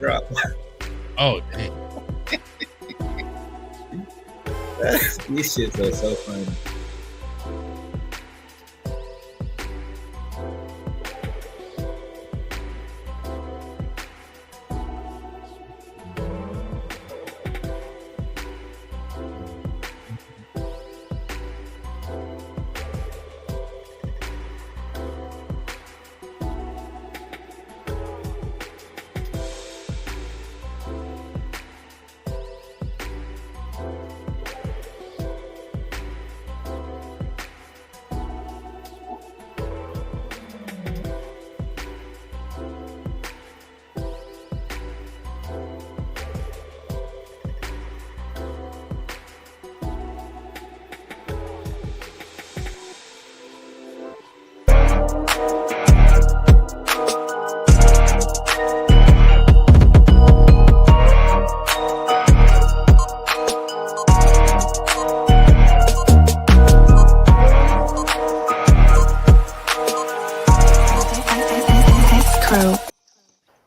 drop. Oh, dang. These shits are so funny.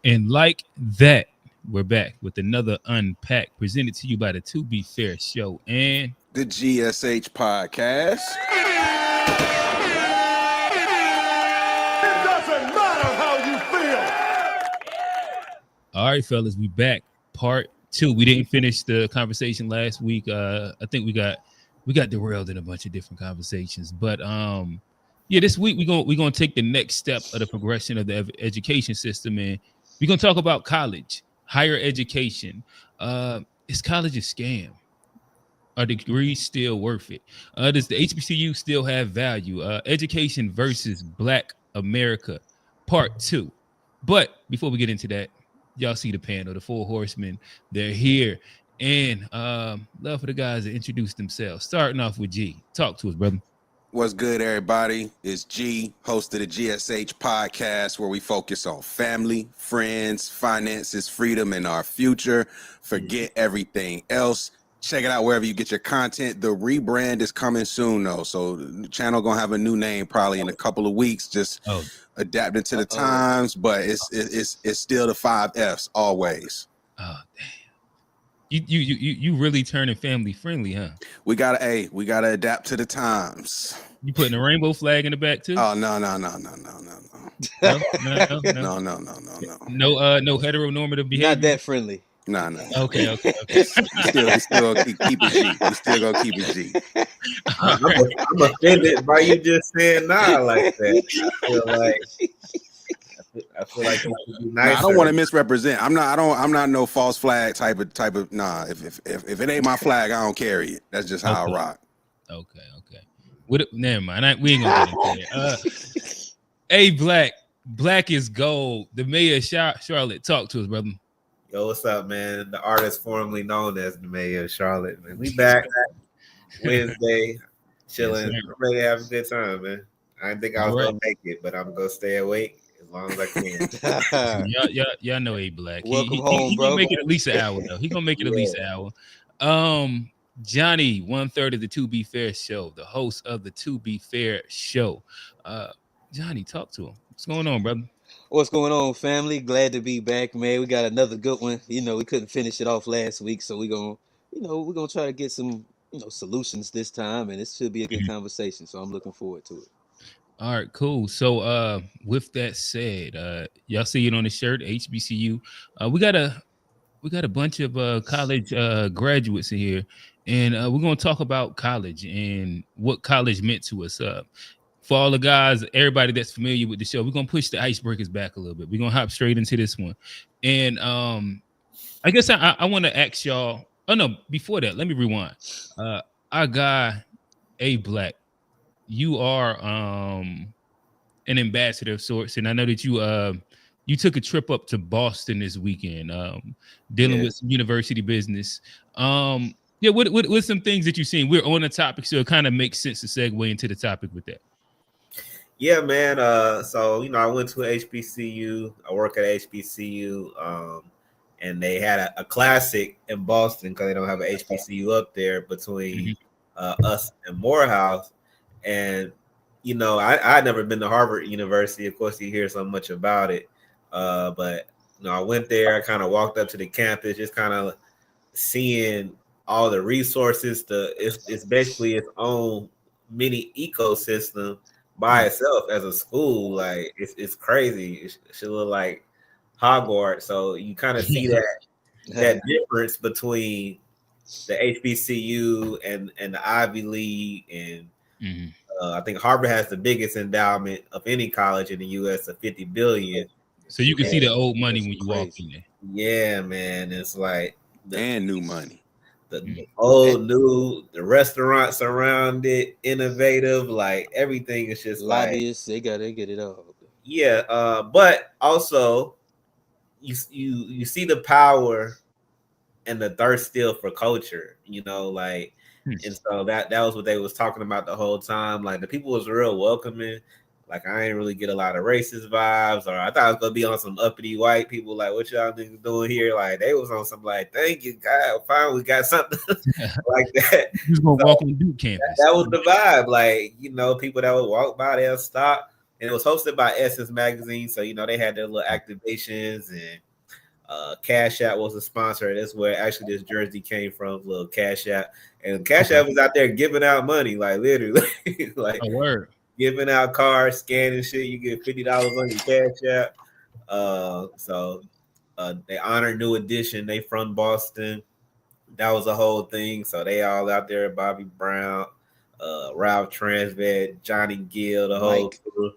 And like that, we're back with another Unpacked presented to you by the To Be Fair Show and the GSH Podcast. It doesn't matter how you feel. All right, fellas, we back. Part 2. We didn't finish the conversation last week. I think we got derailed in a bunch of different conversations. But yeah, this week we're gonna take the next step of the progression of the education system, and we're gonna talk about college, higher education. Is college a scam? Are degrees still worth it? Does the HBCU still have value? Education versus Black America, Part 2. But before we get into that, y'all see the panel, the 4 horsemen. They're here, and love for the guys to introduce themselves. Starting off with G. Talk to us, brother. What's good, everybody? It's G, host of the GSH Podcast, where we focus on family, friends, finances, freedom, and our future. Forget everything else. Check it out wherever you get your content. The rebrand is coming soon, though. So the channel gonna have a new name probably in a couple of weeks. Just adapting to the times, but it's still the 5 Fs always. Oh, damn. You really turning family friendly, huh? We gotta adapt to the times. You putting a rainbow flag in the back too? Oh no. No. No. No heteronormative behavior. Not that friendly. No. Okay. We still keep it G. We still gonna keep it G. I'm offended by you just saying nah like that. I feel like you should be nicer. I don't want to misrepresent. I'm not no false flag type of nah. If it ain't my flag, I don't carry it. That's just how I rock. Okay. Never mind. We ain't gonna get into it. Hey, Black is gold. The mayor of Charlotte. Talk to us, brother. Yo, what's up, man? The artist formerly known as the mayor of Charlotte, man. We back Wednesday, chilling. Yes, ready to have a good time, man. I didn't think I was gonna make it, but I'm gonna stay awake as long as I can. y'all know A Black. Welcome home, he bro. gonna make it at least an hour though. He gonna make it at least an hour. Johnny, 1/3 of the To Be Fair Show, the host of the To Be Fair Show. Johnny, talk to him. What's going on, brother? What's going on, family? Glad to be back, man. We got another good one. We couldn't finish it off last week, so we're gonna try to get some, solutions this time, and this should be a good conversation. So I'm looking forward to it. All right, cool. So with that said, y'all see it on the shirt, HBCU. We got a bunch of college graduates in here, and we're gonna talk about college and what college meant to us. For all the guys, everybody that's familiar with the show, we're gonna push the icebreakers back a little bit. We're gonna hop straight into this one. And I guess I want to ask y'all. Oh no, before that, let me rewind. Our guy, A Black, you are an ambassador of sorts, and I know that you took a trip up to Boston this weekend, dealing with some university business. What some things that you've seen? We're on the topic, so it kind of makes sense to segue into the topic with that. Yeah, man. So I went to a HBCU. I work at HBCU, and they had a classic in Boston because they don't have an HBCU up there between us and Morehouse. And I had never been to Harvard University. Of course, you hear so much about it, but I went there. I kind of walked up to the campus, just kind of seeing all the resources. It's basically its own mini ecosystem by itself as a school. Like it's crazy. It should look like Hogwarts. So you kind of see that difference between the HBCU and the Ivy League, and I think Harvard has the biggest endowment of any college in the U.S. of $50 billion. So you can see the old money That's when you walk crazy. in there. Yeah, man, it's like And new money. the old, new, the restaurants around it, innovative, like everything is just like Lobbyists, they get it all. yeah. But also you see the power and the thirst still for culture, like, and so that was what they was talking about the whole time. Like the people was real welcoming. Like I ain't really get a lot of racist vibes, or I thought I was gonna be on some uppity white people. Like what y'all niggas doing here? Like they was on some like, thank you, God, finally got something like that. Who's gonna walk on Duke campus? That was the vibe. Like people that would walk by, they'll stop. And it was hosted by Essence Magazine, so they had their little activations, and Cash App was a sponsor. That's where actually this jersey came from, little Cash App. And Cash App was out there giving out money, like literally, like A word. giving out cards, scanning shit. You get $50 on your Cash App. So they honored New Edition. They from Boston. That was a whole thing. So they all out there. Bobby Brown, Ralph Transvet, Johnny Gill, the whole crew.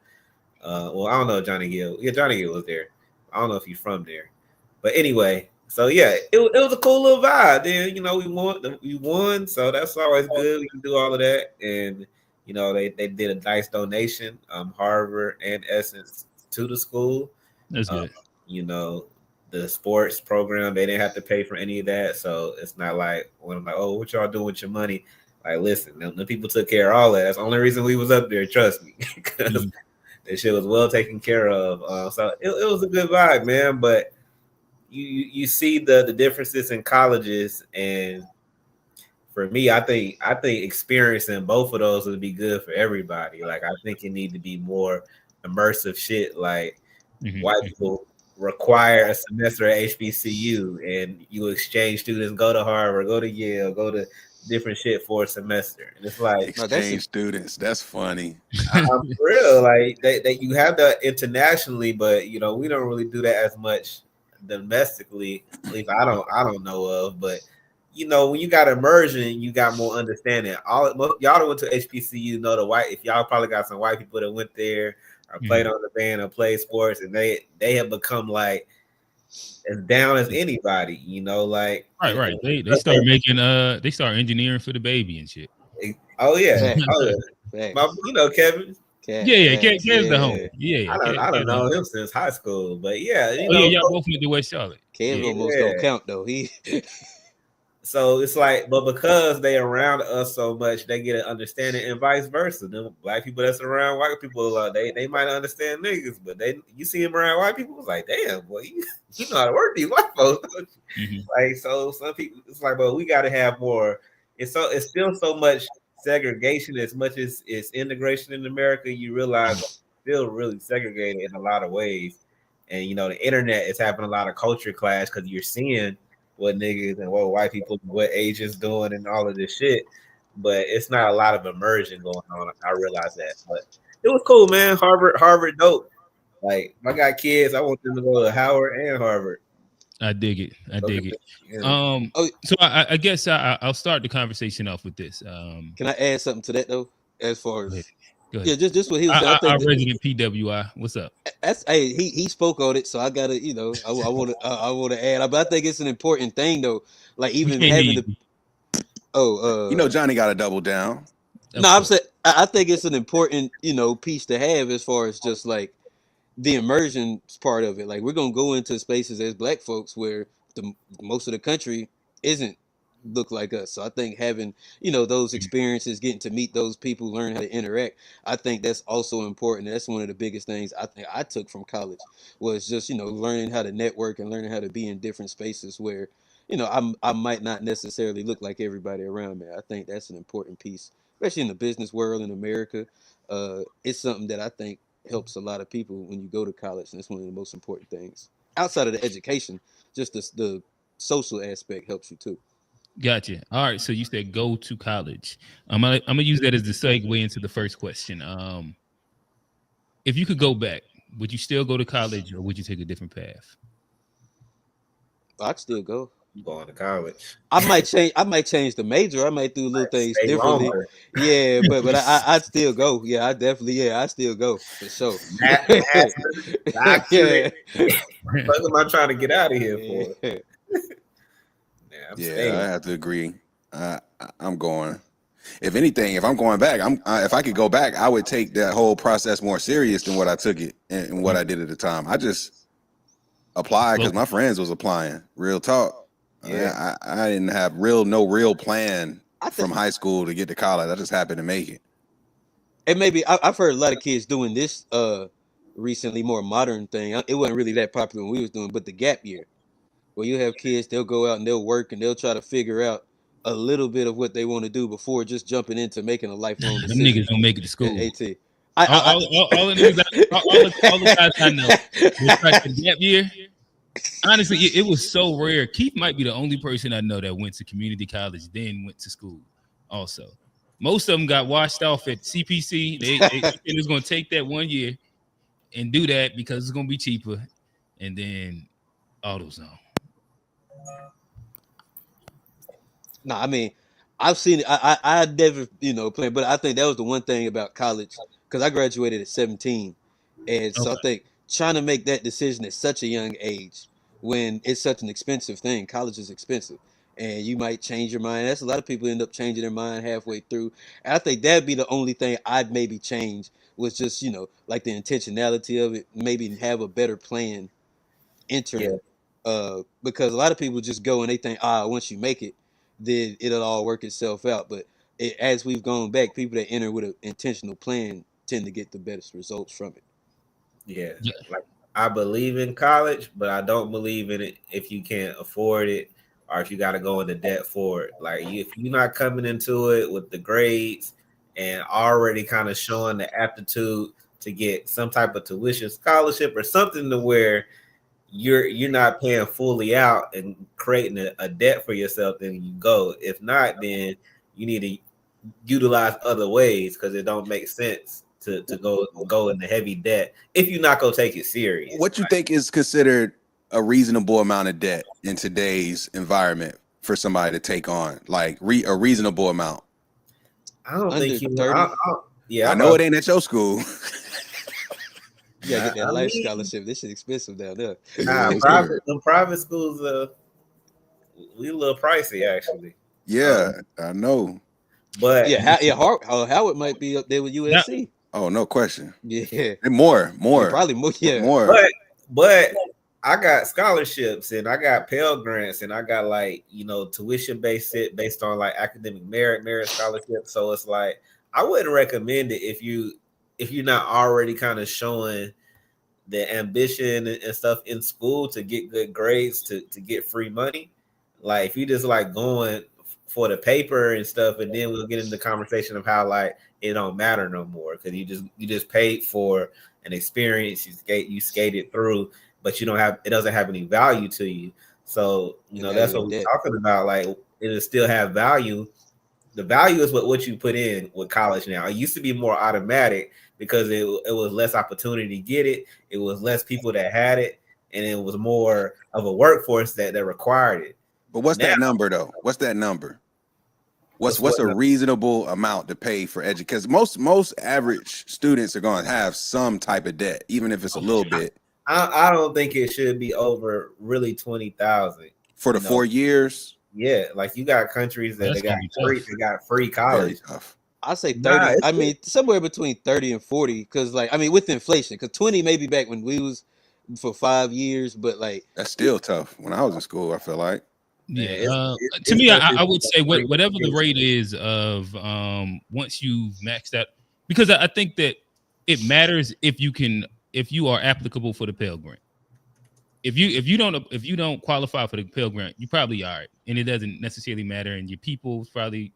Well, I don't know Johnny Gill. Yeah, Johnny Gill was there. I don't know if he's from there. But anyway, so yeah, it was a cool little vibe. Then we won, so that's always good. We can do all of that, and they did a nice donation, Harvard and Essence to the school. That's good. The sports program, they didn't have to pay for any of that, so it's not like when I'm like, oh, what y'all doing with your money? Like, listen, the people took care of all that. That's the only reason we was up there. Trust me, because that shit was well taken care of. So it was a good vibe, man. But you see the differences in colleges, and for me, I think experiencing both of those would be good for everybody. Like I think it need to be more immersive shit. Like white people require a semester at HBCU, and you exchange students go to Harvard, go to Yale, go to different shit for a semester, and it's like exchange students. That's funny. I'm for real. Like that you have that internationally, but we don't really do that as much domestically. At least I don't know of. But when you got immersion, you got more understanding. Y'all that went to HBCU know if y'all probably got some white people that went there or played on the band or played sports, and they have become like as down as anybody. Like right. They start making they start engineering for the baby and shit. Oh yeah, Facts. Kevin. Kev's the home. Yeah, I don't know him since high school, but yeah, y'all both went to West Charlotte. Kev almost don't count though. He So it's like, but because they around us so much, they get an understanding, and vice versa. Them black people that's around white people, they might understand niggas, but you see them around white people, it's like, damn, boy, you know how to work these white folks. Like, so some people, it's like, but we got to have more. It's still so much segregation as much as it's integration in America. You realize it's still really segregated in a lot of ways, and the internet is having a lot of culture clash because you're seeing what niggas and what white people, what Asians doing, and all of this shit. But it's not a lot of immersion going on. I realize that, but it was cool, man. Harvard, dope. Like, if I got kids, I want them to go to Howard and Harvard. I dig it. Yeah. So I guess I'll start the conversation off with this. Can I add something to that though? As far as go ahead. Yeah, just what he was saying. Our resident PWI. What's up? He spoke on it, so I gotta I want to add. But I think it's an important thing though. Like even having Johnny got to double down. No, I'm saying I think it's an important piece to have as far as just like the immersion part of it. Like we're gonna go into spaces as Black folks where most of the country isn't look like us. So I think having those experiences, getting to meet those people, learn how to interact, I think that's also important. That's one of the biggest things I think I took from college was just learning how to network and learning how to be in different spaces where I might not necessarily look like everybody around me. I think that's an important piece, especially in the business world in America. It's something that I think helps a lot of people when you go to college, and it's one of the most important things. outside of the education, just the social aspect helps you too. Gotcha. All right. So you said go to college. I'm gonna use that as the segue into the first question. If you could go back, would you still go to college or would you take a different path? I'd still go. I'm going to college. I might change. I might change the major. I might do little things Stay differently. longer. Yeah, but I'd still go. Yeah, I definitely. Yeah, I still go for sure. Master, Yeah. doctorate. What am I trying to get out of here for? Yeah. Yeah, I'm Yeah, staying. I have to agree. I'm going. If anything, if I'm going back, if I could go back, I would take that whole process more serious than what I took it and what I did at the time. I just applied because my friends was applying. Real talk. Yeah. I didn't have no real plan I from think, high school to get to college. I just happened to make it. and maybe I've heard a lot of kids doing this recently, more modern thing. It wasn't really that popular when we was doing, but the gap year, where you have kids, they'll go out and they'll work and they'll try to figure out a little bit of what they want to do before just jumping into making a lifelong Them decision niggas don't make it to at school. 18. All the niggas, all the guys I know, was like the gap year. Honestly, it was so rare. Keith might be the only person I know that went to community college, then went to school. Also, most of them got washed off at CPC. They was going to take that 1 year and do that because it's going to be cheaper, and then AutoZone. No, I mean, I've seen it. I never, playing, but I think that was the one thing about college because I graduated at 17, and so I Okay. think trying to make that decision at such a young age when it's such an expensive thing, college is expensive, and you might change your mind. That's a lot of people end up changing their mind halfway through. And I think that'd be the only thing I'd maybe change was just like the intentionality of it, maybe have a better plan Yeah. entering because a lot of people just go and they think once you make it then it'll all work itself out, but as we've gone back, people that enter with an intentional plan tend to get the best results from it. Yeah. Yeah. Like I believe in college, but I don't believe in it if you can't afford it or if you got to go into debt for it. Like if you're not coming into it with the grades and already kind of showing the aptitude to get some type of tuition scholarship or something to where you're not paying fully out and creating a debt for yourself, then you go. If not, then you need to utilize other ways because it don't make sense to go into heavy debt if you're not gonna take it serious. What you think is considered a reasonable amount of debt in today's environment for somebody to take on, like a reasonable amount? I don't Under think you. 30. I know it ain't at your school. You gotta get that I life mean, scholarship. This shit expensive down there. Nah, private schools we a little pricey actually. Yeah, I know. But Howard might be up there with USC. Oh, no question. Yeah, And more, yeah, probably more. Yeah, more. but I got scholarships and I got Pell Grants and I got tuition based on like academic merit scholarships. So it's like I wouldn't recommend it if you're not already kind of showing the ambition and stuff in school to get good grades to get free money. Like if you just like going for the paper and stuff, and then we'll get into the conversation of how like it don't matter no more because you just paid for an experience, you skated through, but it doesn't have any value to you. So that's what we're talking about. Like it'll still have value. The value is what you put in with college now. It used to be more automatic because it was less opportunity to get it. It was less people that had it, and it was more of a workforce that required it. But what's that number though? What's that number? What's a reasonable amount to pay for education? Because most average students are going to have some type of debt, even if it's a little bit. I don't think it should be over really 20,000 for the 4 years. Yeah, like you got countries that they got free college. I say 30. I mean, somewhere between 30 and 40, because with inflation, because 20 maybe back when we was for 5 years, but like that's still tough. When I was in school, I feel like. Yeah, to me, I would say whatever the rate is of once you've maxed out, because I think that it matters if you are applicable for the Pell Grant. If you don't qualify for the Pell Grant, you probably are, and it doesn't necessarily matter, and your people's probably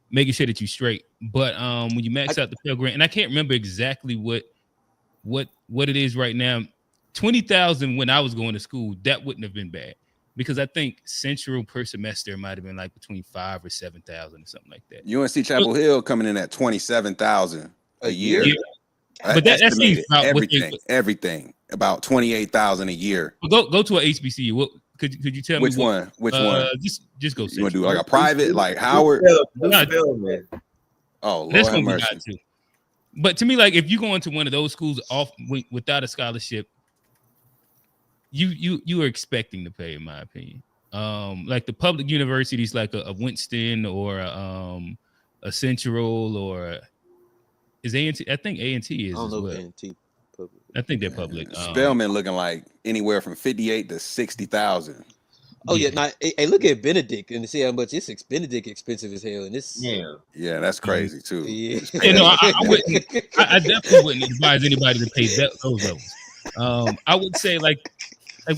making sure that you straight. But when you max out the Pell Grant, and I can't remember exactly what it is right now. 20,000 when I was going to school, that wouldn't have been bad because I think Central per semester might have been like between 5 or 7,000 or something like that. UNC Chapel Hill coming in at 27,000 a year. Yeah. But that seems Estimated about everything about 28,000 a year. Go to a HBCU. What could you tell Which me one? Which one? Just go. You want to do like a private, like Howard? Oh, Lord have mercy. But to me, like if you go into one of those schools without a scholarship, you are expecting to pay, in my opinion. Like the public universities, like a Winston or a Central or is A&T? I think A&T is. I don't know if A&T public. I think they're public. Spelman looking like anywhere from 58 to 60,000. Oh yeah, now hey, look at Benedict and see how much it's Benedict expensive as hell, and it's yeah, that's crazy too. Yeah, no, I wouldn't. I definitely wouldn't advise anybody to pay those levels. I would say like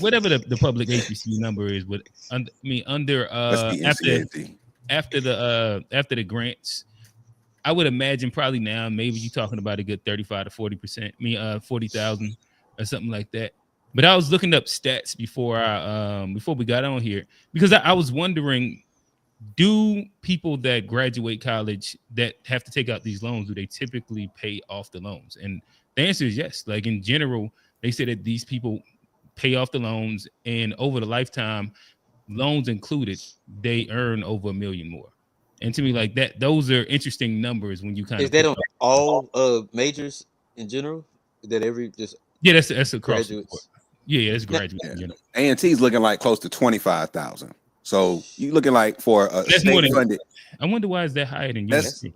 whatever the public HBCU number is, but under after the grants, I would imagine probably now maybe you're talking about a good 35 to 40%, 40,000 or something like that. But I was looking up stats before we got on here because I was wondering, do people that graduate college that have to take out these loans, do they typically pay off the loans? And the answer is yes. Like in general, they say that these people pay off the loans, and over the lifetime, loans included, they earn over $1 million more. And to me, like that, those are interesting numbers when you kind of. Is that on all majors in general? That that's across the board. Yeah, it's graduates. Yeah. A&T is looking like close to 25,000. So you looking like for a state funded. I wonder why is that higher than UNC?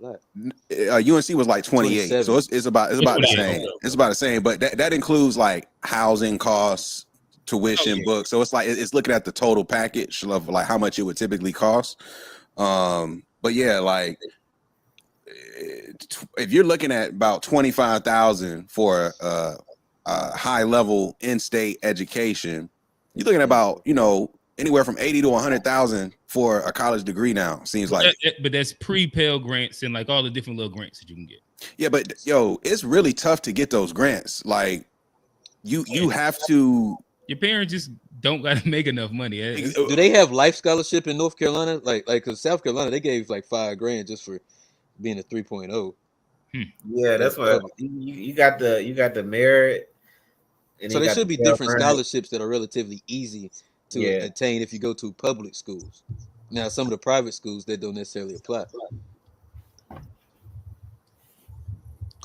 UNC was like 28, so it's about the same. It's about the same, but that includes like housing costs, tuition, books. So it's like it's looking at the total package of like how much it would typically cost. But yeah, like if you're looking at about 25,000 for high level in-state education, you're looking at about anywhere from 80 to 100,000 for a college degree now. Seems like, but that's pre-Pell grants and like all the different little grants that you can get. Yeah, but it's really tough to get those grants. Like you have to. Your parents just don't got to make enough money. Do they have life scholarship in North Carolina? Like, cause South Carolina, they gave like $5,000 just for being a 3.0. Yeah, that's what you got the merit. So there should be different scholarships that are relatively easy to attain if you go to public schools. Now, some of the private schools that don't necessarily apply.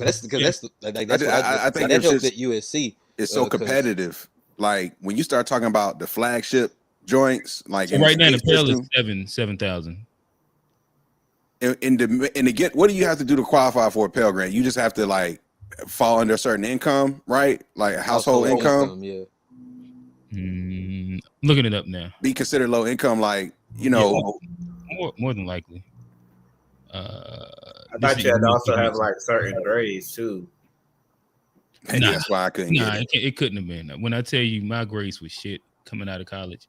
I think that helps at USC. It's so competitive. Like when you start talking about the flagship joints, like so right now the Pell is 7,000. And to get, what do you have to do to qualify for a Pell Grant? You just have to like fall under a certain income, right? Like household income. Yeah. Looking it up now. Be considered low income, like more than likely. I thought you had to also have like certain grades too. Maybe that's why I couldn't get it. It couldn't have been. When I tell you my grades was shit coming out of college.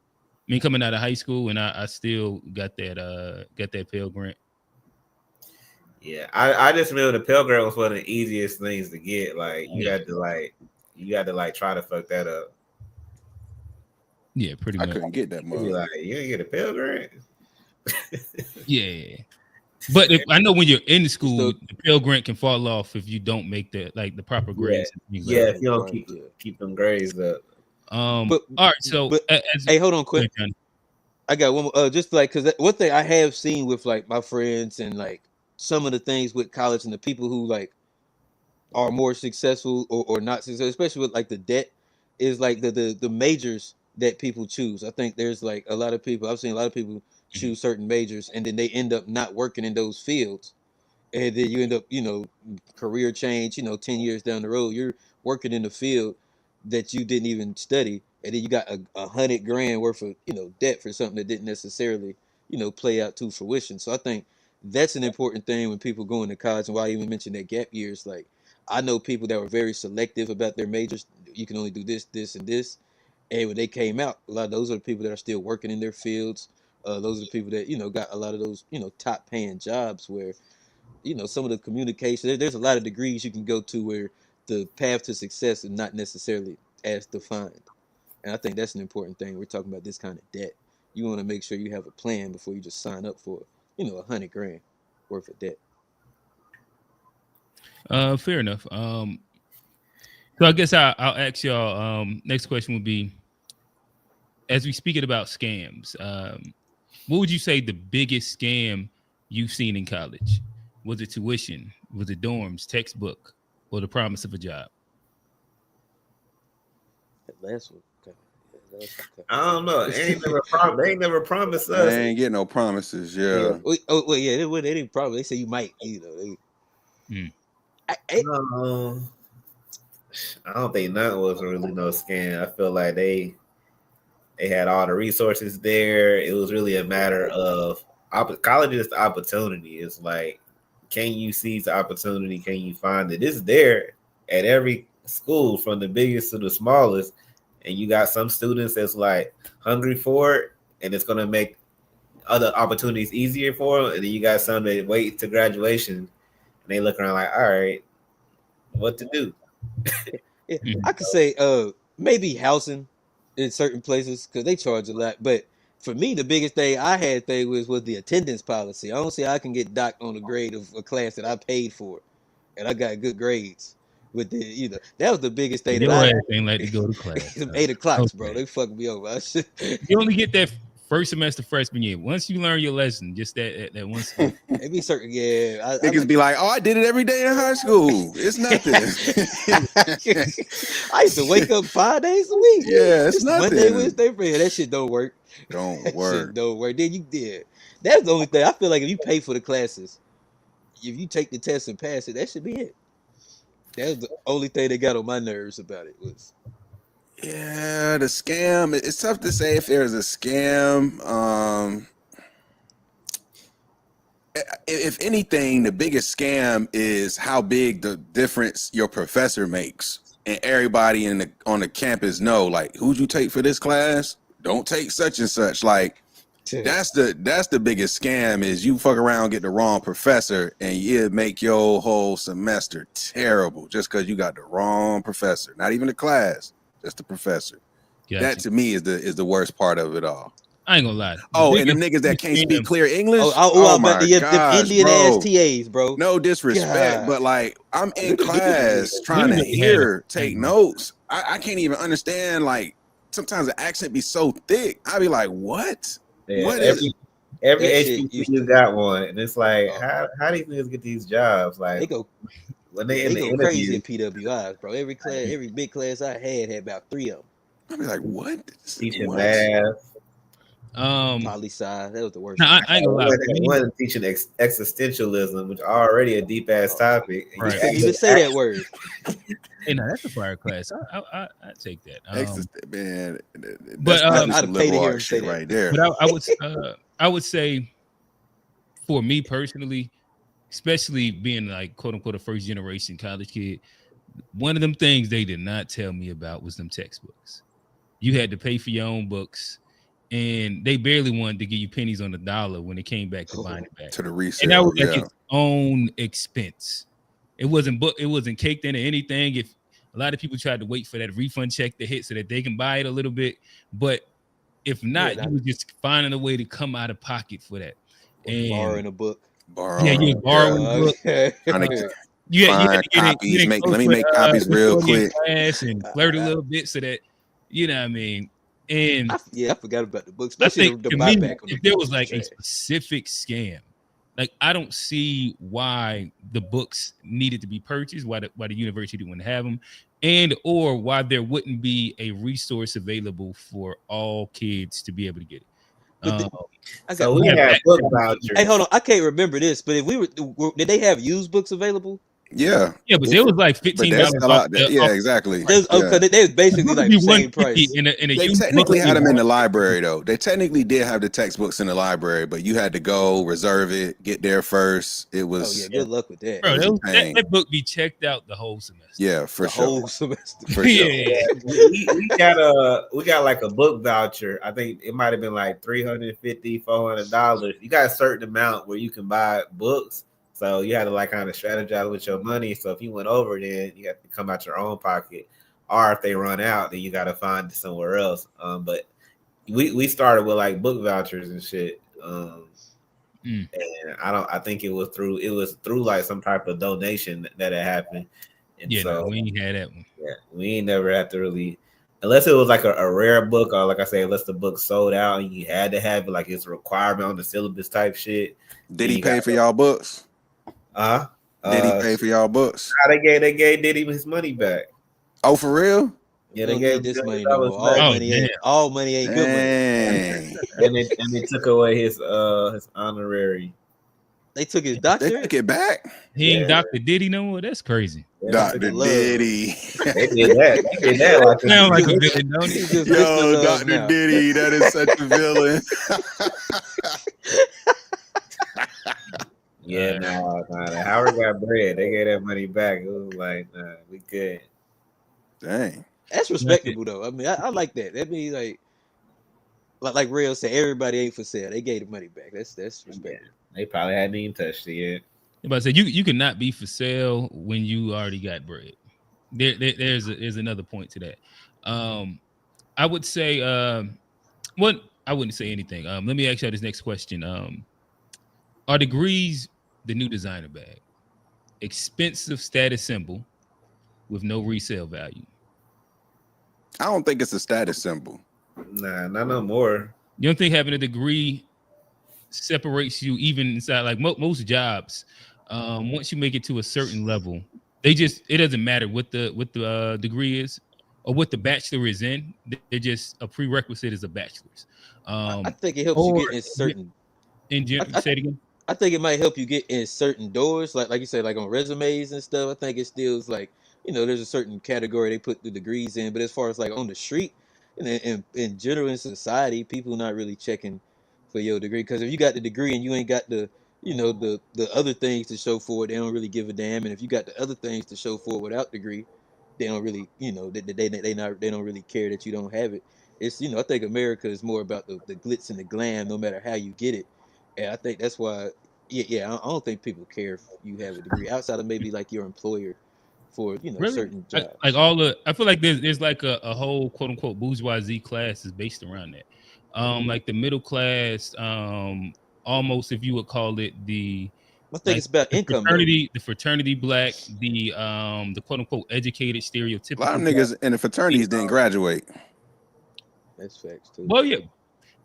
I mean, coming out of high school, and I still got that Pell Grant. Yeah, I just remember the Pell Grant was one of the easiest things to get. Like you had to try to fuck that up. Yeah, pretty much. I couldn't get that much. Like you didn't get a Pell Grant. Yeah. But I know when you're in school, the Pell Grant can fall off if you don't make the proper grades. Yeah, if you don't keep them grades up. All right. So, hey, hold on, quick. I got one more. Just like because one thing I have seen with like my friends and like some of the things with college and the people who like are more successful or not successful, especially with like the debt, is like the majors that people choose. I think there's like a lot of people. I've seen a lot of people choose certain majors and then they end up not working in those fields, and then you end up career change 10 years down the road you're working in the field that you didn't even study, and then you got $100,000 worth of debt for something that didn't necessarily play out to fruition. So I think that's an important thing when people go into college, and why I even mentioned that gap years. Like I know people that were very selective about their majors. You can only do this and this, and when they came out, a lot of those are the people that are still working in their fields. Those are the people that got a lot of those top paying jobs where some of the communication. There's a lot of degrees you can go to where the path to success is not necessarily as defined. And I think that's an important thing. We're talking about this kind of debt. You want to make sure you have a plan before you just sign up for, $100,000 worth of debt. Fair enough. So I guess I'll ask y'all. Next question would be, as we speaking about scams, what would you say the biggest scam you've seen in college? Was it tuition? Was it dorms, textbook, or the promise of a job? That last one. Okay. Yeah, last one, okay. I don't know. They ain't never promised us. I ain't getting no promises. Yeah. Yeah. They didn't probably. They say you might. I don't think none was really no scam. I feel like they had all the resources there. It was really a matter of college is the opportunity. It's like, can you seize the opportunity? Can you find it? It's there at every school, from the biggest to the smallest. And you got some students that's like hungry for it, and it's gonna make other opportunities easier for them. And then you got some that wait to graduation, and they look around like, all right, what to do? Yeah, I could say maybe housing in certain places because they charge a lot. But for me, the biggest thing I had was the attendance policy. I don't see how I can get docked on a grade of a class that I paid for, and I got good grades. With that was the biggest thing Your that ass ain't like to go to class. Them 8 o'clocks, Okay. bro. They fucked me over. You only get that first semester freshman year. Once you learn your lesson, just that one school. It be certain, yeah. Niggas be like, oh, I did it every day in high school. It's nothing. I used to wake up 5 days a week. Yeah, it's nothing. Monday, Wednesday, Friday. That shit don't work. Don't That work. shit don't work. Then you did. That's the only thing. I feel like if you pay for the classes, if you take the test and pass it, that should be it. That was the only thing that got on my nerves about it was. Yeah, the scam. It's tough to say if there's a scam. If anything, the biggest scam is how big the difference your professor makes, and everybody on the campus know, like, who'd you take for this class? Don't take such and such. Like, that's the biggest scam, is you fuck around, get the wrong professor, and you make your whole semester terrible just because you got the wrong professor. Not even the class, just the professor. Gotcha. That to me is the worst part of it all. I ain't gonna lie. And the niggas that can't speak clear English. Oh my gosh, Indian ass TAs, bro. No disrespect, but like, I'm in class trying to take notes. I can't even understand. Like, sometimes the accent be so thick. I be like, what? Yeah, what every HBCU got one, and it's like, how do these niggas get these jobs? Like, they go crazy in PWIs, bro. Every big class I had about 3 of them. I be like, what? Teaching math. Poli sci, that was the worst. I ain't gonna lie. One teaching existentialism, which already a deep ass topic. Right. You couldn't even say that word. Hey, no, that's a fire class. I take that. Man, but I'd pay to hear him say that right there. But I would say, for me personally, especially being like quote unquote a first generation college kid, one of them things they did not tell me about was them textbooks. You had to pay for your own books. And they barely wanted to give you pennies on the dollar when it came back to buying it back to the resale. And that was like its own expense. It wasn't caked into anything. If a lot of people tried to wait for that refund check to hit so that they can buy it a little bit, but if not, you were just finding a way to come out of pocket for that. And borrowing a book. You're borrowing a book. Copies. Let me make copies real quick. And flirt a little bit so that, you know what I mean. And I forgot about the books. Especially the buyback. If there was like a specific scam, like I don't see why the books needed to be purchased, why the university wouldn't have them, and or why there wouldn't be a resource available for all kids to be able to get it. We had book vouchers. Hey, hold on, I can't remember this, but did they have used books available? Yeah, but there was like $15. Yeah, exactly. They was basically like the same price. They technically had them in the library, though. They technically did have the textbooks in the library, but you had to go reserve it, get there first. It was good luck with that. Bro, that book be checked out the whole semester. Yeah, for sure. Whole semester. For sure. we got like a book voucher. I think it might have been like $350, $400. You got a certain amount where you can buy books. So you had to like kind of strategize with your money. So if you went over, then you have to come out your own pocket. or if they run out, then you got to find somewhere else. But we started with like book vouchers and shit. And I think it was through like some type of donation that had happened. And Yeah, so no, we ain't had that one. yeah, we ain't never had to really, unless it was like a rare book, or like I say, unless the book sold out and you had to have it, like it's a requirement on the syllabus type shit. Did he pay for y'all books? Did he pay for y'all books? They gave Diddy his money back. Oh, for real? Yeah, They they gave gave this money back. no more. All money ain't good Dang. money. and they took away his honorary. They took his They doctorate. took it back. He ain't Dr. Diddy no more. That's crazy. Yeah, Dr. Love. Diddy. They did that. They did that like Sound like a villain, don't He's he? just Mr. Yo, Love Dr. now. Diddy, that is such a villain. yeah, nah. Howard got bread. They gave that money back. It was like, nah, we good. Dang. That's respectable though. I mean, I like that. That means like Real said, everybody ain't for sale. They gave the money back. That's respectable. Yeah, they probably hadn't even touched it yet. But I said you cannot be for sale when you already got bread. There's another point to that. I would say what I wouldn't say anything. Let me ask you this next question. Are degrees the new designer bag? Expensive status symbol with no resale value. I don't think it's a status symbol. Nah, not no more. You don't think having a degree separates you even inside like most jobs? Once you make it to a certain level, it doesn't matter what the degree is or what the bachelor is in. They're just a prerequisite is a bachelor's. I think it helps you get in certain. Say it again. I think it might help you get in certain doors, like you said, like on resumes and stuff. I think it still is like, there's a certain category they put the degrees in, but as far as like on the street and in general in society, people not really checking for your degree, because if you got the degree and you ain't got the the other things to show for it, they don't really give a damn. And if you got the other things to show for it without degree, they don't really they don't really care that you don't have it. It's I think America is more about the glitz and the glam, no matter how you get it. And I think that's why, I don't think people care if you have a degree outside of maybe like your employer for Really? certain jobs. I feel like there's like a whole quote unquote bourgeoisie class is based around that. Like the middle class, almost if you would call it I think it's about income. The fraternity black, the quote unquote educated stereotypical. A lot of niggas in the fraternities didn't graduate. That's facts too. Well, yeah.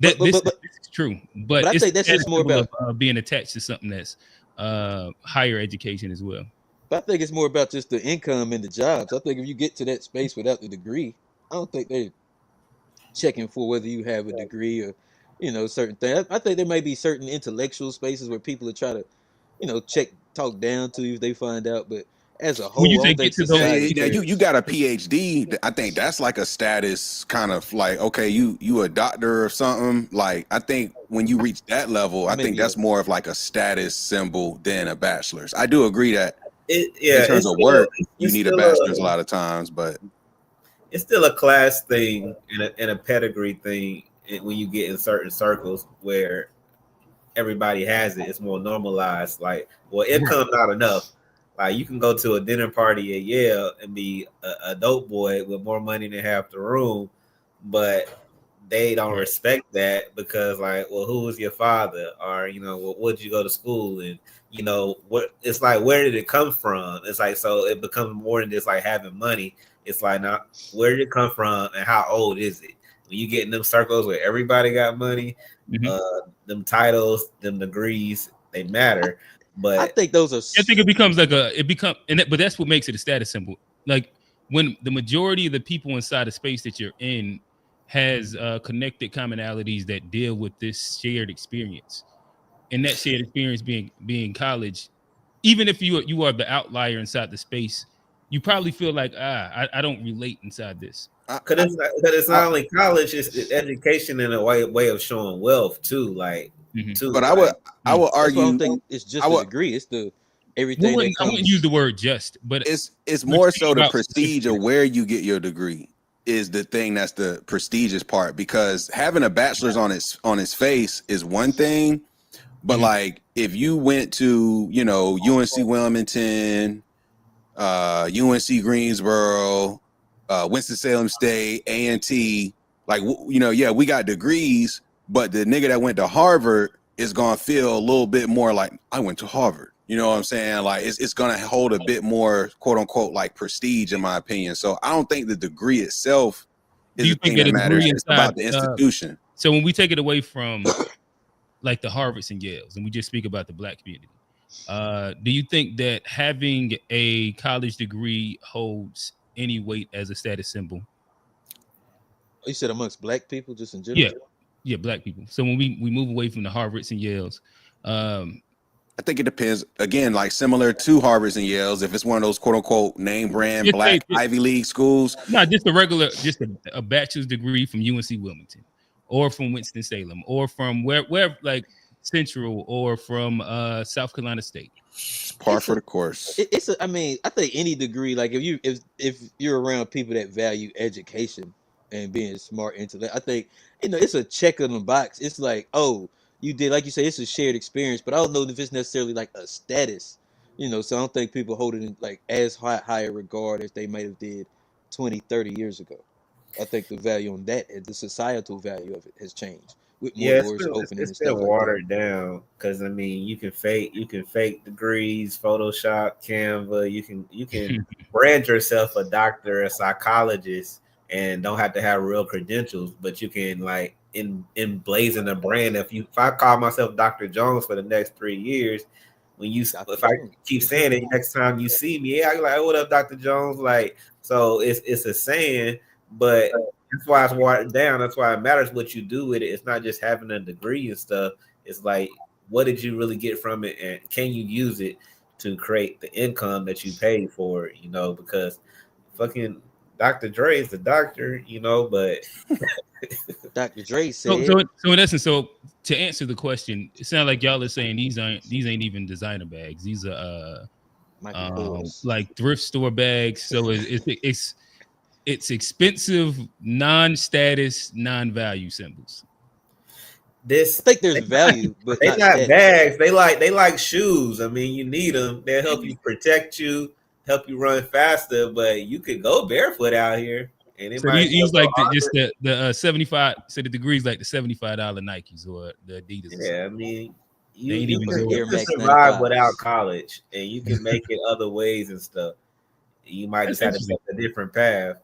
This is true, but I think that's just more about being attached to something that's higher education as well. But I think it's more about just the income and the jobs. I think if you get to that space without the degree, I don't think they're checking for whether you have a degree or certain things. I think there may be certain intellectual spaces where people are try to talk down to you if they find out, but as a whole, When you I say don't think get to society cares. You got a PhD. I think that's like a status kind of like, okay, you a doctor or something. Like, I think when you reach that level, I think that's more of like a status symbol than a bachelor's. I do agree that in terms of work, you need a bachelor's a lot of times, but it's still a class thing and a pedigree thing when you get in certain circles where everybody has it. It's more normalized. Like, well, income not enough. Like, you can go to a dinner party at Yale and be a dope boy with more money than half the room, but they don't respect that because, like, well, who was your father? Or, well, where'd you go to school? And, what it's like, where did it come from? It's like, so it becomes more than just like having money. It's like, now, where did it come from and how old is it? When you get in them circles where everybody got money, them titles, them degrees, they matter. But I think those are. I think it becomes like but that's what makes it a status symbol. Like when the majority of the people inside the space that you're in has connected commonalities that deal with this shared experience, and that shared experience being college, even if you are the outlier inside the space, you probably feel like I don't relate inside this. Because it's not only college; it's education and a way of showing wealth too. Like, too. But I would argue. I don't think it's just a degree. It's the everything. I wouldn't use the word just, but it's more so the prestige of where you get your degree is the thing that's the prestigious part, because having a bachelor's on its face is one thing, but like if you went to UNC Wilmington, UNC Greensboro, Winston-Salem State, A&T, like, we got degrees, but the nigga that went to Harvard is gonna feel a little bit more like, I went to Harvard. You know what I'm saying? Like, it's gonna hold a bit more, quote unquote, like prestige, in my opinion. So I don't think the degree itself Do is you the think thing that that a matters. degree It's inside? about the institution. So when we take it away from like the Harvards and Yales, and we just speak about the Black community, do you think that having a college degree holds any weight as a status symbol? You said amongst Black people, just in Yeah, general. yeah, Black people. So when we move away from the Harvards and Yales, I think it depends. Again, like similar to Harvard's and Yale's, if it's one of those quote unquote name brand just say Black Ivy League schools. not just a regular, just a bachelor's degree from UNC Wilmington, or from Winston Salem, or from where like Central, or from South Carolina State. It's par for the course. I mean, I think any degree, like if you're around people that value education and being smart intellect, I think it's a check on the box. It's like, oh, you did, like you say, it's a shared experience, but I don't know if it's necessarily like a status, so I don't think people hold it in like as high a regard as they might have did 20, 30 years ago. I think the value on that, the societal value of it has changed with more doors opening and it's been stuff like that. watered down because I mean you can fake degrees, Photoshop, Canva. You can brand yourself a doctor, a psychologist, and don't have to have real credentials, but you can like emblazon a brand. If I call myself Dr. Jones for the next 3 years, if I keep saying it next time you see me, yeah, I'm like, what up, Dr. Jones? Like, so it's a saying, but that's why it's watered down. That's why it matters what you do with it. It's not just having a degree and stuff. It's like, what did you really get from it, and can you use it to create the income that you paid for? Because fucking Dr. Dre is the doctor, but Dr. Dre said. So in essence, so to answer the question, it sounds like y'all are saying these ain't even designer bags. These are like thrift store bags. So it's expensive, non-status, non-value symbols. I think there's value, but they not bags. They like shoes. I mean, you need them. They'll help you protect you, help you run faster. But you could go barefoot out here, and it might use like the 75. So the degrees like the $75 Nikes or the Adidas. Yeah, I mean, you can survive without college, and you can make it other ways and stuff. You might just have to take a different path.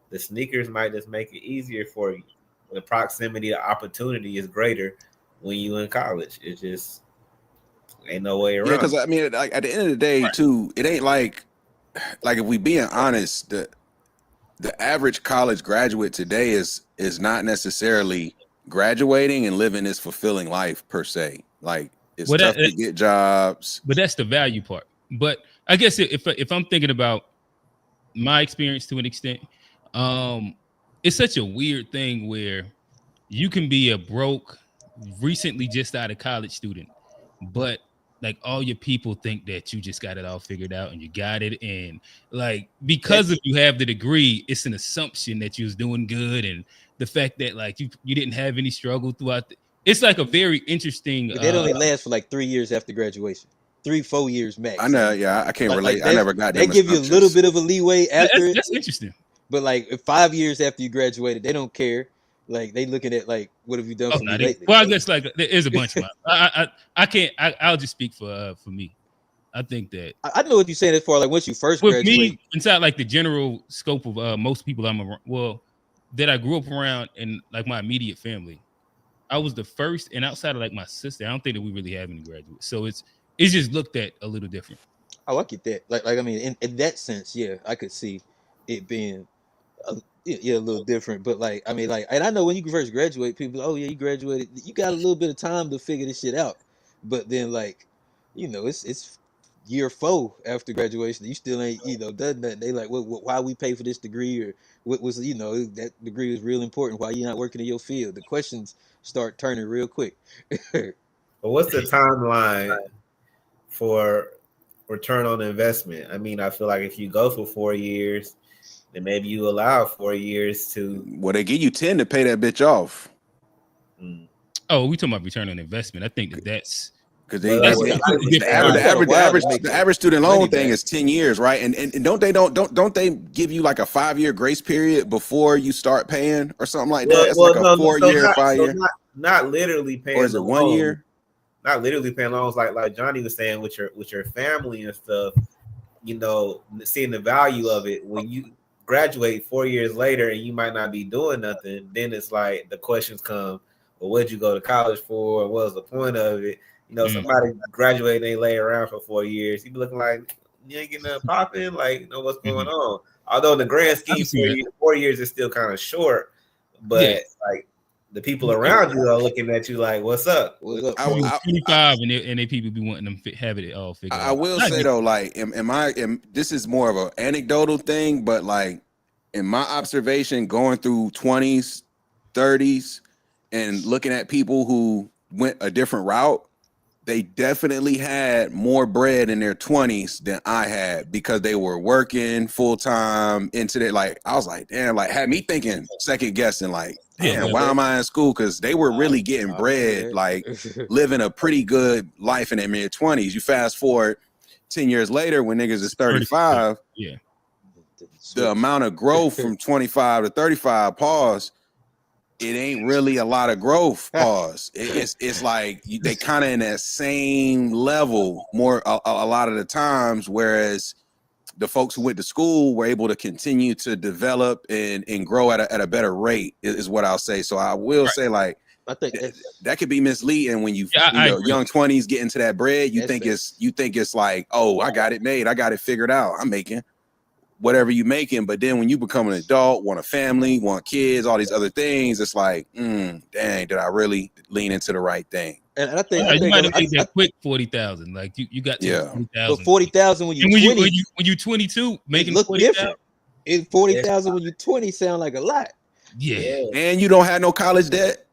The sneakers might just make it easier for you. The proximity to opportunity is greater when you in college. It's just ain't no way around. Yeah, because I mean, like at the end of the day, too, it ain't like if we being honest, the average college graduate today is not necessarily graduating and living this fulfilling life per se. Like it's tough to get jobs. But that's the value part. But I guess if I'm thinking about my experience to an extent, it's such a weird thing where you can be a broke, recently just out of college student, but like all your people think that you just got it all figured out and you got it. And like, because if you have the degree, it's an assumption that you was doing good. And the fact that like you didn't have any struggle throughout. It's like a very interesting. But that only lasts for like 3 years after graduation. 3-4 years max. I know, yeah, I can't relate. I never got that. They give you a little bit of a leeway after. That's interesting. But like 5 years after you graduated, they don't care. Like they looking at like, what have you done for me lately? Well, I guess like there is a bunch of I can't. I'll just speak for me. I think that I know what you're saying as far like once you first graduate. Me, inside like the general scope of most people I'm around, that I grew up around in like my immediate family, I was the first, and outside of like my sister, I don't think that we really have any graduates. So it's just looked at a little different. Oh, I get that. Like I mean, in that sense, yeah, I could see it being a little different. But like, I mean, like, and I know when you first graduate, people, oh yeah, you graduated, you got a little bit of time to figure this shit out. But then like, it's year 4 after graduation, you still ain't, done nothing. They like, why we pay for this degree, or what was, that degree is real important. Why you're not working in your field? The questions start turning real quick. But what's the timeline for return on investment? I mean, I feel like if you go for 4 years, then maybe you allow 4 years to. Well, they give you 10 to pay that bitch off. Oh, we talking about return on investment. I think that's Because But, That's like, the average student loan money thing back. is 10 years, right? And don't they give you like a 5-year grace period before you start paying or something like that? It's like a 4-year, 5-year, not literally paying or is the it 1 loan. year? Not literally paying loans, like Johnny was saying with your family and stuff. You know, seeing the value of it when you graduate 4 years later and you might not be doing nothing. Then it's like the questions come, well, what'd you go to college for? What was the point of it? You know, somebody graduated, they lay around for 4 years. You be looking like you ain't getting nothing popping. Like, you know what's going on? Although in the grand scheme, 4 years is still kind of short, but like the people around you are looking at you like, "What's up? What's up, You bro? 25 and they people be wanting them have it all figured out. I will say though, like, this is more of an anecdotal thing, but like in my observation, going through 20s, 30s, and looking at people who went a different route, they definitely had more bread in their 20s than I had because they were working full time into it. Like, I was like, damn, like had me thinking, second guessing, like, damn, why am I in school? Because they were really getting bread, like living a pretty good life in their mid 20s. You fast forward 10 years later when niggas is 35, the amount of growth from 25 to 35, pause, it ain't really a lot of growth, pause. It's like they kind of in that same level more a lot of the times, whereas the folks who went to school were able to continue to develop and grow at a better rate is what I'll say. So I will say, like, I think that could be misleading when you young 20s get into that bread. You think it's like, oh, I got it made, I got it figured out, I'm making whatever you making. But then when you become an adult, want a family, want kids, all these other things, it's like, dang, did I really lean into the right thing? And I think you might have made that quick 40,000. Like you got to 40,000. But 40,000 when you 20, when you 22, making look 40,000. different. 40,000 when you 20 sound like a lot. Yeah. And you don't have no college debt.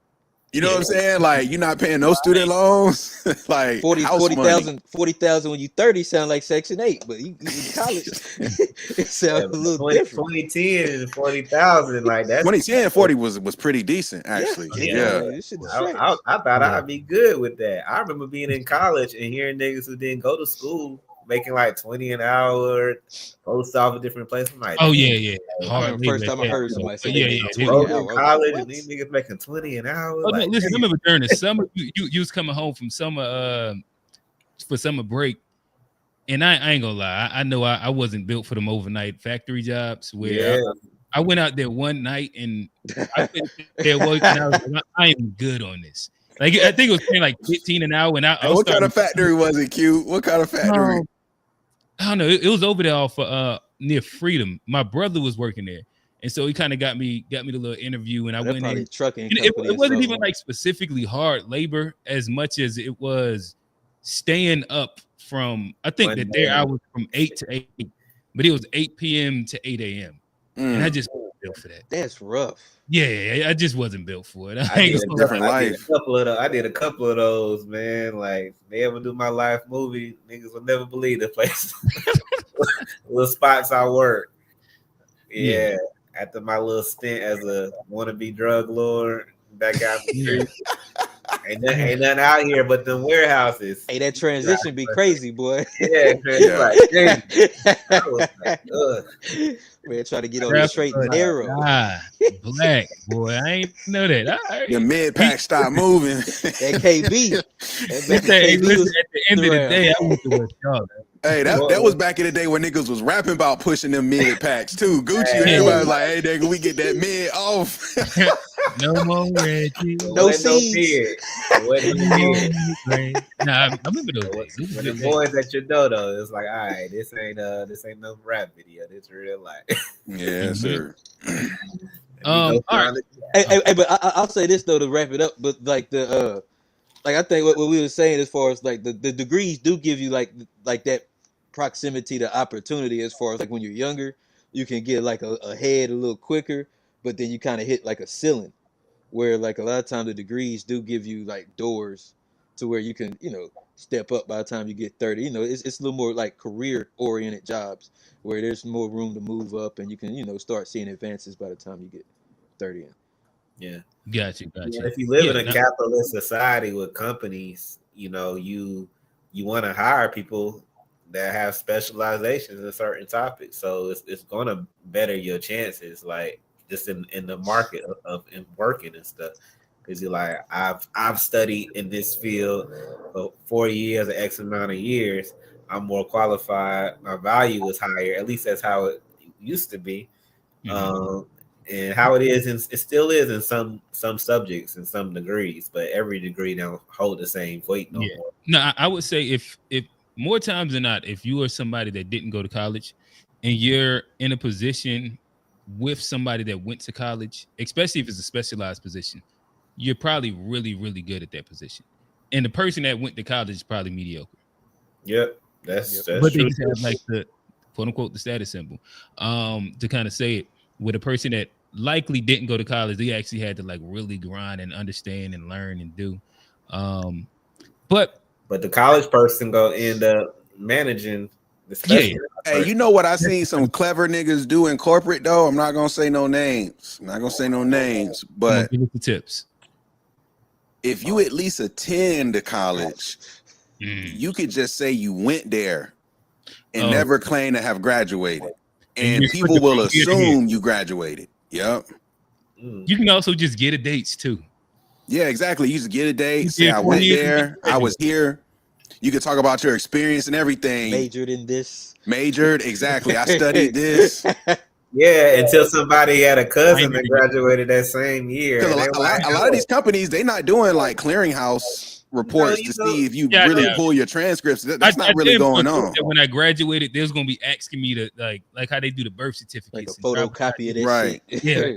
You know what I'm saying? Like, you're not paying no student loans. Like 40,000 when you 30 sound like Section 8, but you in college, it sounds a little different. 2010 and 40,000, like that's 2010 40 was pretty decent, actually. I thought I'd be good with that. I remember being in college and hearing niggas who didn't go to school making like 20 an hour, post off a different place. I'm like, oh yeah. Hard first time I heard somebody say in college and these niggas making 20 an hour. Oh, like, no, listen, I remember during the summer, you was coming home from summer for summer break, and I ain't gonna lie, I know I wasn't built for them overnight factory jobs where I went out there one night and I went there and I was like, I am good on this. Like, I think it was paying like 15 an hour. And I was what kind of factory was it, Q? What kind of factory? I don't know. It was over there off near Freedom. My brother was working there, and so he kind of got me the little interview. And I went in. Trucking. It wasn't even like specifically hard labor as much as it was staying up from. I think that there I was from 8 to 8, but it was 8 p.m. to 8 a.m. And I just wasn't built for that. That's rough. Yeah, I just wasn't built for it. I did a couple of those, man. Like, they ever do my life movie, niggas will never believe the place. Little spots I work. Yeah. After my little stint as a wannabe drug lord back out the street. Ain't nothing out here but them warehouses. Hey, that transition be crazy, boy. Like, man, try to get on the straight and narrow. Black boy, I ain't know that. The mid pack stopped moving. That KB. At the end of the day, I went to work y'all. Hey, that was back in the day when niggas was rapping about pushing them mid packs too. Gucci, everybody was like, "Hey, nigga, we get that mid off." No more Reggie. No seeds. Nah, I remember those days. When the boys at your door, though, it's like, all right, this ain't no rap video. This real life. Yeah, sir. All right. Hey, but I'll say this though to wrap it up. But like I think what we were saying as far as like the degrees do give you like that proximity to opportunity. As far as like when you're younger, you can get like ahead a little quicker, but then you kind of hit like a ceiling where like a lot of times the degrees do give you like doors to where you can, step up by the time you get 30. It's a little more like career oriented jobs where there's more room to move up and you can, start seeing advances by the time you get 30 in. Yeah. Gotcha. Yeah, if you live in a capitalist society with companies, you want to hire people that have specializations in certain topics. So it's going to better your chances, like just in the market of in working and stuff. Because you're like, I've studied in this field for 4 years or X amount of years. I'm more qualified. My value is higher. At least that's how it used to be. And how it is, and it still is in some subjects and some degrees, but every degree don't hold the same weight no more. No, I would say if more times than not, if you are somebody that didn't go to college and you're in a position with somebody that went to college, especially if it's a specialized position, you're probably really, really good at that position. And the person that went to college is probably mediocre. Yep, that's but true. They just have like the quote unquote the status symbol. To kind of say it, with a person that likely didn't go to college, they actually had to like really grind and understand and learn and do. But the college person go end up managing the special. Hey, you know what I seen some clever niggas do in corporate though? I'm not gonna say no names. But give us the tips. If you at least attend the college, you could just say you went there and never claim to have graduated. And people will assume you graduated. Yep. You can also just get a dates too. Yeah, exactly. You just get a date, say I went there, I was here. You can talk about your experience and everything. Majored in this. Exactly. I studied this. Yeah, until somebody had a cousin that graduated that same year. Because a lot of these companies, they not doing like clearinghouse reports to see if you really pull your transcripts. That's not really going on. When I graduated, there's going to be asking me to like how they do the birth certificates, like a photocopy of that right shit. Yeah,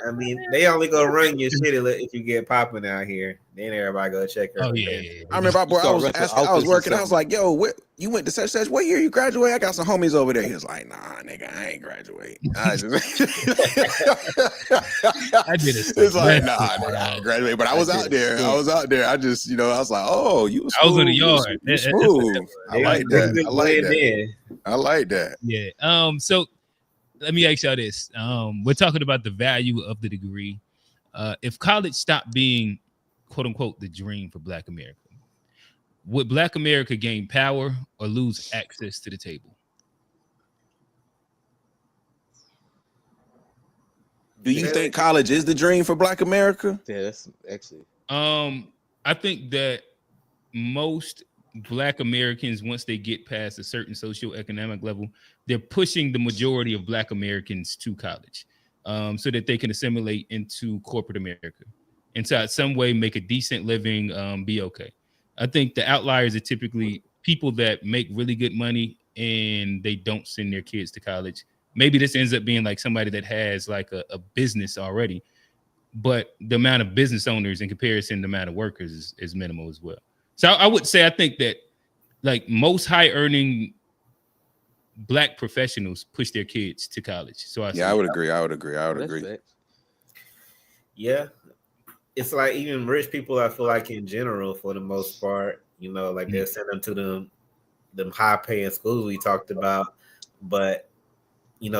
I mean, they only go run your shit if you get popping out here. Then everybody go check her. Oh yeah. I remember I was working. I was like, "Yo, you went to such? What year you graduate?" I got some homies over there. He was like, "Nah, nigga, I ain't graduate." I did it. It's like, nah, nigga, I ain't graduate. But I was out there. I just, I was like, "Oh, you was smooth. I was in the yard. You smooth." I like that. I like that. Yeah. So let me ask y'all this. We're talking about the value of the degree. If college stopped being quote unquote the dream for Black America, would Black America gain power or lose access to the table? Do you think college is the dream for Black America? Yeah, that's actually. I think that most Black Americans, once they get past a certain socioeconomic level, they're pushing the majority of Black Americans to college, so that they can assimilate into corporate America and to some way make a decent living, be okay. I think the outliers are typically people that make really good money and they don't send their kids to college. Maybe this ends up being like somebody that has like a business already, but the amount of business owners in comparison to the amount of workers is minimal as well. So I would say I think that like most high earning Black professionals push their kids to college. So I would agree. I would agree. Yeah. It's like even rich people, I feel like in general, for the most part, like they'll send them to them high paying schools we talked about. But,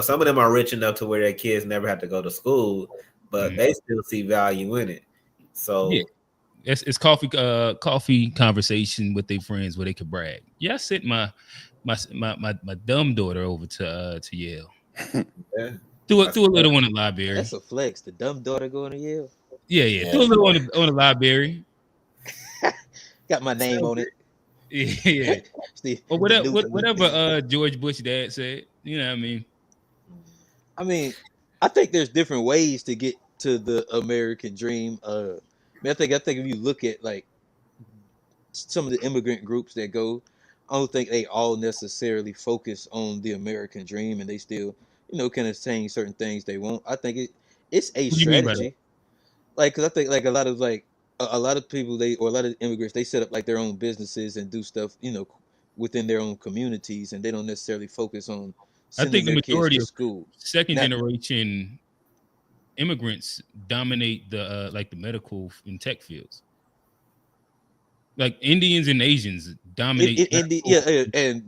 some of them are rich enough to where their kids never have to go to school, but they still see value in it. So it's coffee conversation with their friends where they could brag. Yeah, I sent my dumb daughter over to Yale. Yeah. Do a little one in the library. That's a flex. The dumb daughter going to Yale. Yeah. Do a little on the library. Got my name on it. Yeah. Or whatever George Bush dad said. You know what I mean? I think there's different ways to get to the American dream. I think if you look at like some of the immigrant groups that go, I don't think they all necessarily focus on the American dream, and they still, kind of saying certain things they want. I think it's a strategy. Like, cause I think like a lot of people or a lot of immigrants, they set up like their own businesses and do stuff, within their own communities, and they don't necessarily focus on sending their kids to school. Second generation immigrants dominate the like the medical and tech fields. Like Indians and Asians dominate.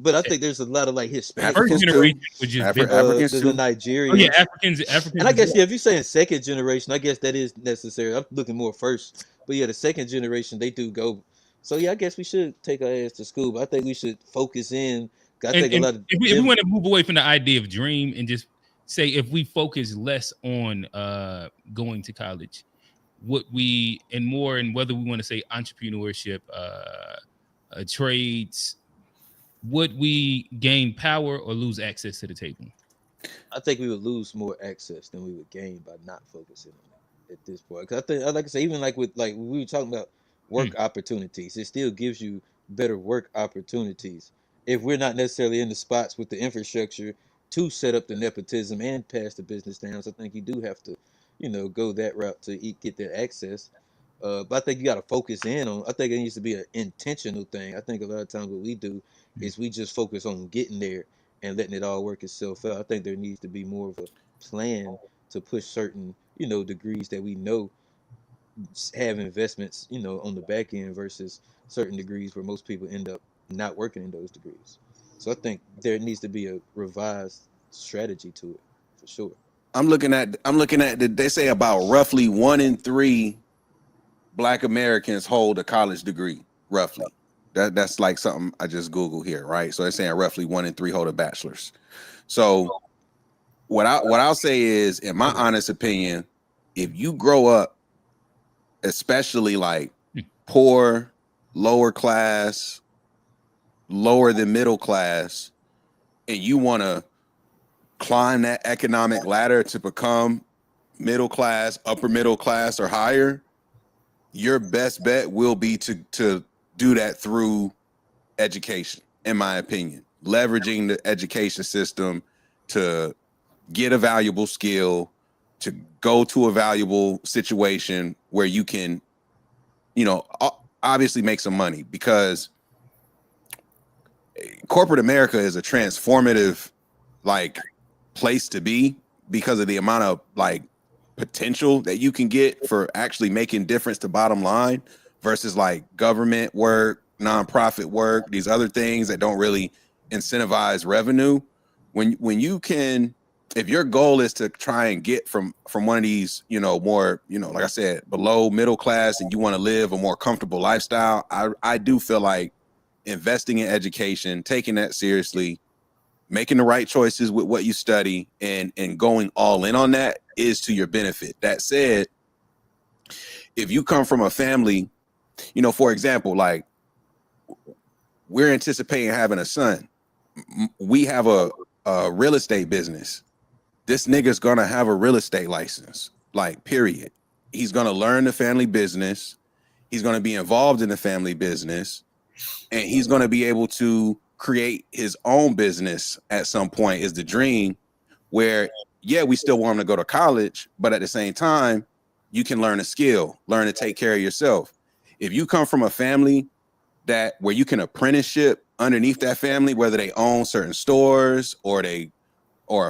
But I think there's a lot of like Hispanic. First generation was just Africans, the Nigerians. Oh yeah, Africans. And I guess if you're saying second generation, I guess that is necessary. I'm looking more first, but yeah, the second generation they do go So yeah, I guess we should take our ass to school, but I think we should focus in. I And, think a and lot of if we want to move away from the idea of dream and just say if we focus less on going to college, what we and more and whether we want to say entrepreneurship, trades, would we gain power or lose access to the table? I think we would lose more access than we would gain by not focusing on it at this point. Because I think, like I say, even like we were talking about work opportunities, it still gives you better work opportunities if we're not necessarily in the spots with the infrastructure to set up the nepotism and pass the business down. So I think you do have to, go that route to get that access. But I think you got to focus in on. I think it needs to be an intentional thing. I think a lot of times what we do is we just focus on getting there and letting it all work itself out. I think there needs to be more of a plan to push certain, degrees that we know have investments, on the back end versus certain degrees where most people end up not working in those degrees. So I think there needs to be a revised strategy to it for sure. I'm looking at they say about roughly 1 in 3 Black Americans hold a college degree, roughly. That's like something I just Googled here, right? So they're saying roughly 1 in 3 hold a bachelor's. So what I'll say is, in my honest opinion, if you grow up, especially like poor, lower class, lower than middle class, and you want to climb that economic ladder to become middle class, upper middle class, or higher, your best bet will be to do that through education, in my opinion. Leveraging the education system to get a valuable skill, to go to a valuable situation where you can, obviously make some money, because corporate America is a transformative, place to be because of the amount of, potential that you can get for actually making difference to bottom line versus government work, nonprofit work, these other things that don't really incentivize revenue. When you can, if your goal is to try and get from one of these, more, like I said, below middle class, and you want to live a more comfortable lifestyle, I do feel like investing in education, taking that seriously, making the right choices with what you study, and going all in on that is to your benefit. That said, if you come from a family, for example, we're anticipating having a son. We have a real estate business. This nigga's gonna have a real estate license, period. He's gonna learn the family business. He's gonna be involved in the family business, and he's gonna be able to create his own business at some point, is the dream, where, yeah, we still want him to go to college, but at the same time, you can learn a skill, learn to take care of yourself. If you come from a family where you can apprenticeship underneath that family, whether they own certain stores or a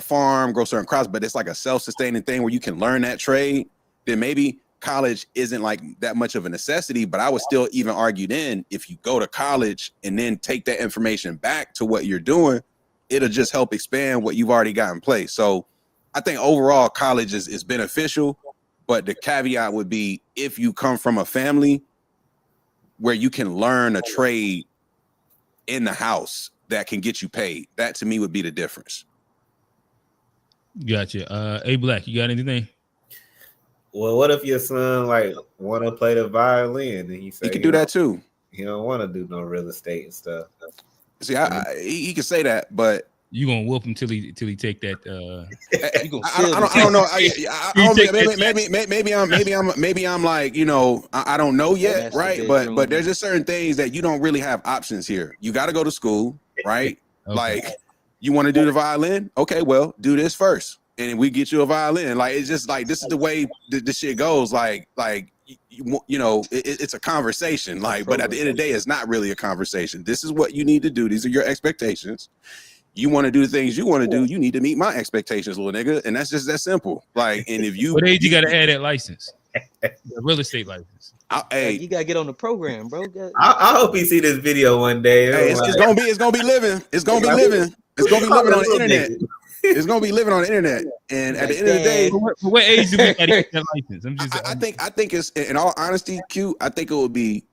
farm, grow certain crops, but it's like a self-sustaining thing where you can learn that trade, then maybe college isn't that much of a necessity. But I would still even argue then, if you go to college and then take that information back to what you're doing, it'll just help expand what you've already got in place. So I think overall college is beneficial, but the caveat would be, if you come from a family where you can learn a trade in the house that can get you paid, that to me would be the difference. Gotcha. A Black, you got anything? Well, what if your son want to play the violin, and he can do that too? He don't want to do no real estate and stuff. See, he can say that, but you gonna whoop him till he take that. I don't know. Maybe I'm I don't know yet, right? But there's just certain things that you don't really have options here. You got to go to school, right? Okay. You want to do the violin? Okay, well, do this first, and we get you a violin. It's just this is the way the shit goes. It's a conversation. But at the end of the day, it's not really a conversation. This is what you need to do. These are your expectations. You want to do the things you want to do, you need to meet my expectations, little nigga. And that's just that simple. And if you, what age you got to add that license? The real estate license. You gotta get on the program, bro. I hope he see this video one day. Hey, it's gonna be living. It's gonna be living. It's gonna be living on the internet. It's gonna be living on the internet. And at the end of the day, what age do we got to get that license? I think it's, in all honesty, Q, I think it would be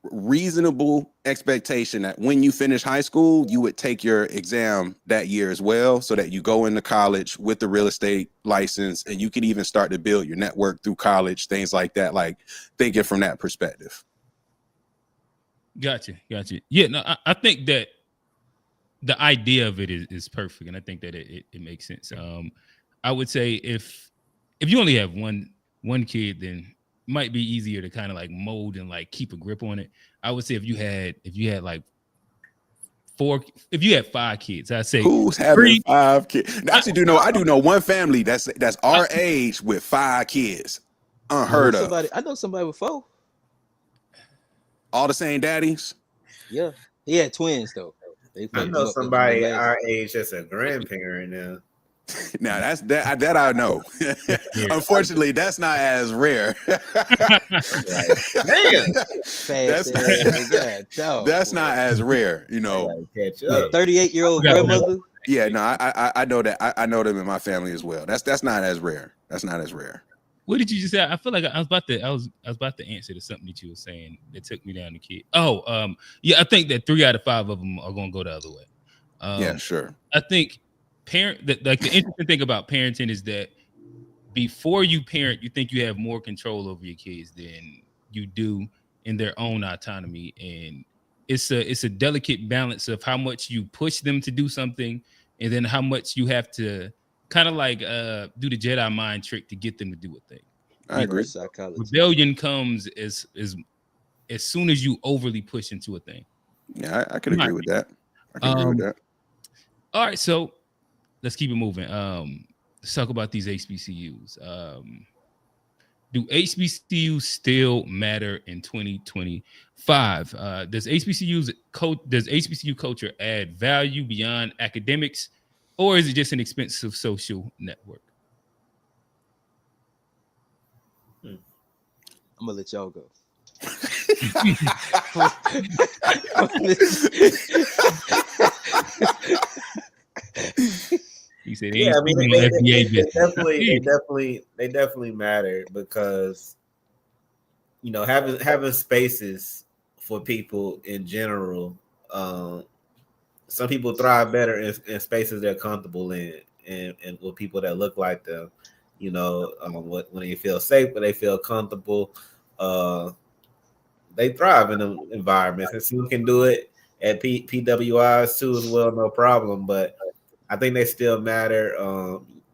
reasonable expectation that when you finish high school, you would take your exam that year as well, so that you go into college with the real estate license, and you can even start to build your network through college, things like that. Like thinking from that perspective. Gotcha. Yeah, no, I think that the idea of it is perfect, and I think that it makes sense. I would say if you only have one kid, then it might be easier to kind of like mold and like keep a grip on it. I would say if you had like if you had 5 kids, I'd say who's having 5 kids. Actually, I do know one family that's our age with 5 kids. Unheard of. I know somebody with 4. All the same daddies. Yeah, he had twins though. I know somebody our age that's a grandparent now. Now that I know. Unfortunately, that's not as rare. That's not as rare, you know. 38-year-old grandmother. Yeah, no, I know that. I know them in my family as well. That's not as rare. That's not as rare. What did you just say? I feel like I was about to answer to something that you were saying that took me down the kid. Yeah, I think that 3 out of 5 of them are gonna go the other way. Yeah, sure. I think the interesting thing about parenting is that before you parent, you think you have more control over your kids than you do in their own autonomy, and it's a delicate balance of how much you push them to do something, and then how much you have to kind of like do the Jedi mind trick to get them to do a thing. I agree. Rebellion comes as soon as you overly push into a thing. Yeah, I can agree with that. All right, so let's keep it moving. Let's talk about these HBCUs. Do HBCUs still matter in 2025? Does HBCU culture add value beyond academics, or is it just an expensive social network? I'm gonna let y'all go. He said, "Yeah, I mean, they definitely matter because having spaces for people in general. Some people thrive better in spaces they're comfortable in, and with people that look like them. When they feel safe, when they feel comfortable, they thrive in the environments. And some can do it at PWIs too as well, no problem. But I think they still matter.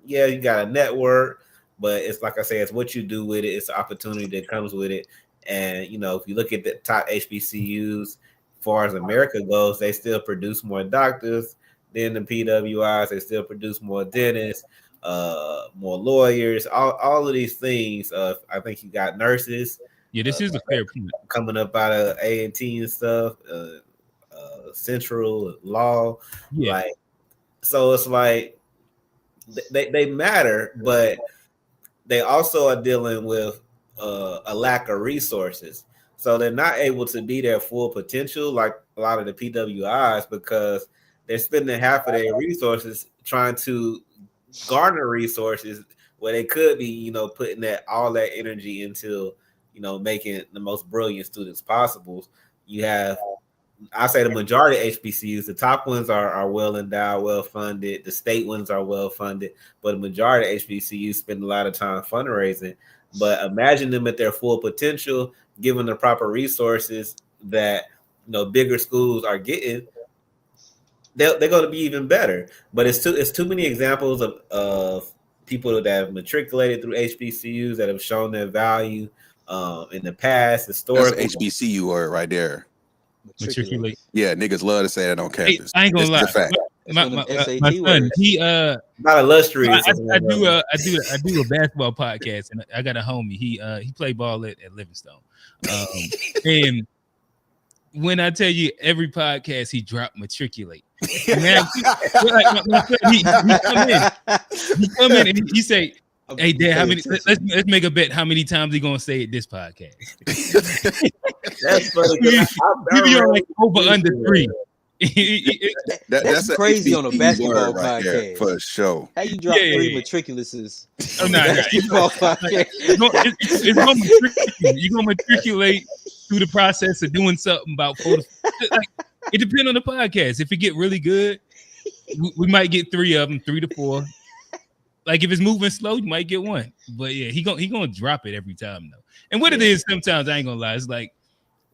Yeah, you got a network, but it's like I say, it's what you do with it. It's the opportunity that comes with it. And if you look at the top HBCUs, as far as America goes, they still produce more doctors than the PWIs. They still produce more dentists, more lawyers, all of these things. I think you got nurses. Yeah, this is a fair point. Coming up out of A&T and stuff, Central Law. Yeah. So it's like they matter, but they also are dealing with a lack of resources. So they're not able to be their full potential like a lot of the PWIs because they're spending half of their resources trying to garner resources where they could be, putting all that energy into, making the most brilliant students possible. You have, I say the majority of HBCUs, the top ones are well endowed, well funded. The state ones are well funded, but the majority of HBCUs spend a lot of time fundraising. But imagine them at their full potential, given the proper resources that bigger schools are getting. They're going to be even better. But it's too many examples of people that have matriculated through HBCUs that have shown their value in the past. Historically, that's HBCU word right there. Matriculate. Yeah, niggas love to say that on campus. I ain't gonna lie. My son, he not illustrious. I do a basketball podcast, and I got a homie. He played ball at Livingstone, and when I tell you every podcast he dropped matriculate. Man, he come in and he say, "Hey, Dad, how many? Let's make a bet. How many times he gonna say it this podcast?" That's funny. He be on like over under 3. That's crazy on a basketball podcast right for sure. How you drop 3 matriculuses? Oh, no, it's gonna matriculate. You're gonna matriculate through the process of doing something about 4 to like it depends on the podcast. If it get really good, we might get 3 of them, 3 to 4. Like if it's moving slow, you might get 1. But yeah, he gonna drop it every time though. And what it is, sometimes I ain't gonna lie, it's like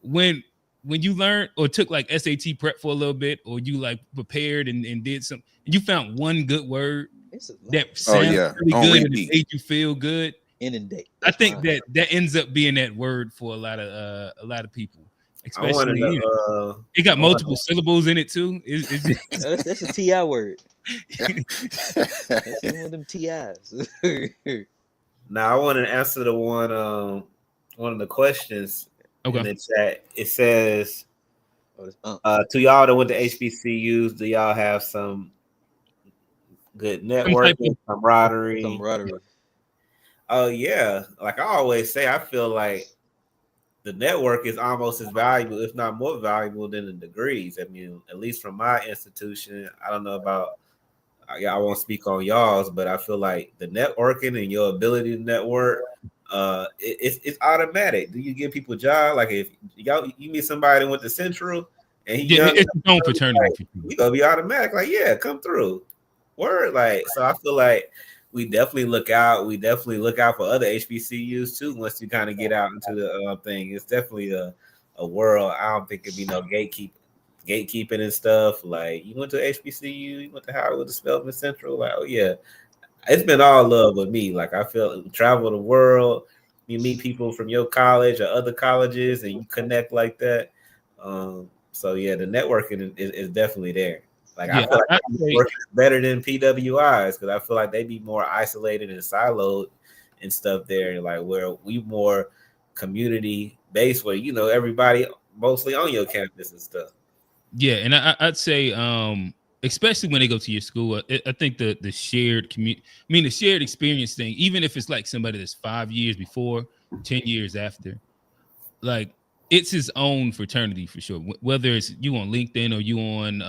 when you learned or took like SAT prep for a little bit, or you like prepared and did something, and you found one good word that sounds really good and it made you feel good. Inundate. I think that ends up being that word for a lot of people. Especially, it got multiple syllables in it too. It's just, that's a TI word. That's one of them TIs. Now I want to answer the one of the questions in the chat. It says, to y'all that went to HBCUs, do y'all have some good networking, camaraderie? Oh yeah, like I always say, I feel like the network is almost as valuable, if not more valuable, than the degrees. I mean, at least from my institution, I don't know about. I won't speak on y'all's, but I feel like the networking and your ability to network, it's automatic. Do you give people jobs? Like if you meet somebody that went to Central and he young, it's his own fraternity, like, you gonna be automatic. Like yeah, come through. Word, like so. I feel like we definitely look out. We definitely look out for other HBCUs too. Once you kind of get out into the thing, it's definitely a world. I don't think it'd be no gatekeeping and stuff. Like you went to HBCU, you went to Howard to Spelman Central. Like oh yeah, it's been all love with me. Like I feel travel the world. You meet people from your college or other colleges, and you connect like that. So yeah, the networking is definitely there. Like I feel like working better than PWIs because I feel like they be more isolated and siloed and stuff there. Like where we more community based, where you know everybody mostly on your campus and stuff. Yeah, and I'd say, especially when they go to your school, I think the shared community, the shared experience thing, even if it's like somebody that's 5 years before, 10 years after, like it's his own fraternity for sure. Whether it's you on LinkedIn or you on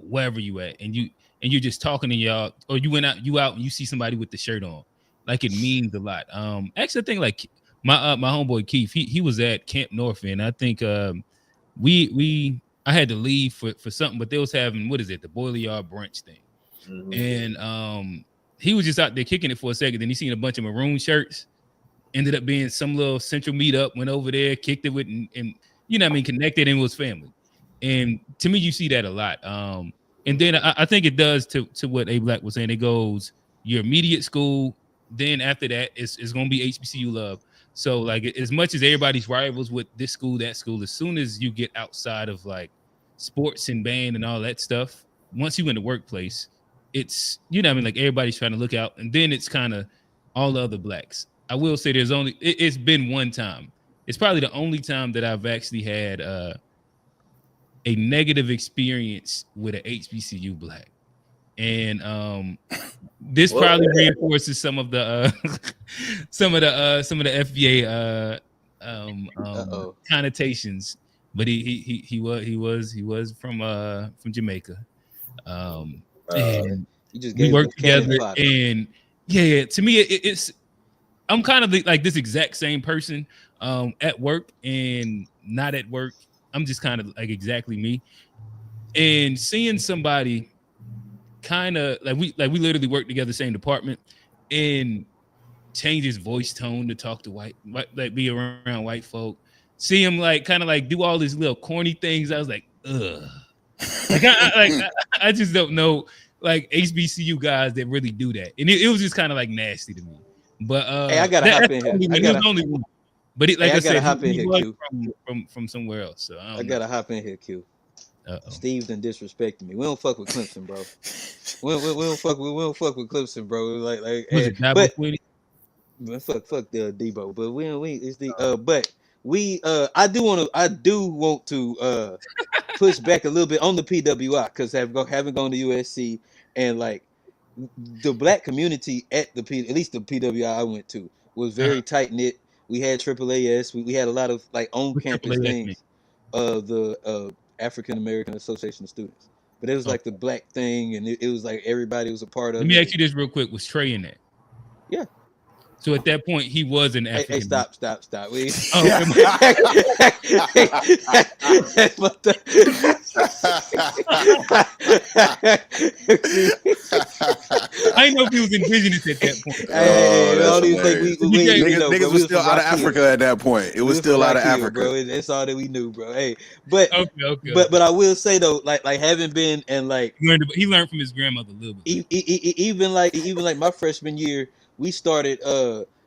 wherever you at, and you're just talking to y'all, or you out and you see somebody with the shirt on, like it means a lot. Actually, I think like my homeboy Keith, he was at Camp North, and I think I had to leave for something, but they was having the Boiler Yard brunch thing, and he was just out there kicking it for a second. Then he seen a bunch of maroon shirts. Ended up being some little central meetup. Went over there, kicked it with, and you know what I mean, connected and was family. And to me, you see that a lot. And then I think it does to what A Black was saying. It goes your immediate school. Then after that, it's going to be HBCU love. So like as much as everybody's rivals with this school, that school, as soon as you get outside of like sports and band and all that stuff, once you in the workplace, it's you know what I mean, like everybody's trying to look out, and then it's kind of all the other blacks. I will say it's been one time. It's probably the only time that I've actually had a negative experience with an HBCU black. And this probably reinforces some of the FBA connotations. But he was from Jamaica. And you just we worked together, and yeah. To me, it's I'm kind of like this exact same person at work and not at work. I'm just kind of like exactly me. And seeing somebody kind of like we literally work together, same department, and change his voice tone to talk to white like be around white folk. See him like kind of like do all these little corny things. I was like, ugh. I just don't know like HBCU guys that really do that, and it was just kind of like nasty to me. But hey, I gotta hop in here. But it, like I said, hop in here, Q. From somewhere else. So I gotta hop in here, Q. Steve done disrespected me. We don't fuck with Clemson, bro. we don't fuck with Clemson, bro. Like but fuck the Debo. But it's the but we I do want to push back a little bit on the PWI because having gone to USC and like the black community at at least the PWI I went to was very tight knit. We had AAAS. We had a lot of like on campus things. The African American Association of Students, but it was like the black thing, and it was like everybody was a part of it. Let me ask you this real quick: was Trey in that? Yeah. So at that point, he was an African. Hey, stop. We, Oh, I didn't know if he was indigenous at that point. Hey, that's I don't even think hilarious. Niggas was still out of Africa at that point. It was still out of Africa, bro. That's all that we knew, bro. Hey, but Okay. but I will say though, like having been and like he learned from his grandmother a little bit. Even like my freshman year, we started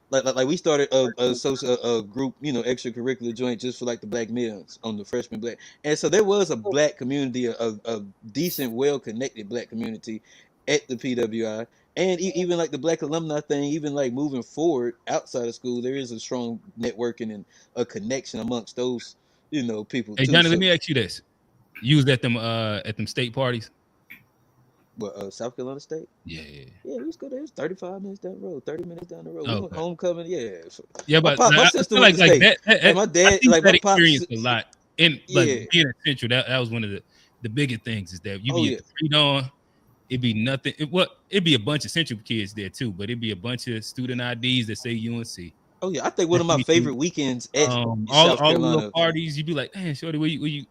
like we started a social group, extracurricular joint just for like the black males on the freshman black, and so there was a black community, a decent, well connected black community at the PWI, and even like the black alumni thing, even like moving forward outside of school, there is a strong networking and a connection amongst those people Hey too. Johnny, let me ask you this: you was at them state parties? What, South Carolina State? Yeah, we was good. It was 35 minutes down the road, 30 minutes down the road. We went Okay. homecoming. Yeah, but my sister went to state. that My dad, I think like that my pops, experience a lot. And like being at Central, that was one of the bigger things is that you be at the pre-dawn, it'd be nothing. It'd be a bunch of Central kids there too, but it'd be a bunch of student IDs that say UNC. Oh yeah, I think one of my favorite weekends at all South Carolina. the little parties, you'd be like, "Man, shorty, where you?"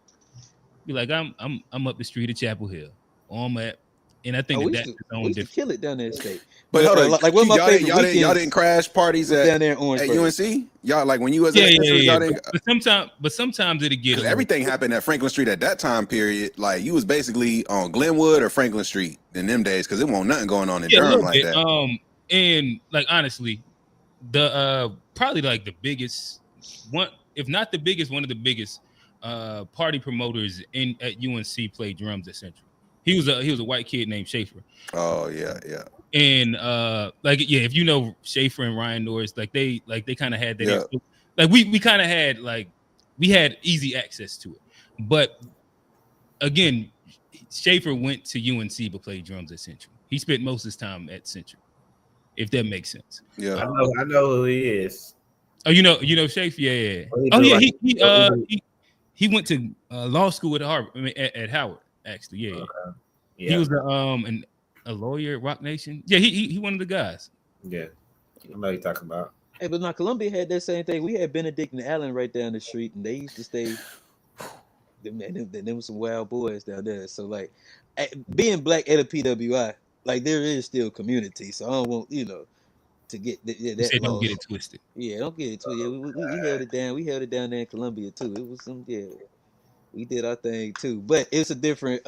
Be like, "I'm up the street at Chapel Hill on that." And I think that's its own we used to difference. kill it down there in state. But hold on, like one of my favorite y'all weekends. Y'all didn't crash parties down there in Orangeburg. at UNC. Y'all like when you was yeah. But sometimes it'd get everything happened at Franklin Street at that time period. Like you was basically on Glenwood or Franklin Street in them days because it wasn't nothing going on in Durham like that. And like honestly, the probably like the biggest one, if not the biggest, one of the biggest party promoters at UNC played drums at Central. He was a white kid named Schaefer. Oh yeah. And if you know Schaefer and Ryan Norris, they kind of had that. Yeah. Like we kind of had we had easy access to it. But again, Schaefer went to UNC but played drums at Central. He spent most of his time at Central, if that makes sense. Yeah, I know who he is. Oh, you know Schaefer? Yeah. He went to law school at Harvard. At Howard, actually. Yeah. Okay. Yeah. He was a lawyer at Rock Nation. Yeah, he one of the guys. Yeah, I know you're talking about. Hey, but now Columbia had that same thing. We had Benedict and Allen right down the street, and they used to stay. Them was some wild boys down there. So like, being black at a PWI, like there is still community. So I don't want to get that. Don't get it twisted. Yeah, don't get it twisted. Yeah, we held it down. We held it down there in Columbia too. It was we did our thing too. But it's a different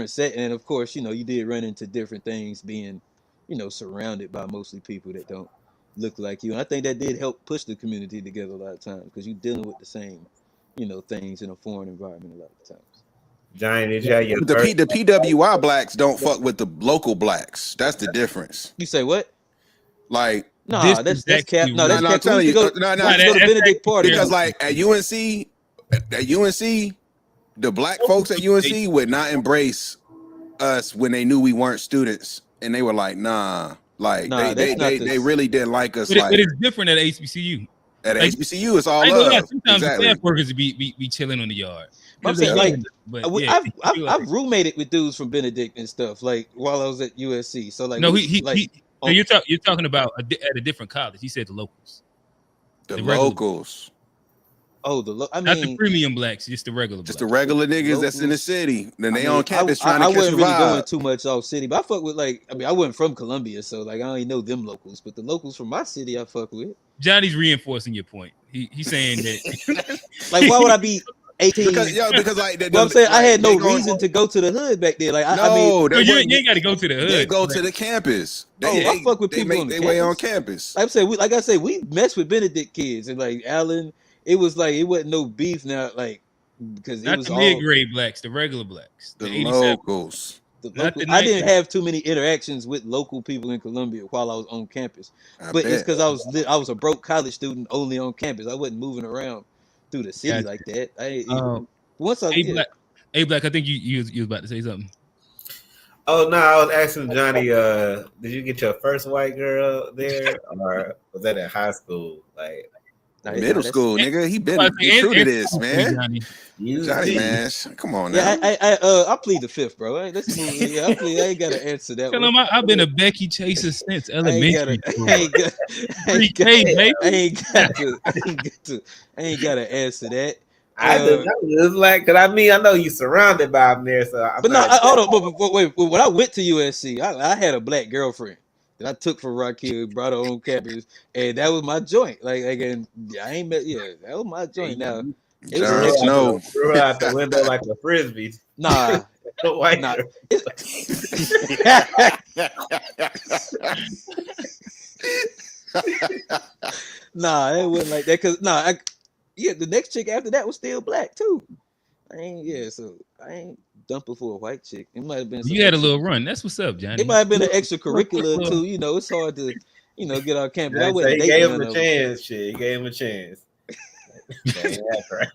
setting, and of course, you did run into different things being, surrounded by mostly people that don't look like you. And I think that did help push the community together a lot of times because you're dealing with the same, things in a foreign environment a lot of times. Johnny, did you have your the PWI blacks don't fuck with the local blacks. That's the difference. You say what? Like that's cap. No, that's cap. I'm telling you, go to Benedict party because like at UNC, the black folks at UNC would not embrace us when they knew we weren't students, and they were like, nah, they really didn't like us. But it's different at HBCU. At HBCU, it's all love. Sometimes the staff workers be chilling on the yard. I'm saying, I've roommated with dudes from Benedict and stuff, like while I was at USC. So like, no, you're talking about at a different college. He said the locals. The locals. Not the premium blacks, just the regular. Just the regular niggas locals. That's in the city. Then they on campus trying to catch a vibe. I wasn't really going too much off city, but I fuck with I wasn't from Columbia, so like I don't even know them locals, but the locals from my city I fuck with. Johnny's reinforcing your point. He's saying that like why would I be 18? Because like I'm saying I had no reason to go to the hood back there. Like you ain't got to go to the hood. They go to the campus. I fuck with people on the they campus. way on campus. Like I say, we mess with Benedict kids and like Allen. It was like it wasn't no beef now, like because not it was the mid-grade blacks, the regular blacks, the locals. I didn't have too many interactions with local people in Columbia while I was on campus, but it's because I was a broke college student only on campus. I wasn't moving around through the city like that. Black, I think you was about to say something. Oh no, I was asking Johnny, did you get your first white girl there, or was that at high school? Like, Middle school, nigga. He I been true to this, man. Johnny. Johnny, man. Come on now. I plead the fifth, bro. Let's move. Yeah, I ain't gotta answer that Tell one. him I've been a Becky chaser since elementary school. I ain't gotta answer that. It's like, cause I mean, I know you surrounded by them there, so I But no, feel like hold on. But wait, when I went to USC, I had a black girlfriend that I took from Rock Hill, brought her on campus, and that was my joint. And I ain't met. Yeah, that was my joint. Now it was an Jon extra. Snow. threw her out the window like a frisbee. Nah, White nah. girl. Nah, it wasn't like that. Cause the next chick after that was still black too. So I ain't dumping for a white chick. It might have been. You had a little run. That's what's up, Johnny. It might have been an extracurricular too. It's hard to, get on campus. I wouldn't He date gave none him a of them. chance. Shit, he gave him a chance. That's right.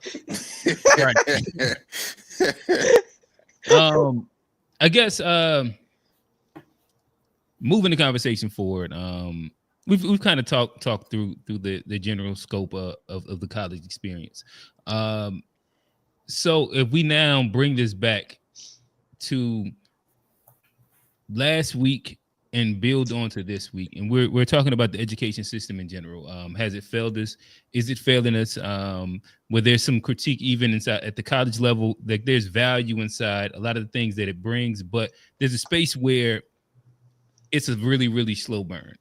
I guess moving the conversation forward. We've kind of talked through the general scope of the college experience. So if we now bring this back to last week and build on to this week, and we're talking about the education system in general. Has it failed us? Is it failing us? Where there's some critique even inside at the college level, like there's value inside a lot of the things that it brings, but there's a space where it's a really, really slow burn.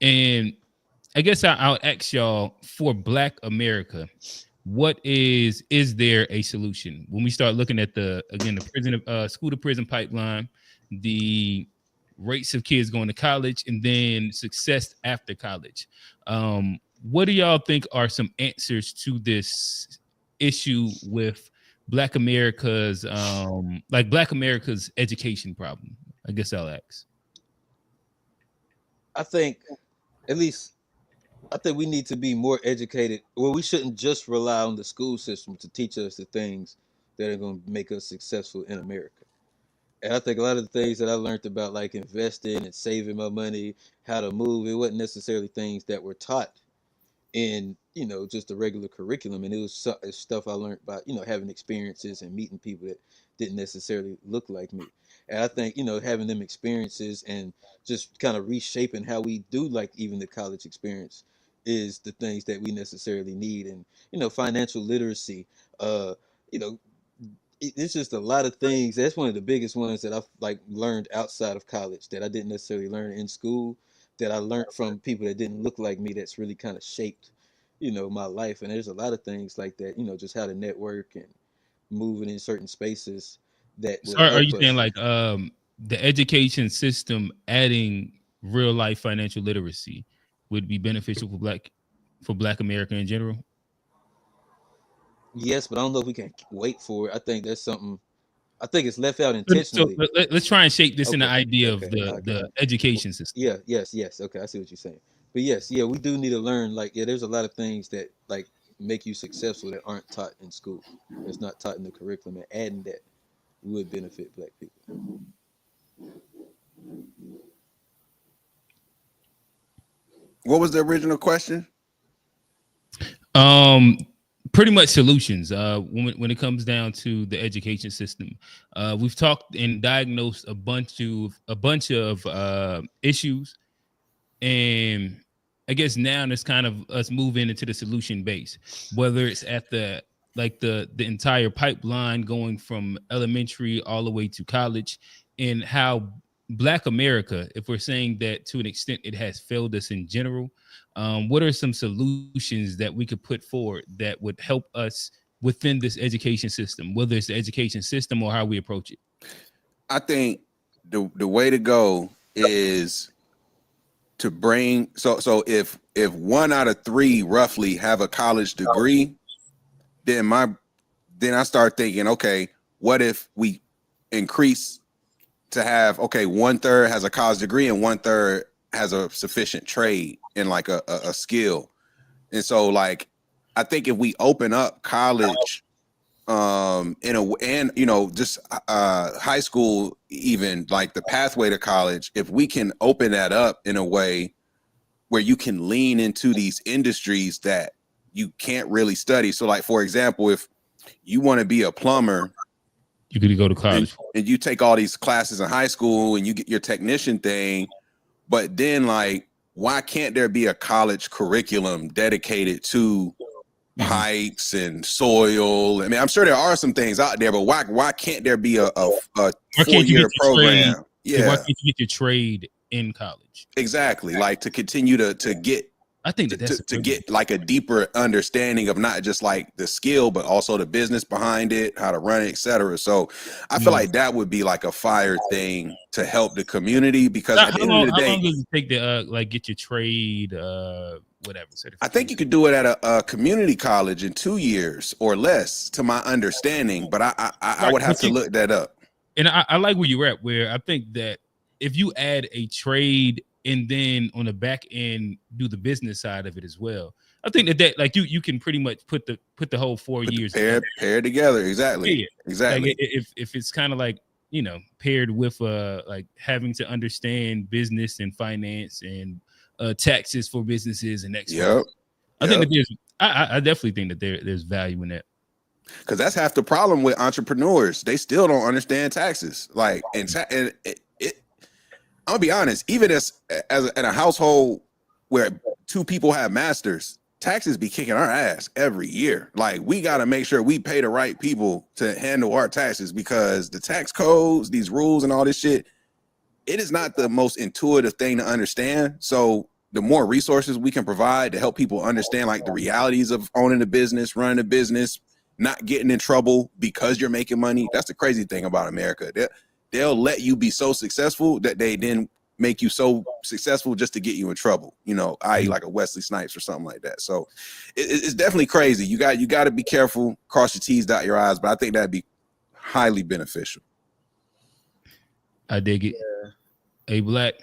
And I guess I'll ask y'all, for Black America, what is there a solution when we start looking at the prison school to prison pipeline, the rates of kids going to college, and then success after college? What do y'all think are some answers to this issue with Black America's education problem? I guess I'll ask. I think we need to be more educated. Well, we shouldn't just rely on the school system to teach us the things that are going to make us successful in America. And I think a lot of the things that I learned about, like investing and saving my money, how to move, it wasn't necessarily things that were taught in, just the regular curriculum. And it was stuff I learned by, having experiences and meeting people that didn't necessarily look like me. And I think, having them experiences and just kind of reshaping how we do, like, even the college experience is the things that we necessarily need. And, financial literacy, it's just a lot of things. That's one of the biggest ones that I've learned outside of college that I didn't necessarily learn in school, that I learned from people that didn't look like me. That's really kind of shaped, my life. And there's a lot of things like that, just how to network and moving in certain spaces that So will are help you us. saying like the education system adding real life financial literacy would be beneficial for Black America in general? Yes, but I don't know if we can wait for it. I think that's something. I think it's left out So intentionally. let's try and shape this in the Okay, idea of okay, the education system. Yeah, yes. Okay, I see what you're saying. But yes, we do need to learn. There's a lot of things that make you successful that aren't taught in school. It's not taught in the curriculum, and adding that would benefit Black people. What was the original question? Pretty much solutions. When it comes down to the education system, we've talked and diagnosed a bunch of issues, and I guess now it's kind of us moving into the solution base, whether it's at the entire pipeline going from elementary all the way to college, and how Black America, if we're saying that to an extent it has failed us in general, what are some solutions that we could put forward that would help us within this education system, whether it's the education system or how we approach it? I think the way to go is to bring so if 1 out of 3 roughly have a college degree, then I start thinking, okay, what if we increase to have 1/3 has a college degree and 1/3 has a sufficient trade and like a skill. And so I think if we open up college just high school, even like the pathway to college, if we can open that up in a way where you can lean into these industries that you can't really study. So like, for example, if you want to be a plumber, You could go to college and you take all these classes in high school and you get your technician thing, but then like, why can't there be a college curriculum dedicated to pipes and soil? I mean, I'm sure there are some things out there, but why can't there be a 4-year program? Why can't you get your trade in college? Exactly. Like to continue to get, I think that's to get like a deeper understanding of not just like the skill, but also the business behind it, how to run it, etc. So I feel like that would be like a fire thing to help the community, because at the end of the day, how long does it take to like get your trade whatever? I think you could do it at a community college in 2 years or less, to my understanding, but I would have to look that up. And I like where you're at, where I think that if you add a trade and then on the back end do the business side of it as well, I think that like you can pretty much put the whole 4 years pair together. Exactly. Exactly. Like if it's kind of like, you know, paired with like having to understand business and finance and taxes for businesses and X. Yep. I think that I definitely think that there's value in that. Because that's half the problem with entrepreneurs. They still don't understand taxes. Like, and I'll be honest, even as in a household where 2 people have masters, taxes be kicking our ass every year. Like, we got to make sure we pay the right people to handle our taxes, because the tax codes, these rules and all this shit, it is not the most intuitive thing to understand. So the more resources we can provide to help people understand like the realities of owning a business, running a business, not getting in trouble because you're making money. That's the crazy thing about America. They'll let you be so successful that they then make you so successful just to get you in trouble, you know, i.e. like a Wesley Snipes or something like that. So it's definitely crazy. You got to be careful, cross your T's, dot your I's, but I think that'd be highly beneficial. I dig it. A Black.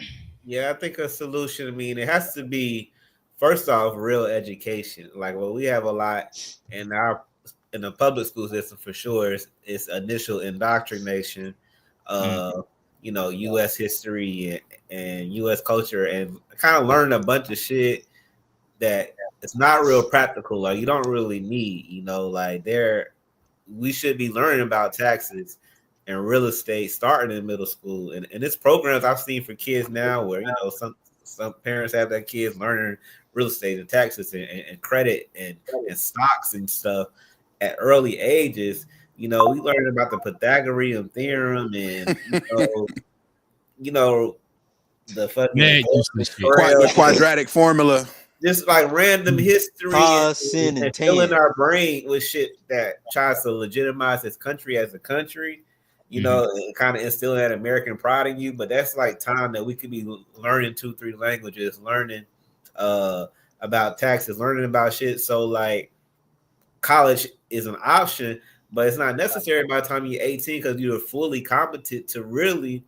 Yeah, I think a solution, I mean, it has to be, first off, real education. Like, what we have a lot in the public school system for sure is initial indoctrination, you know, U.S. history and U.S. culture, and kind of learn a bunch of shit that it's not real practical. Like, you don't really need, you know, like we should be learning about taxes and real estate starting in middle school. And it's programs I've seen for kids now where, you know, some parents have their kids learning real estate and taxes and credit and stocks and stuff at early ages. You know, we learned about the Pythagorean theorem and you know the fucking the quadratic formula. Just like random history and filling our brain with shit that tries to legitimize this country as a country. You know, kind of instilling that American pride in you. But that's like time that we could be learning 2-3 languages, learning about taxes, learning about shit. So like college is an option, but it's not necessary by the time you're 18 because you're fully competent to really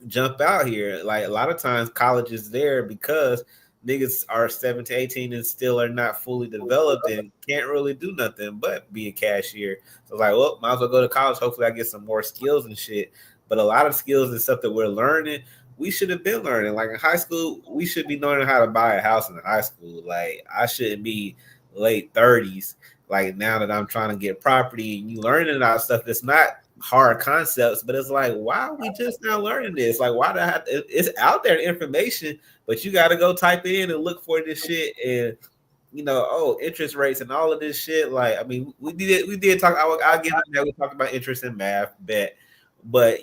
jump out here. Like a lot of times college is there because niggas are 17, 18 and still are not fully developed and can't really do nothing but be a cashier. So like, well, might as well go to college. Hopefully I get some more skills and shit. But a lot of skills and stuff that we're learning, we should have been learning. Like in high school, we should be learning how to buy a house in high school. Like I shouldn't be late 30s. Like now that I'm trying to get property and you learning about stuff that's not hard concepts, but it's like, why are we just now learning this? Like, why do I have to, it's out there information, but you got to go type in and look for this shit and, you know, interest rates and all of this shit. Like, I mean, we did talk, I'll get on that. We talked about interest in math, but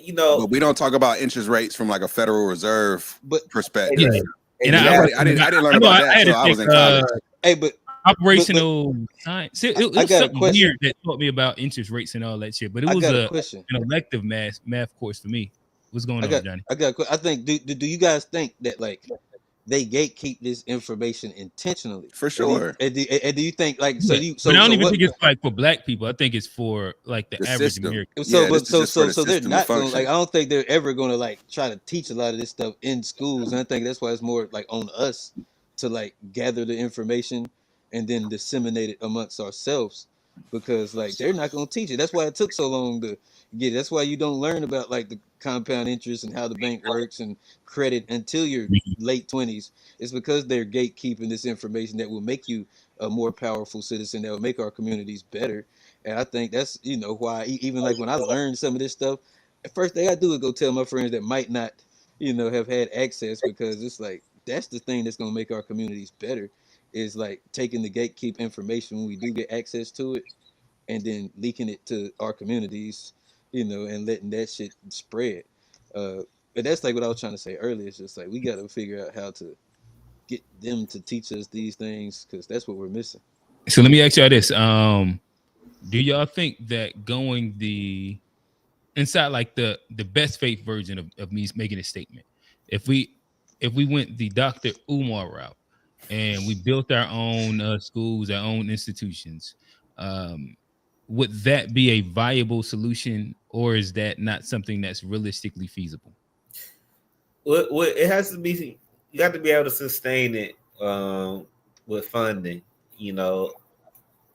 you know, but we don't talk about interest rates from like a Federal Reserve perspective. Yeah. And I didn't learn about that until I was in college. Hey, but operational science. It was something question. weird that taught me about interest rates and all that shit. But it was an elective math course for me. What's going on, Johnny? I think. Do you guys think that like they gatekeep this information intentionally? For sure. And do you think like but I don't even think it's like for black people. I think it's for like the average system. American. So they're not gonna, like, I don't think they're ever gonna like try to teach a lot of this stuff in schools. And I think that's why it's more like on us to like gather the information and then disseminate it amongst ourselves. because like they're not going to teach it. That's why it took so long to get it. That's why you don't learn about like the compound interest and how the bank works and credit until your late 20s. It's because they're gatekeeping this information that will make you a more powerful citizen, that will make our communities better. And I think that's, you know, why even like when I learned some of this stuff, the first thing I do is go tell my friends that might not, you know, have had access, because it's like that's the thing that's going to make our communities better, is like taking the gatekeep information when we do get access to it and then leaking it to our communities, you know, and letting that shit spread. But that's like what I was trying to say earlier. It's just like we got to figure out how to get them to teach us these things, because that's what we're missing. So let me ask y'all this: do y'all think that going the inside like the best faith version of me making a statement, if we went the Dr. Umar route and we built our own schools, our own institutions, would that be a viable solution, or is that not something that's realistically feasible? It has to be. You got to be able to sustain it with funding, you know.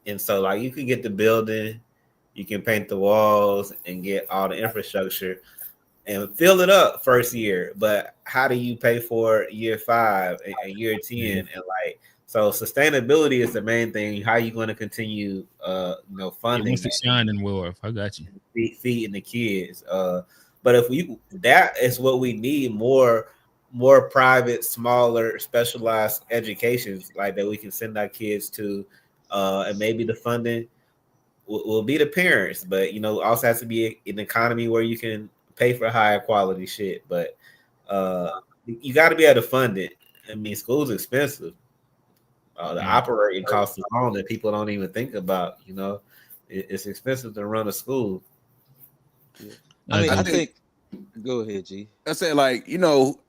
And so, like, you can get the building, you can paint the walls, and get all the infrastructure, and fill it up first year. But how do you pay for year 5 and year 10? And like, so sustainability is the main thing. How are you going to continue, funding? Once it's shining well, I got you. Feeding the kids. But if that is what we need, more private, smaller, specialized educations like that we can send our kids to, and maybe the funding will be the parents. But you know, also has to be an economy where you can pay for higher quality shit. But you got to be able to fund it. I mean, school's expensive. The operating costs alone that people don't even think about. You know, it's expensive to run a school. Yeah. I think. Go ahead, G. I say, like, you know,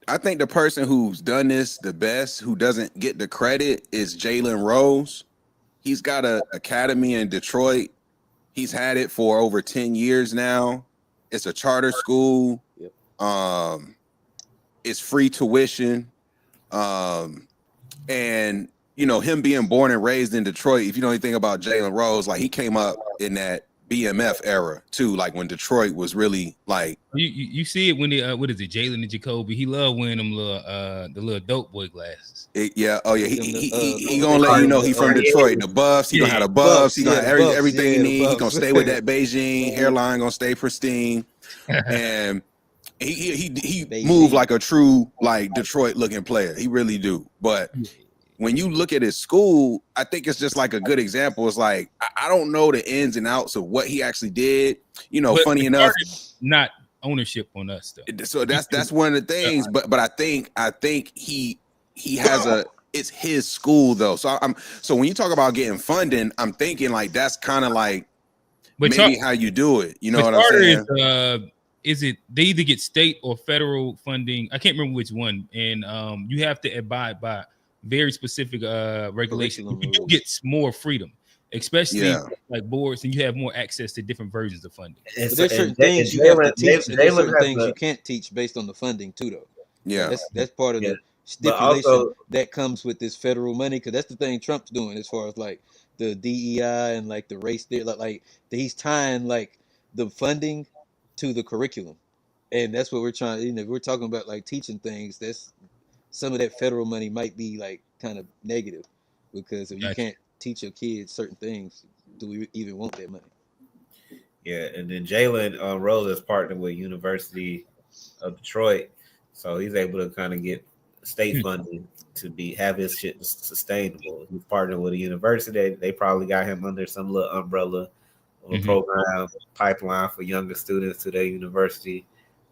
I think the person who's done this the best, who doesn't get the credit, is Jalen Rose. He's got an academy in Detroit. He's had it for over 10 years now. It's a charter school. Yep. It's free tuition. And, you know, him being born and raised in Detroit, if you know anything about Jalen Rose, like, he came up in that BMF era too, like when Detroit was really like you see it when they what is it, Jalen and Jacoby? He loved wearing them the little dope boy glasses. He gonna let you know he from Detroit. The buffs, he gonna have the buffs, he gonna have everything he need. He gonna stay with that Beijing hairline, gonna stay pristine, and he moved like a true like Detroit looking player. He really do, but. When you look at his school, I think it's just like a good example. It's like, I don't know the ins and outs of what he actually did. You know, but funny enough, not ownership on us though. So that's one of the things. But I think he has it's his school though. So when you talk about getting funding, I'm thinking like that's kind of like maybe how you do it. You know what I'm saying? Is it they either get state or federal funding? I can't remember which one, and you have to abide by very specific regulation. You get more freedom, especially like boards, and you have more access to different versions of funding. But there's certain things you have to teach, and there's certain things you can't teach based on the funding too, though. Yeah, that's part of the stipulation that comes with this federal money, because that's the thing Trump's doing as far as like the DEI and like the race there, like he's tying like the funding to the curriculum, and that's what we're trying. You know, we're talking about like teaching things. That's some of that federal money might be like kind of negative, because if you can't teach your kids certain things, do we even want that money? Yeah, and then Jalen Rose is partnered with University of Detroit, so he's able to kind of get state funding to have his shit sustainable. He's partnered with a university. They probably got him under some little umbrella of a program pipeline for younger students to their university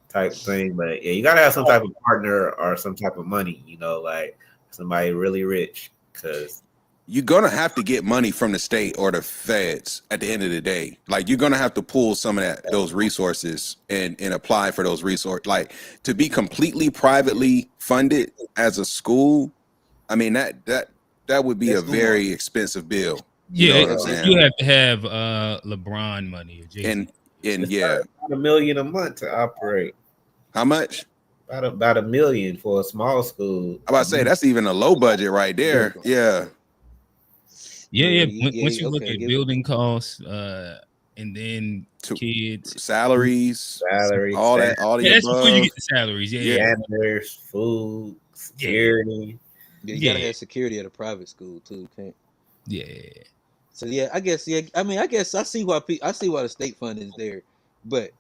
type thing. But yeah, you gotta have some type of partner or some type of money, you know, like somebody really rich, because you're gonna have to get money from the state or the feds at the end of the day. Like, you're gonna have to pull some of those resources and apply for those resources. Like, to be completely privately funded as a school, I mean that would be a very expensive bill. You have to have LeBron money and yeah, about $1 million a month to operate. How much? About $1 million for a small school. I'm about to say that's even a low budget right there. Yeah. Yeah. Yeah, Once you look okay, at building costs, and then To kids, salaries, Salary, all that, all the yeah, that's before you above. get the salaries. Yeah. janitors, food, security. Yeah, you gotta Yeah. have security at a private school too. Can't. Yeah. So yeah, I guess yeah. I mean, I guess I see why I see why the state fund is there, but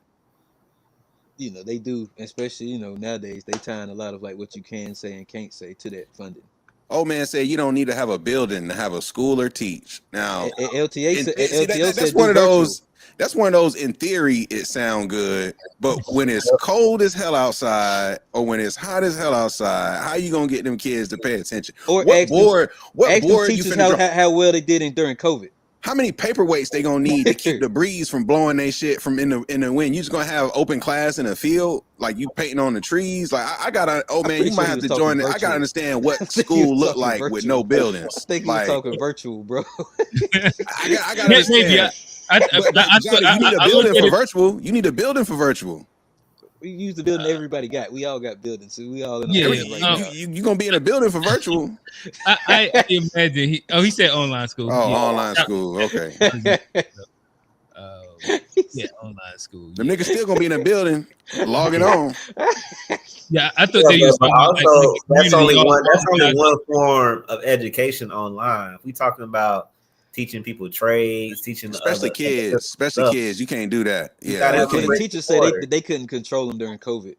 they do, especially nowadays they tying a lot of like what you can say and can't say to that funding. Old man said you don't need to have a building to have a school or teach. Now, LTA said see LTO that's said one do of virtual. those. That's one of those. In theory, it sound good, but when it's cold as hell outside, or when it's hot as hell outside, how you gonna get them kids to pay attention? Or What ask them board? What board you teachers finna draw? how well they did during COVID. How many paperweights they gonna need to keep the breeze from blowing they shit from in the wind? You just gonna have open class in a field like you painting on the trees? Like I gotta. Oh man, you might have to join it. I gotta understand what school look like with no buildings. I think he was talking virtual, bro. I gotta understand. Johnny, you need a building for virtual. You need a building for virtual. We use the building everybody got. We all got buildings. So we all in you gonna be in a building for virtual. I imagine he said online school. Oh, online school. Okay. Yeah, online school. The niggas still gonna be in a building logging on. Yeah, I thought they used but also that's only one form of education online. If we talking about teaching people trades, teaching especially kids, kids, you can't do that. Yeah, the teachers said they couldn't control them during COVID.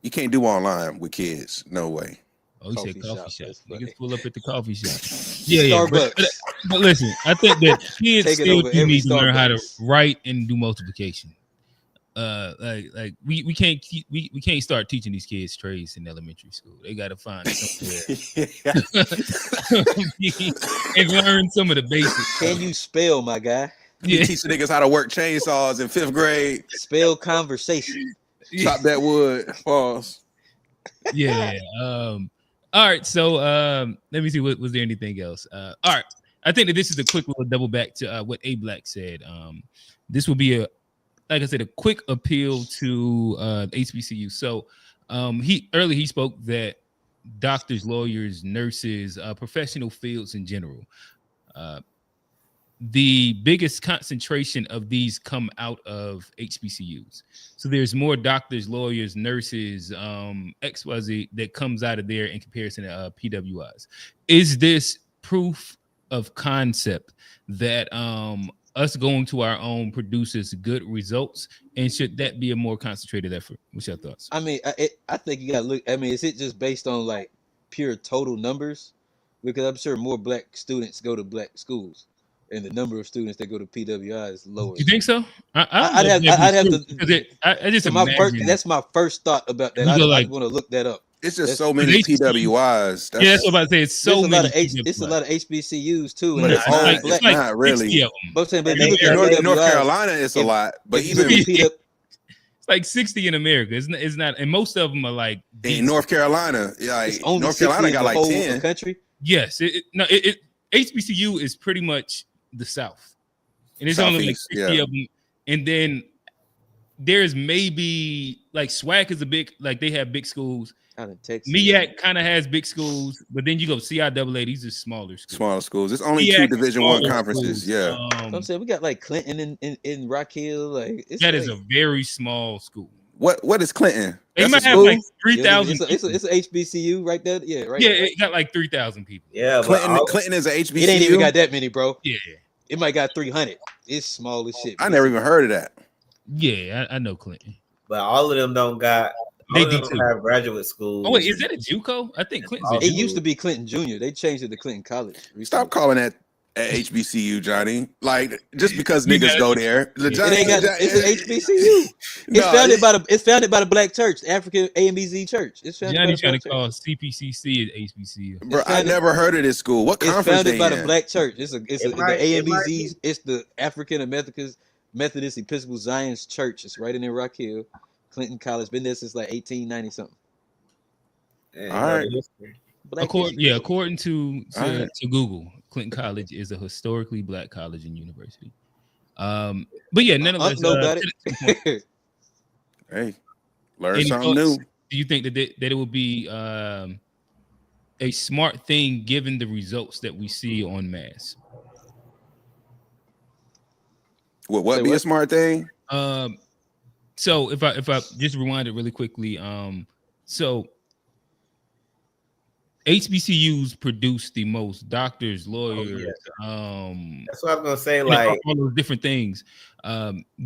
You can't do online with kids. No way. Oh, he said coffee shop. Niggas pull up at the coffee shop. Starbucks. But listen, I think that kids still do need to learn how to write and do multiplication. We can't start teaching these kids trades in elementary school. They got to find somewhere and learn some of the basics. Can you spell, my guy? You teach the niggas how to work chainsaws in 5th grade. Spell conversation. Chop that wood. Pause. Yeah. All right. So let me see. Was there anything else? All right. I think that this is a quick little double back to what A Black said. This will be like I said, a quick appeal to HBCU. So he spoke that doctors, lawyers, nurses, professional fields in general, the biggest concentration of these come out of HBCUs. So there's more doctors, lawyers, nurses, XYZ that comes out of there in comparison to PWIs. Is this proof of concept that us going to our own produces good results, and should that be a more concentrated effort? What's your thoughts? I mean, I think you gotta look. I mean, is it just based on like pure total numbers? Because I'm sure more black students go to black schools, and the number of students that go to PWI is lower. You think so? I'd have to. I just that's my first thought about that. I want to look that up. It's just so many PWIs. That's what I'm about to say. It's so many. It's a lot of HBCUs too, and it's all black. Not really. But in North Carolina, it's a lot. But even it's like 60 in America. It's not, and most of them are like in North Carolina. Like North Carolina got like 10 country. Yes, HBCU is pretty much the South, and it's only like 60 of them. And then there's maybe like SWAC is a big, like they have big schools. Out in Texas. MEAC kind of has big schools, but then you go CIAA, these are smaller schools. Smaller schools. It's only MEAC, 2 Division I conferences. Schools. Yeah. I'm saying we got like Clinton in Rock Hill. Like that is a very small school. What is Clinton? They might have like 3,000. It's an HBCU right there. Yeah, right. Yeah, it got like 3,000 people. Yeah, Clinton is a HBCU. It ain't even got that many, bro. Yeah, it might got 300. It's small as shit. I never even heard of that. Yeah, I know Clinton, but all of them don't got. They don't have graduate school. Oh wait, is that a JUCO? I think Clinton. It used to be Clinton Jr. They changed it to Clinton College recently. Stop calling that at HBCU, Johnny. Like just because niggas go there. It's an HBCU. It's founded by the black church, the African AMBZ church. It's founded Johnny trying to call CPCC at HBCU. Bro, I never heard of this school. What conference? It's founded by the black church. It's the AMBZ. It's the African Methodist Episcopal Zion's Church. It's right in there, Rock Hill. Clinton College been there since like 1890 something. All right. According to Google, Clinton College is a historically black college and university. But yeah, nonetheless, about it. Hey, learn something new. Do you think that it would be a smart thing given the results that we see on mass? What Say be a what? smart thing? So if I just rewind it really quickly, so HBCUs produce the most doctors, Oh yeah, lawyers, that's what I was gonna say. you know, Like, all those different things.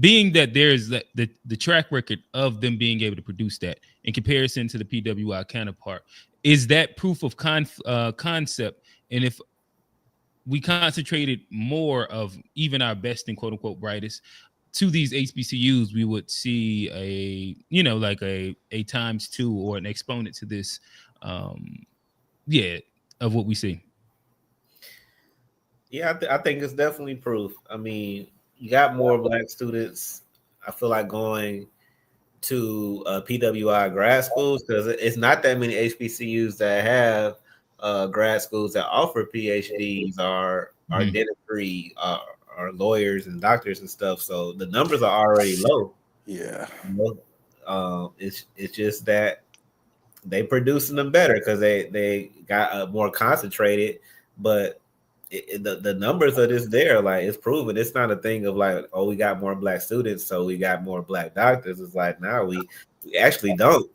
Being that there's the track record of them being able to produce that in comparison to the PWI counterpart, is that proof of concept? And if we concentrated more of even our best and quote unquote brightest to these HBCUs, we would see like a times two or an exponent to this, yeah, of what we see. yeah, I think it's definitely proof. I mean, you got more black students. I feel like going to PWI grad schools because it's not that many HBCUs that have grad schools that offer PhDs or Mhm. dentistry or lawyers and doctors and stuff. So the numbers are already low. Yeah. You know? It's just that they producing them better because they got more concentrated, but the numbers are just there. Like it's proven. It's not a thing of like, oh, we got more black students, so we got more black doctors. It's like now we actually don't.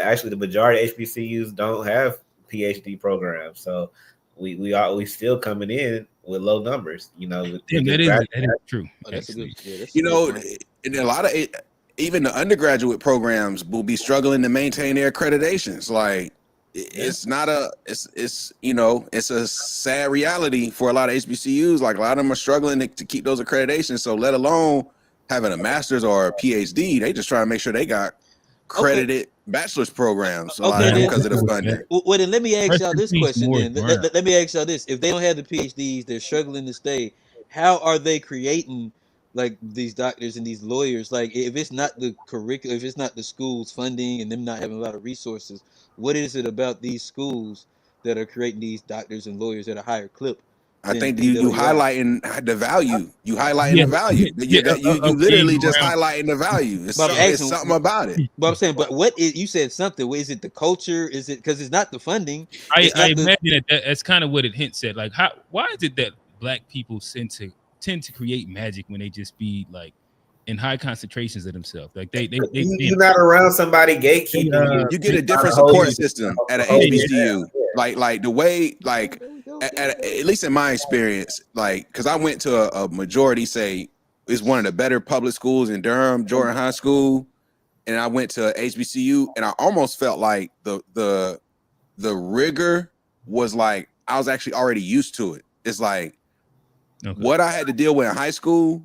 Actually, the majority of HBCUs don't have PhD programs, so we still coming in with low numbers. With Damn, just that is true. Oh, that's a good. Actually, Yeah, that's a You good know, point. in a lot of it, even the undergraduate programs will be struggling to maintain their accreditations. Like it's not a it's a sad reality for a lot of HBCUs. Like a lot of them are struggling to keep those accreditations. So let alone having a master's or a PhD, they just try to make sure they got Okay. credited bachelor's programs. A lot Okay, of them then. because of the funding. Well, then let me ask y'all pressure this seems question. more Then around. let me ask y'all this: if they don't have the PhDs, they're struggling to stay. How are they creating like these doctors and these lawyers? Like, if it's not the curriculum, if it's not the school's funding and them not having a lot of resources, what is it about these schools that are creating these doctors and lawyers at a higher clip I than the think you PWI? highlighting the value. You highlighting Yeah, the value. yeah, You of being literally just around. highlighting the value. But I'm It's asking, something about it. but I'm saying, but what is you said something? Is it the culture? Is it because it's not the funding? I, It's I not the imagine that's kind of what it hints at. Like, why is it that black people tend to create magic when they just be like in high concentrations of themselves? Like they you're not around somebody they gatekeeping you. You get they a Trying different to hold support you, system at an hold you yeah, HBCU. down. Yeah. Like the way, oh, like there we go. at least in my experience, like because I went to a majority say is one of the better public schools in Durham, Jordan High School, and I went to HBCU, and I almost felt like the rigor was like I was actually already used to it. It's like okay. what I had to deal with in high school.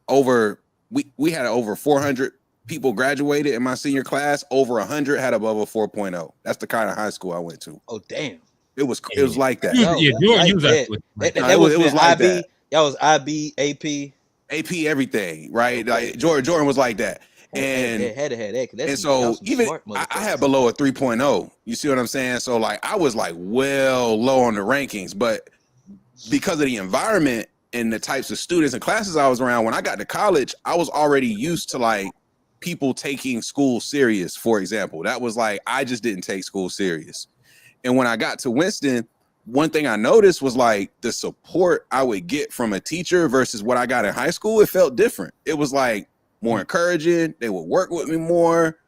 Over we had over 400 people graduated in my senior class. Over 100 had above a 4.0. That's the kind of high school I went to. Oh, damn. It was like that. Yeah, Yo, Jordan, you like was that. actually That, like that, that. No, that it was was been like that. IB. That was IB, AP. AP everything, right? Okay. Like Jordan was like that. Had to have that because y'all So some even smart I motherfuckers. had below a 3.0. You see what I'm saying? So like I was like well low on the rankings, but because of the environment and the types of students and classes I was around, when I got to college, I was already used to like people taking school serious, for example. That was like I just didn't take school serious. And when I got to Winston, one thing I noticed was like the support I would get from a teacher versus what I got in high school, it felt different. It was like more encouraging. They would work with me more.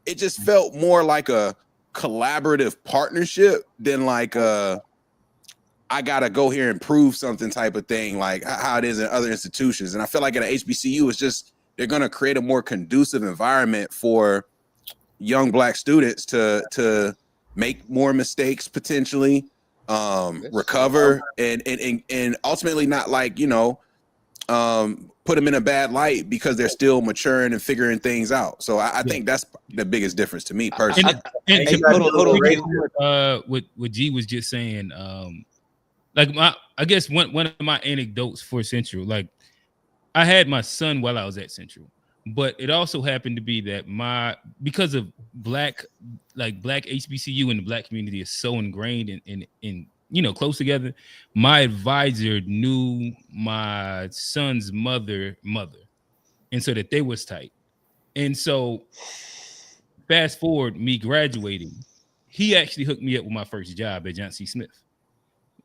It just felt more like a collaborative partnership than like I gotta go here and prove something type of thing, like how it is in other institutions. And I feel like at an HBCU, it's just they're gonna create a more conducive environment for young black students to make more mistakes potentially, That's true. recover, and ultimately not like put them in a bad light because they're still maturing and figuring things out. So I Yeah. think that's the biggest difference to me I, personally. And hey, to hold on, Q. what G was just saying, like I guess one of my anecdotes for Central, like I had my son while I was at Central, but it also happened to be that because of black HBCU and the black community is so ingrained in close together. My advisor knew my son's mother, and so that they was tight. And so fast forward me graduating, he actually hooked me up with my first job at John C. Smith,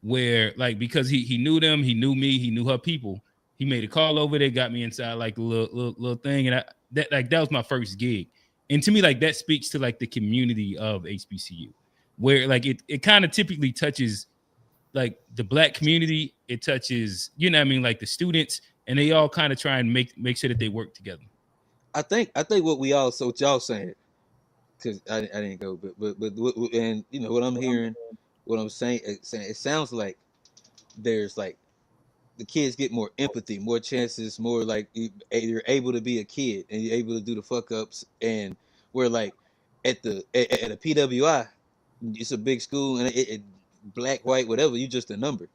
where like because he knew them, he knew me, he knew her people. He made a call over there, got me inside like a little thing, and that was my first gig. And to me, like that speaks to like the community of HBCU, where like it kind of typically touches like the Black community. It touches, you know what I mean, like the students, and they all kind of try and make sure that they work together. I think what we all, so what y'all saying, because I didn't go, but and you know what I'm hearing, what I'm saying, it sounds like there's like the kids get more empathy, more chances, more like you're able to be a kid and you're able to do the fuck ups, and we're like at a PWI, it's a big school and black, white, whatever, you just a number.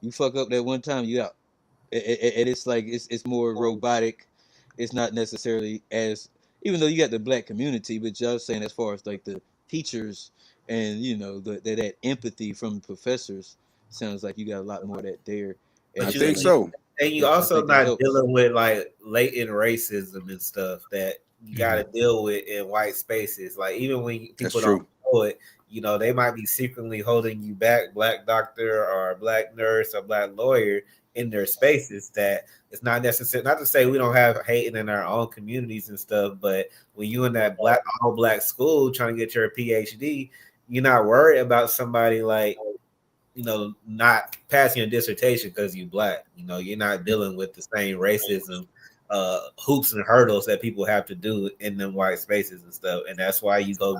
You fuck up that one time, you out. And it's like it's more robotic. It's not necessarily as, even though you got the Black community, but y'all saying as far as like the teachers and you know that empathy from professors, sounds like you got a lot more of that there. And I it's think like, so. And you I also think that not helps. dealing with like latent racism and stuff that you got to Mhm. deal with in white spaces. Like even when That's people true. don't know it, you know, they might be secretly holding you back, Black doctor or Black nurse or Black lawyer in their spaces. That it's not necessary. Not to say we don't have hating in our own communities and stuff, but when you in that all Black school trying to get your PhD, you're not worried about somebody like, you know, not passing your dissertation because you Black. You know, you're not dealing with the same racism, hoops and hurdles that people have to do in them white spaces and stuff. And that's why you go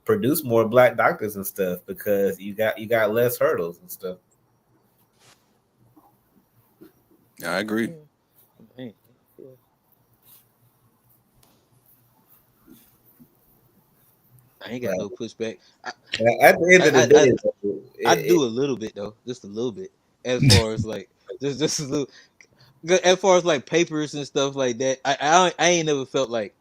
produce more Black doctors and stuff, because you got less hurdles and stuff. I agree. Yeah. I ain't got no pushback. At the end of the I day, I do a little bit though, just a little bit, as far as like just a little. As far as like papers and stuff like that, I ain't never felt like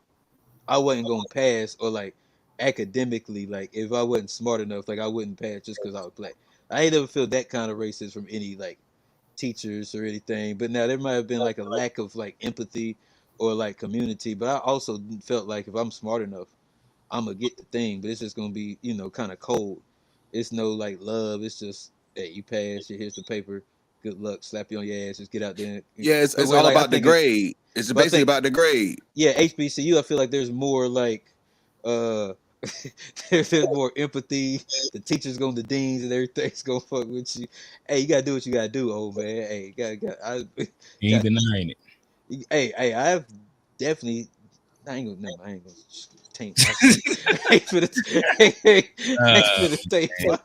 I wasn't gonna pass, or like academically, like if I wasn't smart enough, like I wouldn't pass just because I was Black. I ain't never felt that kind of racism from any like teachers or anything. But now there might have been like a lack of like empathy or like community. But I also felt like if I'm smart enough, I'm gonna get the thing. But it's just gonna be, you know, kind of cold. It's no like love. It's just, hey, you pass. Here's the paper. Good luck. Slap you on your ass. Just get out there. Yeah, But it's where all like I about the think grade. It's but I basically think, about the grade. yeah, HBCU, I feel like there's more like uh there's more empathy. The teachers going, the deans and everything's gonna fuck with you. Hey, you gotta do what you gotta do, old man. Hey, He ain't got denying it. hey, I've definitely, I ain't gonna taint my shit. ain't for the ain't for the taint my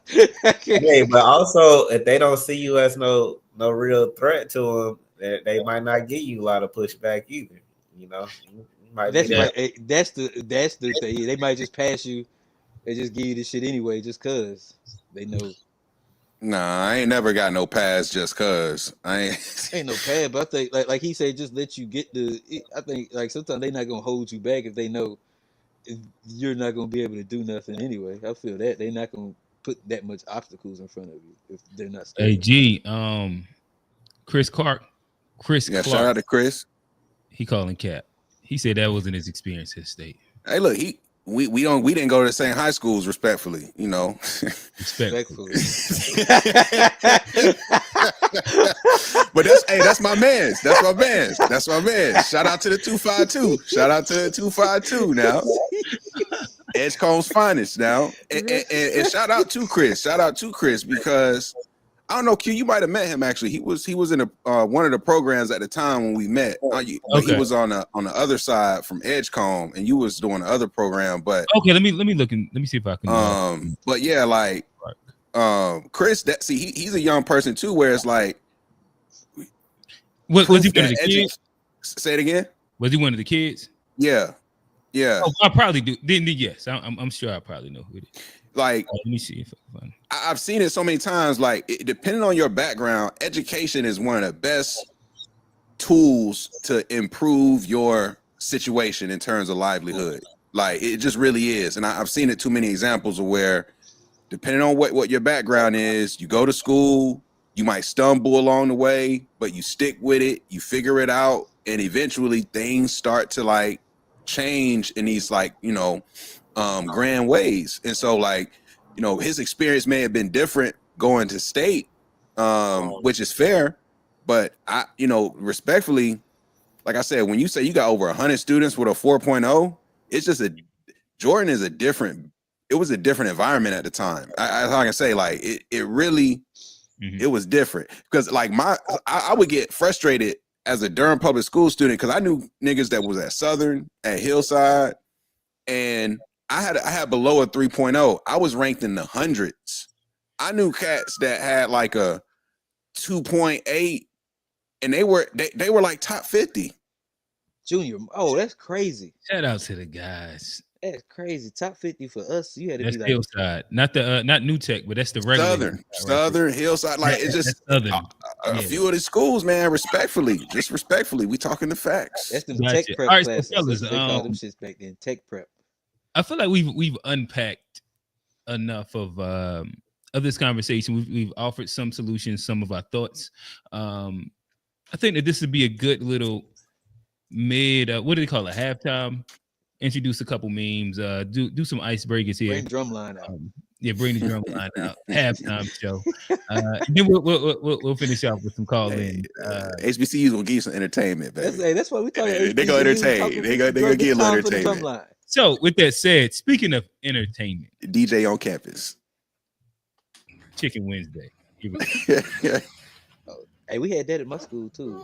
hey, but also if they don't see you as no real threat to them, they might not give you a lot of pushback either. You know, you might be that's that. my that's the thing. They might just pass you and just give you this shit anyway, just cause they know. Nah, I ain't never got no pass just cause. I ain't. Ain't no pad, but I think like he said, just let you get the. I think like sometimes they not gonna hold you back if they know you're not gonna be able to do nothing anyway. I feel that they're not gonna put that much obstacles in front of you if they're not Hey scared. G, Chris Yeah, shout Clark, out to Chris. he calling cap. He said that wasn't his experience at State. Hey, look, we didn't go to the same high schools, respectfully, you know. Respectfully. But that's my man's. That's my man. Shout out to the 252. Shout out to the 252 now. Edgecomb's finest now. And shout out to Chris. Shout out to Chris, because I don't know, Q, you might have met him actually. He was in a one of the programs at the time when we met. But he was on the other side from Edgecombe, and you was doing the other program. But okay, let me look and let me see if I can. But yeah, like Chris, he's a young person too, where it's like, was he one of the kids? Say it again. Was he one of the kids? Yeah. Oh, I probably do. Yes, I'm sure I probably know who it is. Like, let me see if I can find it. I've seen it so many times. Like, depending on your background, education is one of the best tools to improve your situation in terms of livelihood. Like, it just really is. And I've seen it too many examples of where, depending on what your background is, you go to school, you might stumble along the way, but you stick with it, you figure it out, and eventually things start to like change in these like, you know, grand ways. And so like, you know, his experience may have been different going to State, which is fair, But I, respectfully, like I said, when you say you got over 100 students with a 4.0, it's just Jordan is it was a different environment at the time. I can say, like, it really, it was different. Because like I would get frustrated as a Durham public school student because I knew niggas that was at Southern, at Hillside, and I had below a 3.0. I was ranked in the hundreds. I knew cats that had like a 2.8, and they were like top 50. Junior, oh, that's crazy. Shout out to the guys. That's crazy. Top 50 for us. You had to That's be like Hillside, not the not New Tech, but that's the regular Southern, Hillside. Like it's just a few of the schools, man. Respectfully, we talking the facts. That's the tech prep classes. So they called them shits back then. Tech prep. I feel like we've unpacked enough of this conversation. We've offered some solutions, some of our thoughts. I think that this would be a good little mid. What do they call it? Halftime. Introduce a couple memes. Do some icebreakers here. Bring the drum line out. Bring the drum line out. Halftime show. Then we'll finish off with some call-in. HBCUs gonna give you some entertainment, baby. That's why we talk. They gonna entertain. They gonna give a little entertainment. So, with that said, speaking of entertainment, DJ on campus. Chicken Wednesday. Hey, we had that at my school too.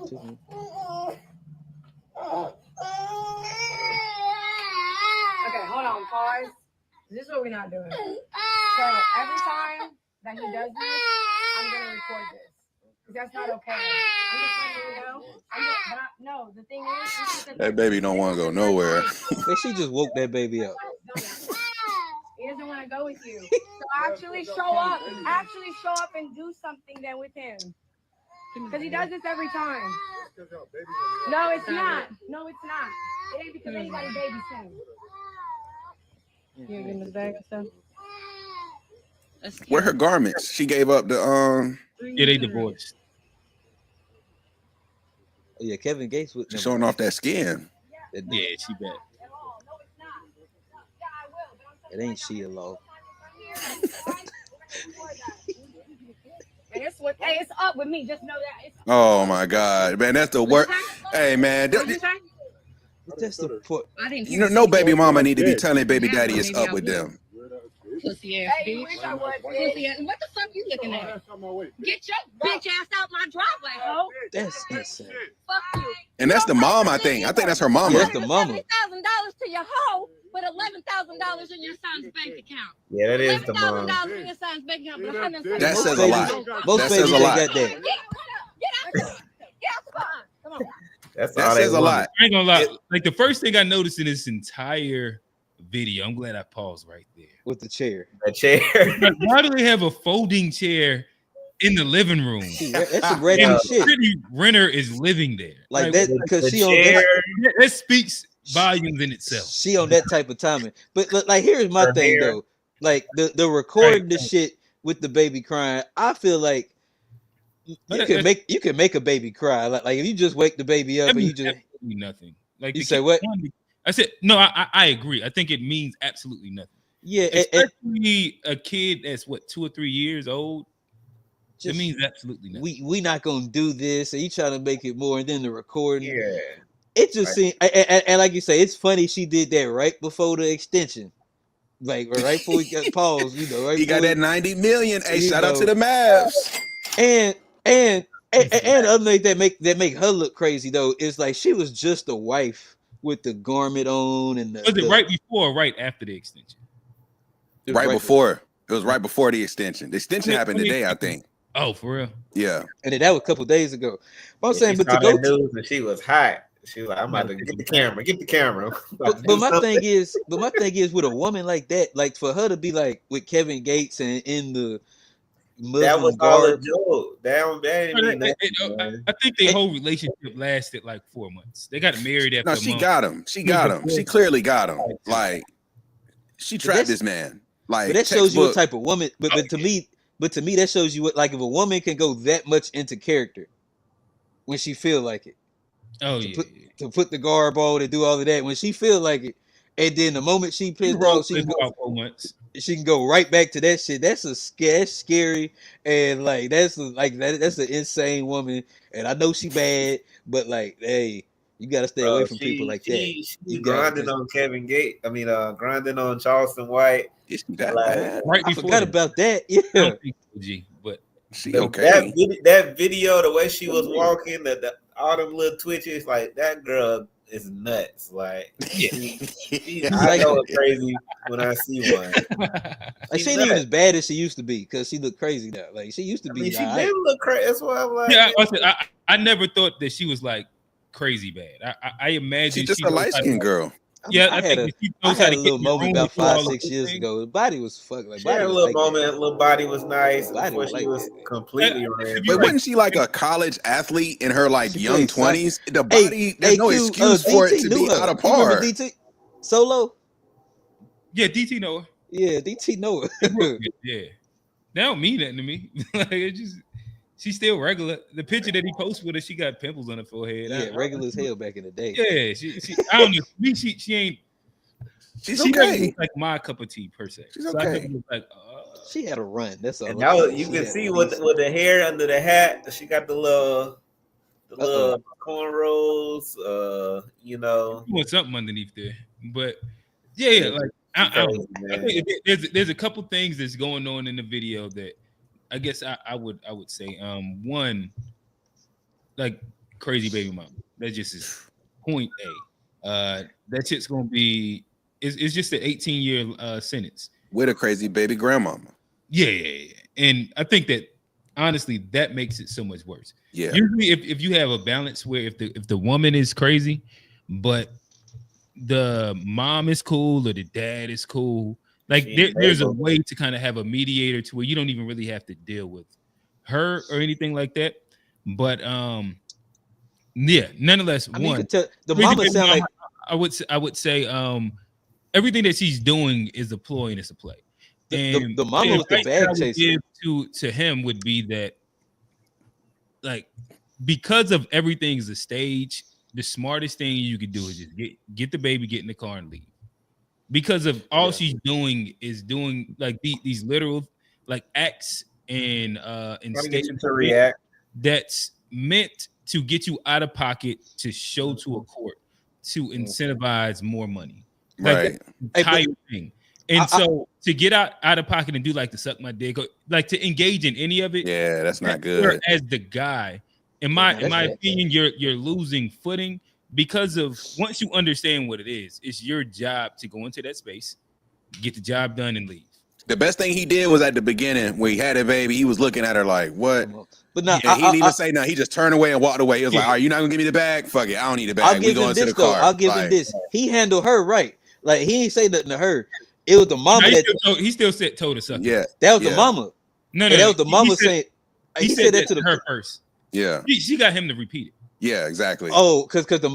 Okay, hold on, pause. This is what we're not doing. So every time that he does this, I'm gonna record this. Because that's not okay. I'm just letting you know. No, the thing is that baby don't want to go nowhere. She just woke that baby up. He doesn't want to go with you. So actually show up. And do something then with him. Because he does this every time. No, it's not. It ain't because anybody babys him. You're getting his bag and stuff. Where her garments? She gave up the Yeah, they divorced. Oh, yeah, Kevin Gates with showing off that skin. Yeah, she bet. It ain't Shia Law. It's up with me. Just know that. Oh my God, man, that's the worst. Hey, man, That's the point. No baby mama need to be telling baby daddy it's up with them. Pussy ass bitch. Pussy ass. What the fuck you looking at? Get your bitch ass out my driveway, ho. That's insane. Fuck you. And that's the mom, I think. I think that's her mama. Yeah, that's the mama. $70,000 to your hoe, but $11,000 in your son's bank account. Yeah, that is the mom. $11,000 in your son's bank account, but $170,000. That says a lot. Most babies got that. Get out. Come on. That says a lot. I ain't gonna lie. Like the first thing I noticed in this entire video, I'm glad I paused right there. With the chair. That chair. Like, why do they have a folding chair in the living room? That's some regular shit. Pretty renter is living there. Like that because she on that speaks volumes in itself. She on that type of timing. But like, here's my thing though. Like the recording the shit with the baby crying. I feel like you can make a baby cry. Like if you just wake the baby up and you just nothing. Like you say what? I said no. I agree. I think it means absolutely nothing. Yeah, especially a kid that's 2 or 3 years old. It means absolutely nothing. We not gonna do this, and you trying to make it more, and then the recording. Yeah, it just seemed, and like you say, it's funny she did that right before the extension, like right before we got paused. Right. He got that 90 million. Hey, shout out to the Mavs. And other thing that make her look crazy though is like she was just a wife with the garment on and was it right before or right after the extension? Right before. It was right before the extension. The extension happened today, I think. Oh, for real? Yeah. And then that was a couple days ago. But I'm saying, but to go news and she was hot. She was like, I'm about to get the camera. But my thing is with a woman like that, like for her to be like with Kevin Gates and in the Muslim that was all a joke. I think their whole relationship lasted like 4 months. They got married after. No, she got him. She clearly got him. Like she trapped this man. Like but that shows you what type of woman. But to me, that shows you what, like, if a woman can go that much into character when she feel like it. Oh to put the garb on and do all of that when she feel like it, and then the moment she pissed off, she 4 months. she can go right back to that shit. That's scary, and like that's an insane woman. And I know she bad, but like, hey, you gotta stay away Bro, from people like that. she You gotta grinding just. on Kevin Gate. I mean, grinding on Charleston White. Is she that Like, bad? Right I before forgot that. about that. I Yeah, don't think so, G, but She that okay? that video, the way she was walking, all them little twitches, like that girl is nuts. Like, yeah. I know psycho. it's crazy when I see one. Like, She's she ain't even nuts. as bad as she used to be because she looked crazy now. Like she used to I be. mean, she All did right. look crazy. That's why I'm like, Yeah, man, I never thought that she was like crazy bad. I imagine She's just she a knows light how to- skinned girl. Yeah, I I had think a that she I knows how had to a get little in your moment room about and do all 5-6 those years things. ago. The body was fucked. Like she had body a was little like moment. that. Little body was nice Body before was she like was that. completely Yeah, ran. if But you wasn't she like a college athlete in her like She young played soccer. 20s? The body, there's no Q, excuse for it DT to knew be her. out of You remember par. DT Solo? Yeah, DT know her. Yeah, DT know They grew her. up together, yeah. That don't mean nothing to me. Like it just she's still regular. The picture that he posted with her, she got pimples on her forehead. Yeah, regular as hell back in the day. Yeah, she I don't know. To me, she ain't She's she never okay. was like my cup of tea per se. She's So I never okay. was like She had a run. That's all. And I'm that was, saying. you She can had see a with decent- the hair under the hat. She got the little Uh-oh. cornrows. You know, doing something underneath there. But yeah, like I don't know. I think there's a couple things that's going on in the video that I guess I would say one, like crazy baby mama. That just is point A. That shit's gonna be it's just an 18-year sentence. With a crazy baby grandmama. Yeah. And I think that honestly that makes it so much worse. Yeah. Usually if you have a balance where if the woman is crazy, but the mom is cool or the dad is cool, like there's a way to kind of have a mediator to where you don't even really have to deal with her or anything like that. But yeah, nonetheless, I mean, you could tell the mama sound like I would say everything that she's doing is a ploy and it's a play. And the mama was the advice that I bag would chaser. give to him would be that, like, because of everything is a stage, the smartest thing you could do is just get the baby, get in the car, and leave. Because of all she's doing is doing like these literal like acts and get you to react. That's meant to get you out of pocket to show to a court to incentivize more money. Like Right. the entire thing. And so to get out of pocket and do like the suck my dick, or like to engage in any of it, Yeah, that's not good. as the guy, in my opinion, you're losing footing because of once you understand what it is, it's your job to go into that space, get the job done, and leave. The best thing he did was at the beginning when he had a baby, he was looking at her like, what? But now he didn't even say no. He just turned away and walked away. He was like, all right, you're not gonna give me the bag? Fuck it. I don't need the bag. We going to the car. I'll give him this. He handled her right. Like he ain't say nothing to her. It was the mama he still said told her something. Yeah. That was the mama. No, that was the mama saying he said that to her first. Yeah. She got him to repeat it. Yeah, exactly. Oh, because the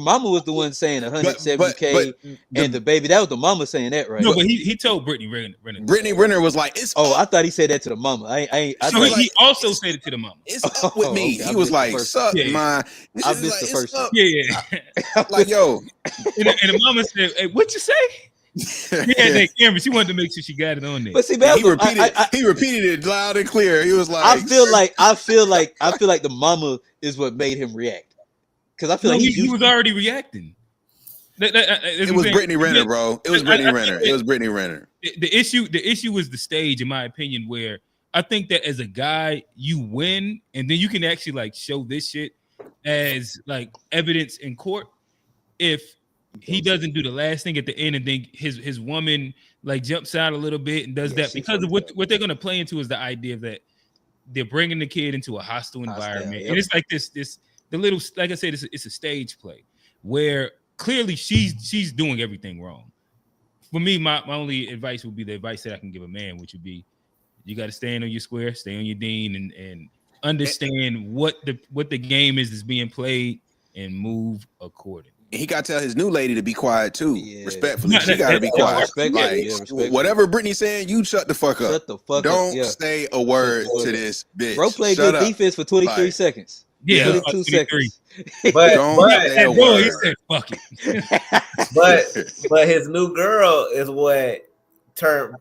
mama was the one saying 170K and the baby. That was the mama saying that, right? No, but he told Brittany Renner. Brittany Renner was like, "It's." Oh, I thought he said that to the mama. So he also said it to the mama. It's up with me. Okay, he was like, "Suck my." I missed the first. Yeah. Like, yo. And the mama said, "Hey, what you say?" He had that camera. She wanted to make sure she got it on there. But see, he repeated it loud and clear. He was like, I feel like the mama is what made him react. Because I feel like he was already reacting. It was Brittany Renner, bro. It was Brittany Renner. It was Brittany Renner. The issue was the stage, in my opinion, where I think that as a guy, you win, and then you can actually like show this shit as like evidence in court. If he doesn't do the last thing at the end, and then his woman like jumps out a little bit and does that because of what they're gonna play into is the idea that they're bringing the kid into a hostile environment, and it's like this the little, like I said, it's a stage play where clearly she's doing everything wrong. For me, my only advice would be the advice that I can give a man, which would be you got to stand on your square, stay on your dean, and understand what the game is that's being played and move accordingly. He got to tell his new lady to be quiet too. Yeah. Respectfully, she got to be quiet. Whatever Brittany's saying, you shut the fuck up. Shut the fuck up. Don't say a word to this bitch. Bro played good defense for 23 seconds. Yeah, 22 seconds. But he said fuck it. but his new girl is what turn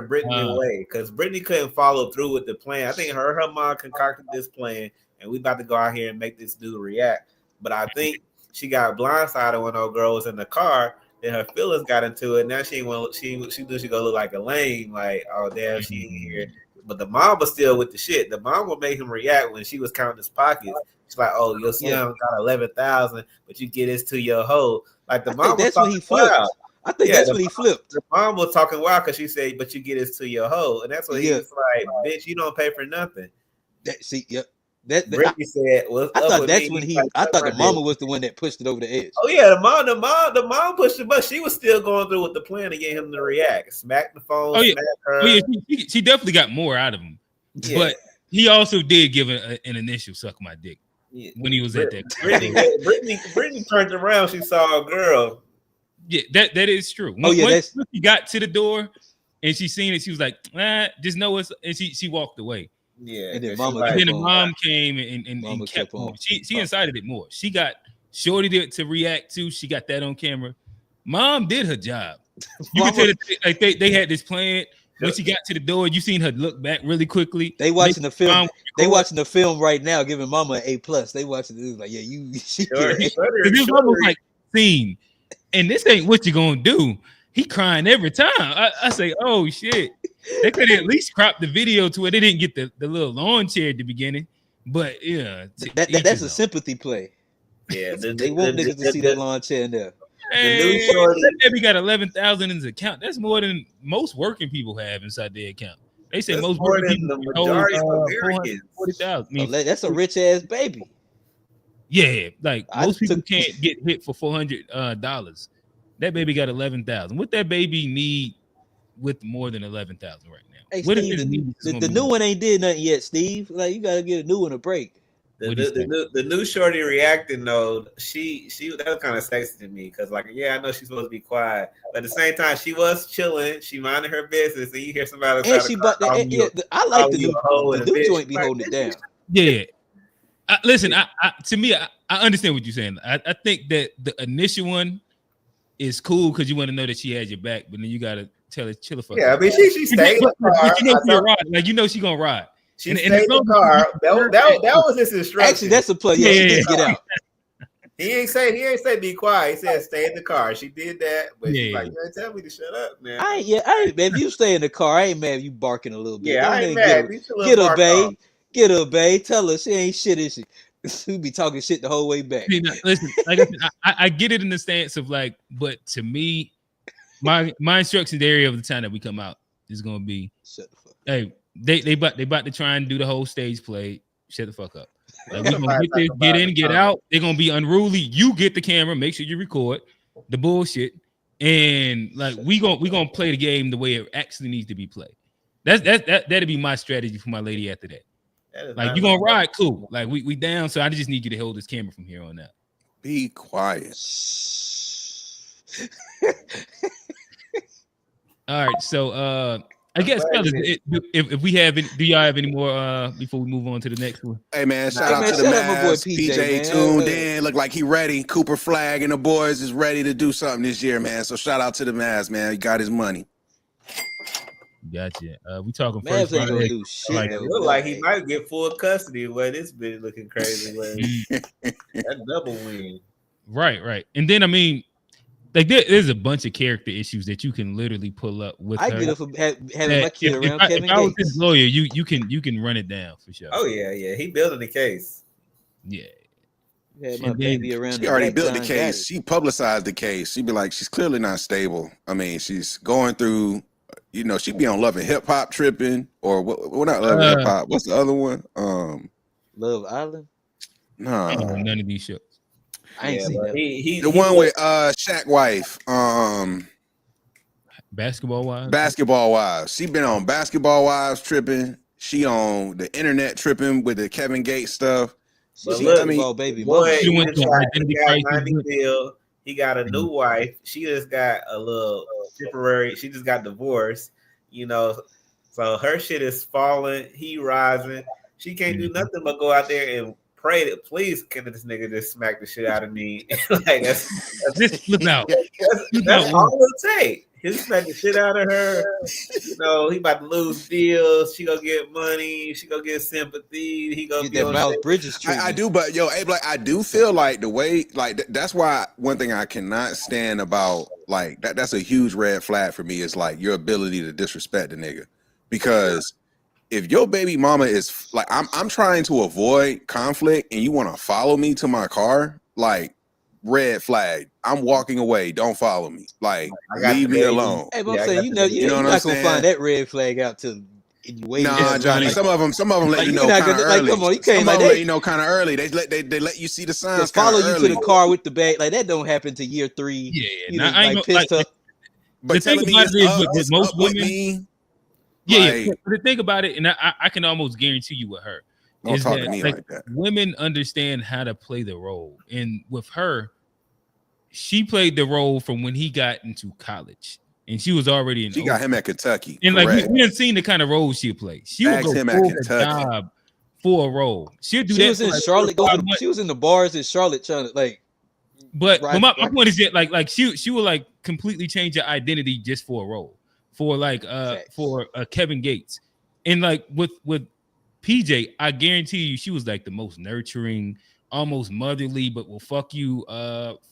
Brittany away because Brittany couldn't follow through with the plan. I think her mom concocted this plan, and we about to go out here and make this dude react. But I think she got blindsided when old girl was in the car. Then her feelings got into it. Now she knew she gonna look like a lame, like, oh damn, she ain't here. But the mom was still with the shit. The mom would make him react when she was counting his pockets. She's like, oh, your son got 11,000, but you get this to your hoe. Like the mom was talking wild. I think that's when he flipped. The mom was talking wild because she said, but you get this to your hoe. And that's what he was like, bitch, you don't pay for nothing. Brittany said, well, I thought that's when I thought the mama was the one that pushed it over the edge. Oh yeah, the mom pushed it, but she was still going through with the plan to get him to react. Smack the phone. Oh yeah, smack her. Oh, yeah. She definitely got more out of him, but he also did give an initial suck my dick when he was at that. Brittany turned around. She saw a girl. Yeah, that is true. When she got to the door and she seen it, she was like, just know it's, and she walked away. Yeah, and then the mom came and kept on. She incited it more. She got Shorty to react to. She got that on camera. Mom did her job. You can tell that they had this plan. When she got to the door, you seen her look back really quickly. They watching the film. They watching the film right now, giving Mama an A+. They watching this like, yeah, you. This mama was like, scene, and this ain't what you gonna do. He crying every time. I say, oh shit. They could at least crop the video to where they didn't get the little lawn chair at the beginning. But yeah, that's a sympathy play. Yeah, they want niggas to see that lawn chair in there. Hey, that baby got 11,000 in his account. That's more than most working people have inside their account. They say most working people the majority of Americans. 40,000. That's a rich ass baby. Yeah, like most people can't get hit for $400. That baby got 11,000. What that baby need with more than 11,000 right now? Hey, Steve, the new one ain't did nothing yet, Steve. Like you gotta get a new one a break. The new shorty reacting though, she that was kind of sexy to me because like I know she's supposed to be quiet, but at the same time she was chilling, she minded her business, and you hear somebody. And she but I like the new joint be holding it down. Yeah, listen, to me, I understand what you're saying. I think that the initial one is cool because you want to know that she has your back, but then you gotta tell her chill the fuck. Yeah, I mean she stayed in the car. But you know she gonna ride. Like you know she gonna ride. She stayed in the car. That was his instruction. Actually, that's a play. Yeah, she did get out. He ain't say be quiet. He said stay in the car. She did that, but she's like, you ain't tell me to shut up, man. I ain't man. If you stay in the car, I ain't mad if you barking a little bit. Yeah, I ain't mad. Get her, babe. Get her, babe. Tell her she ain't shit, is she? We be talking shit the whole way back. Listen, like I get it in the stance of like, but to me, my instructions area of the time that we come out is gonna be, shut the fuck up. Hey, they about to try and do the whole stage play. Shut the fuck up. Like, we gonna get this, get in, get out. They're gonna be unruly. You get the camera, make sure you record the bullshit, and like we gonna play the game the way it actually needs to be played. That'll be my strategy for my lady after that. Like you gonna ride, cool. Like we down, so I just need you to hold this camera from here on out. Be quiet. All right, so I guess fellas, if we have do y'all have any more before we move on to the next one? Hey man, shout out to the Mavs. PJ tuned in, look like he ready. Cooper Flag and the boys is ready to do something this year, man. So shout out to the Mavs, man. He got his money. Gotcha. We talking Mavs first. Ain't gonna do shit. Like, it look like he might get full custody. Where this bitch looking crazy. That double win. Right. And then I mean, like there's a bunch of character issues that you can literally pull up with. I get it from having my kid around Kevin Gates. If I was his lawyer, you can run it down for sure. Oh yeah. He building the case. Yeah. My baby around. She already built the case. She publicized the case. She'd be like, she's clearly not stable. I mean, she's going through. You know, she'd be on Love and Hip Hop tripping, or what? Not Love and Hip Hop. What's the other one? Love Island. No, none of these shows. I ain't seen that. The one with Shaq wife. Basketball Wives. Basketball Wives. She been on Basketball Wives tripping. She on the internet tripping with the Kevin Gates stuff. But look, baby, boy, he got a new wife. She just got a little temporary. She just got divorced. You know, so her shit is falling. He rising. She can't do nothing but go out there and pray that please can this nigga just smack the shit out of me. Like that's look out. That's all it'll take. He smacked the shit out of her. You know, he about to lose deals. She gonna get money. She gonna get sympathy. He gonna Get be that on Miles stage. Bridges treatment. I do, but yo, Abe, like I do feel like the way, like that's why one thing I cannot stand about like that's a huge red flag for me is like your ability to disrespect the nigga, because if your baby mama is like I'm trying to avoid conflict and you want to follow me to my car, like red flag. I'm walking away. Don't follow me. Like I got leave the me baby. alone. Hey, but Yeah, I'm I saying, got you the know, baby. You know you're what I'm not gonna saying? find that red flag out till way Nah, down the Johnny. line. Some of them let Like, you you're know not kind of gonna like. early. Come on, you Some can't of like them let that. you know kind of early. They let you see the To signs kind follow of you early. to the car with the bag, like that don't happen to year 3. Yeah. You Now done, I ain't like gonna, pissed up. But the thing telling me about it is with it's most up with women. me. Yeah, Like, yeah. But the thing about it, and I can almost guarantee you with her, don't is talk that to me like like that. women understand how to play the role, and with her, she played the role from when he got into college, and she was already in. She got him at Kentucky. And like Correct. we didn't seen the kind of role she'll play. She will Asked go him at full Kentucky. job for a role. She'll do She that was for in like 4 Charlotte. or 5 months. She was in the bars in Charlotte trying to like. But Right, my right. point is that like she will like completely change her identity just for a role, for like Facts. for Kevin Gates. And like with PJ, I guarantee you she was like the most nurturing, almost motherly, but will fuck you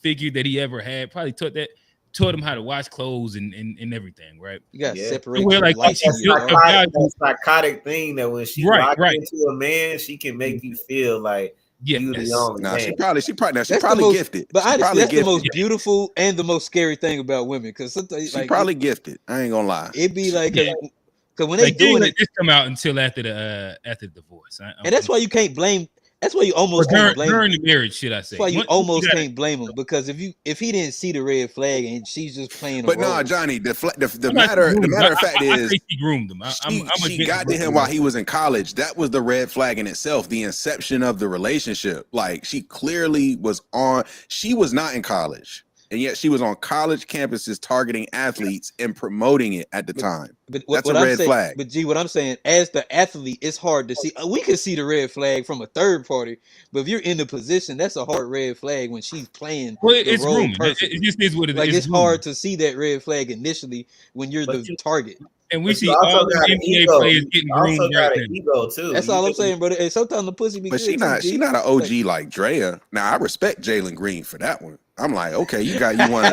figure that he ever had. Probably taught him how to wash clothes and everything, right? You gotta Yeah. separate Where, your like, life she from your built dark. a value. That psychotic thing that when she Right, locks right. into a man, she can make you feel like you the Yes. only Nah, man. she probably That's the probably most, gifted. but She honestly, probably that's the gifted. most beautiful and the most scary thing about women. Because sometimes, She like, probably gifted. I ain't gonna lie. it be like, Yeah. because when they Like they didn't doing let it, this come out until after the divorce. and that's why you can't blame. That's why you or almost can't blame. during the marriage, should I say? That's why you Once almost gotta- can't blame him, because if he didn't see the red flag and she's just playing a But role. no, Johnny, the I'm not matter groomed. of fact I is say she groomed him. she got to him while he was in college. That was the red flag in itself, the inception of the relationship. Like she clearly was on, she was not in college. And yet she was on college campuses targeting athletes and promoting it at the time. But That's what a I'm red saying, flag. but G, what I'm saying, as the athlete, it's hard to see. We can see the red flag from a third party, but if you're in the position, that's a hard red flag when she's playing Well, the it's role grooming. It perfectly. just is what it Like is. it's hard to see that red flag initially when you're But the you- target. And we But you see also all the got an NBA ego. players You getting also groomed got right an now. ego too. That's You all I'm really- saying, brother. And sometimes the pussy be But good too, she G. not an OG like Drea. Now I respect Jalen Green for that one. I'm like, okay, you got you one of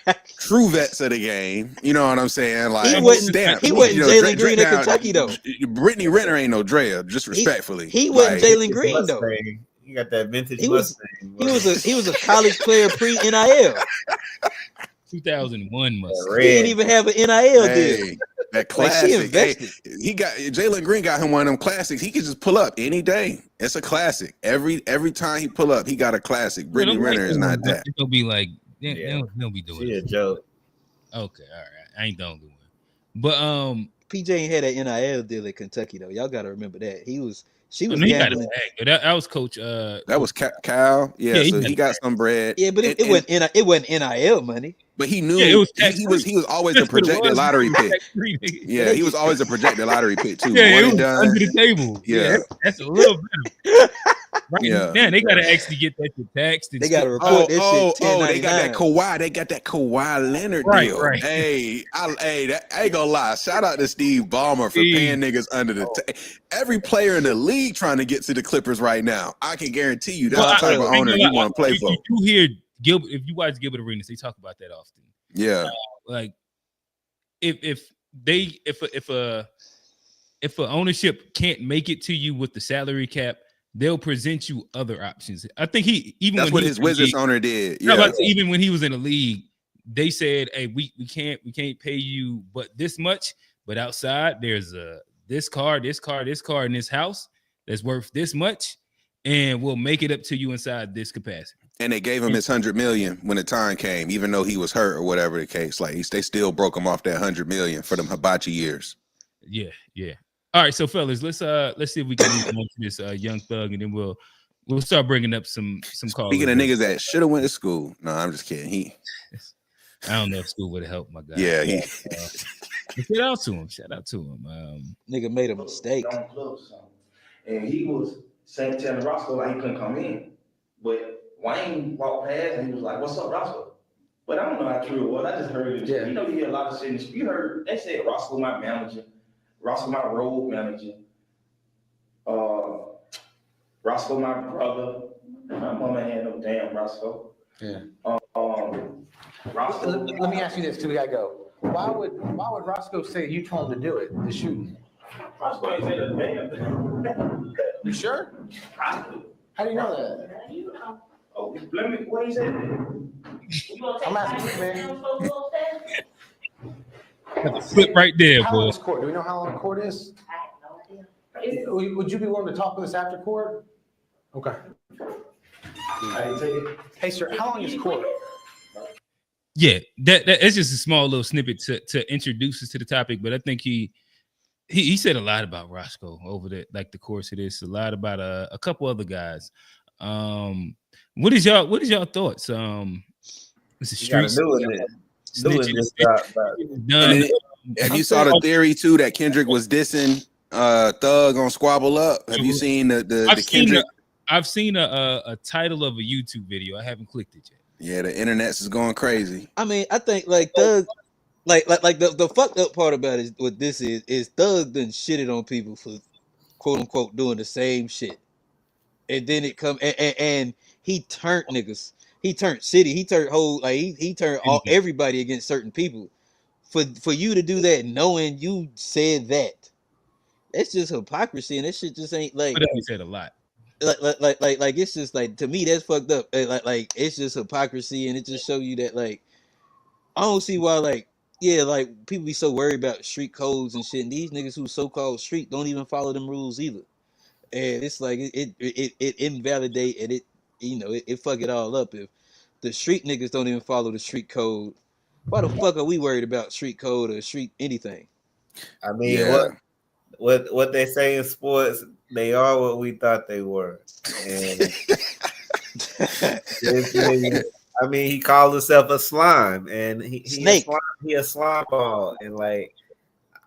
the true vets of the game. You know what I'm saying? Like He wasn't stamp. Jalen Dre- Green in now, Kentucky though. Brittany Renner ain't no Drea, just respectfully. He wasn't Like, Jalen Green though. Mustang. You got that vintage He was Mustang. he was a college player pre NIL. 2001 must. He didn't even have an NIL deal. hey, that Like she classic. Hey, invested. he got Jalen Green got him one of them classics. He could just pull up any day. It's a classic. Every time he pull up, he got a classic. Brittany Renner is not that. It's gonna be like Yeah. they'll be doing She a it. joke. Okay, all right. I ain't the only one. But PJ ain't had an NIL deal at Kentucky though. Y'all gotta remember that. She was he got a gambling. bag. But that was Coach. That was Cal. Yeah, Yeah, he so got he got some bread. Yeah, but it wasn't NIL money. But he knew Yeah, it was he was always a That's what it projected was. lottery pick. Tax-free, nigga. Yeah, he was always a projected lottery pick too. Yeah, One it and was done. under the table. Yeah. That's a little better. Right Yeah. now, they gotta actually get that shit taxed. And They gotta stuff. report that shit. They got that Kawhi. They got that Kawhi Leonard Right, deal. right. Hey, I ain't gonna lie. Shout out to Steve Ballmer for paying niggas under the. Every player in the league trying to get to the Clippers right now. I can guarantee you that's Well, the type of I owner you want to play for. You hear Gilbert, if you watch Gilbert Arenas, they talk about that often. Yeah, Like if a ownership can't make it to you with the salary cap, they'll present you other options. I think that's what his Wizards owner did. Yeah. Yeah, Even when he was in the league, they said, "Hey, we can't pay you but this much, but outside there's this car, and this house that's worth this much, and we'll make it up to you inside this capacity." and they gave him his $100 million when the time came, even though he was hurt or whatever the case. Like they still broke him off that $100 million for them hibachi years. Yeah. All right, so fellas, let's see if we can move on to this young thug, and then we'll start bringing up some calls. Speaking of niggas that should have went to school, no, I'm just kidding. I don't know if school would have helped my guy. Yeah, Shout out to him. Nigga made a mistake. And he was telling Roscoe like he couldn't come in. But Wayne walked past and he was like, "What's up, Roscoe?" But I don't know how true it was. I just heard it. Yeah. You know, you hear a lot of shit. You heard they said Roscoe my manager, Roscoe my road manager, Roscoe my brother. My mama had no damn Roscoe. Yeah. Roscoe. Let me ask you this. Till we gotta go. Why would Roscoe say you told him to do it? The shooting. Roscoe ain't said a damn. You sure? Roscoe. How do you know that? Oh, let me. What he said? I'm asking you, man. That's a flip right there, How long boy. is court? Do we know how long the court is? Would you be willing to talk with us after court? Okay. I didn't take it. Hey, sir, how long is court? Yeah, that it's just a small little snippet to introduce us to the topic, but I think he said a lot about Roscoe over the course of this, a lot about a couple other guys. What is y'all thoughts? It's a street. Have you saw the theory too that Kendrick was dissing Thug on Squabble Up? Have you seen the Kendrick? I've seen a title of a YouTube video. I haven't clicked it yet. Yeah, the internet's is going crazy. I mean, I think like Thug, like the fucked up part about it, what this is Thug done shitted on people for quote unquote doing the same shit, and then it come and he turned niggas, he turned city, he turned whole like he turned everybody against certain people. For you to do that knowing you said that, that's just hypocrisy, and that shit just ain't like. But he said a lot. Like it's just like, to me that's fucked up. Like it's just hypocrisy, and it just show you that like I don't see why like people be so worried about street codes and shit, and these niggas who so-called street don't even follow them rules either. And it's like it invalidate, and it fuck it all up. If the street niggas don't even follow the street code, why the fuck are we worried about street code or street anything? I mean, what they say in sports, they are what we thought they were. And I mean, he called himself a slime, and he a slime ball, and like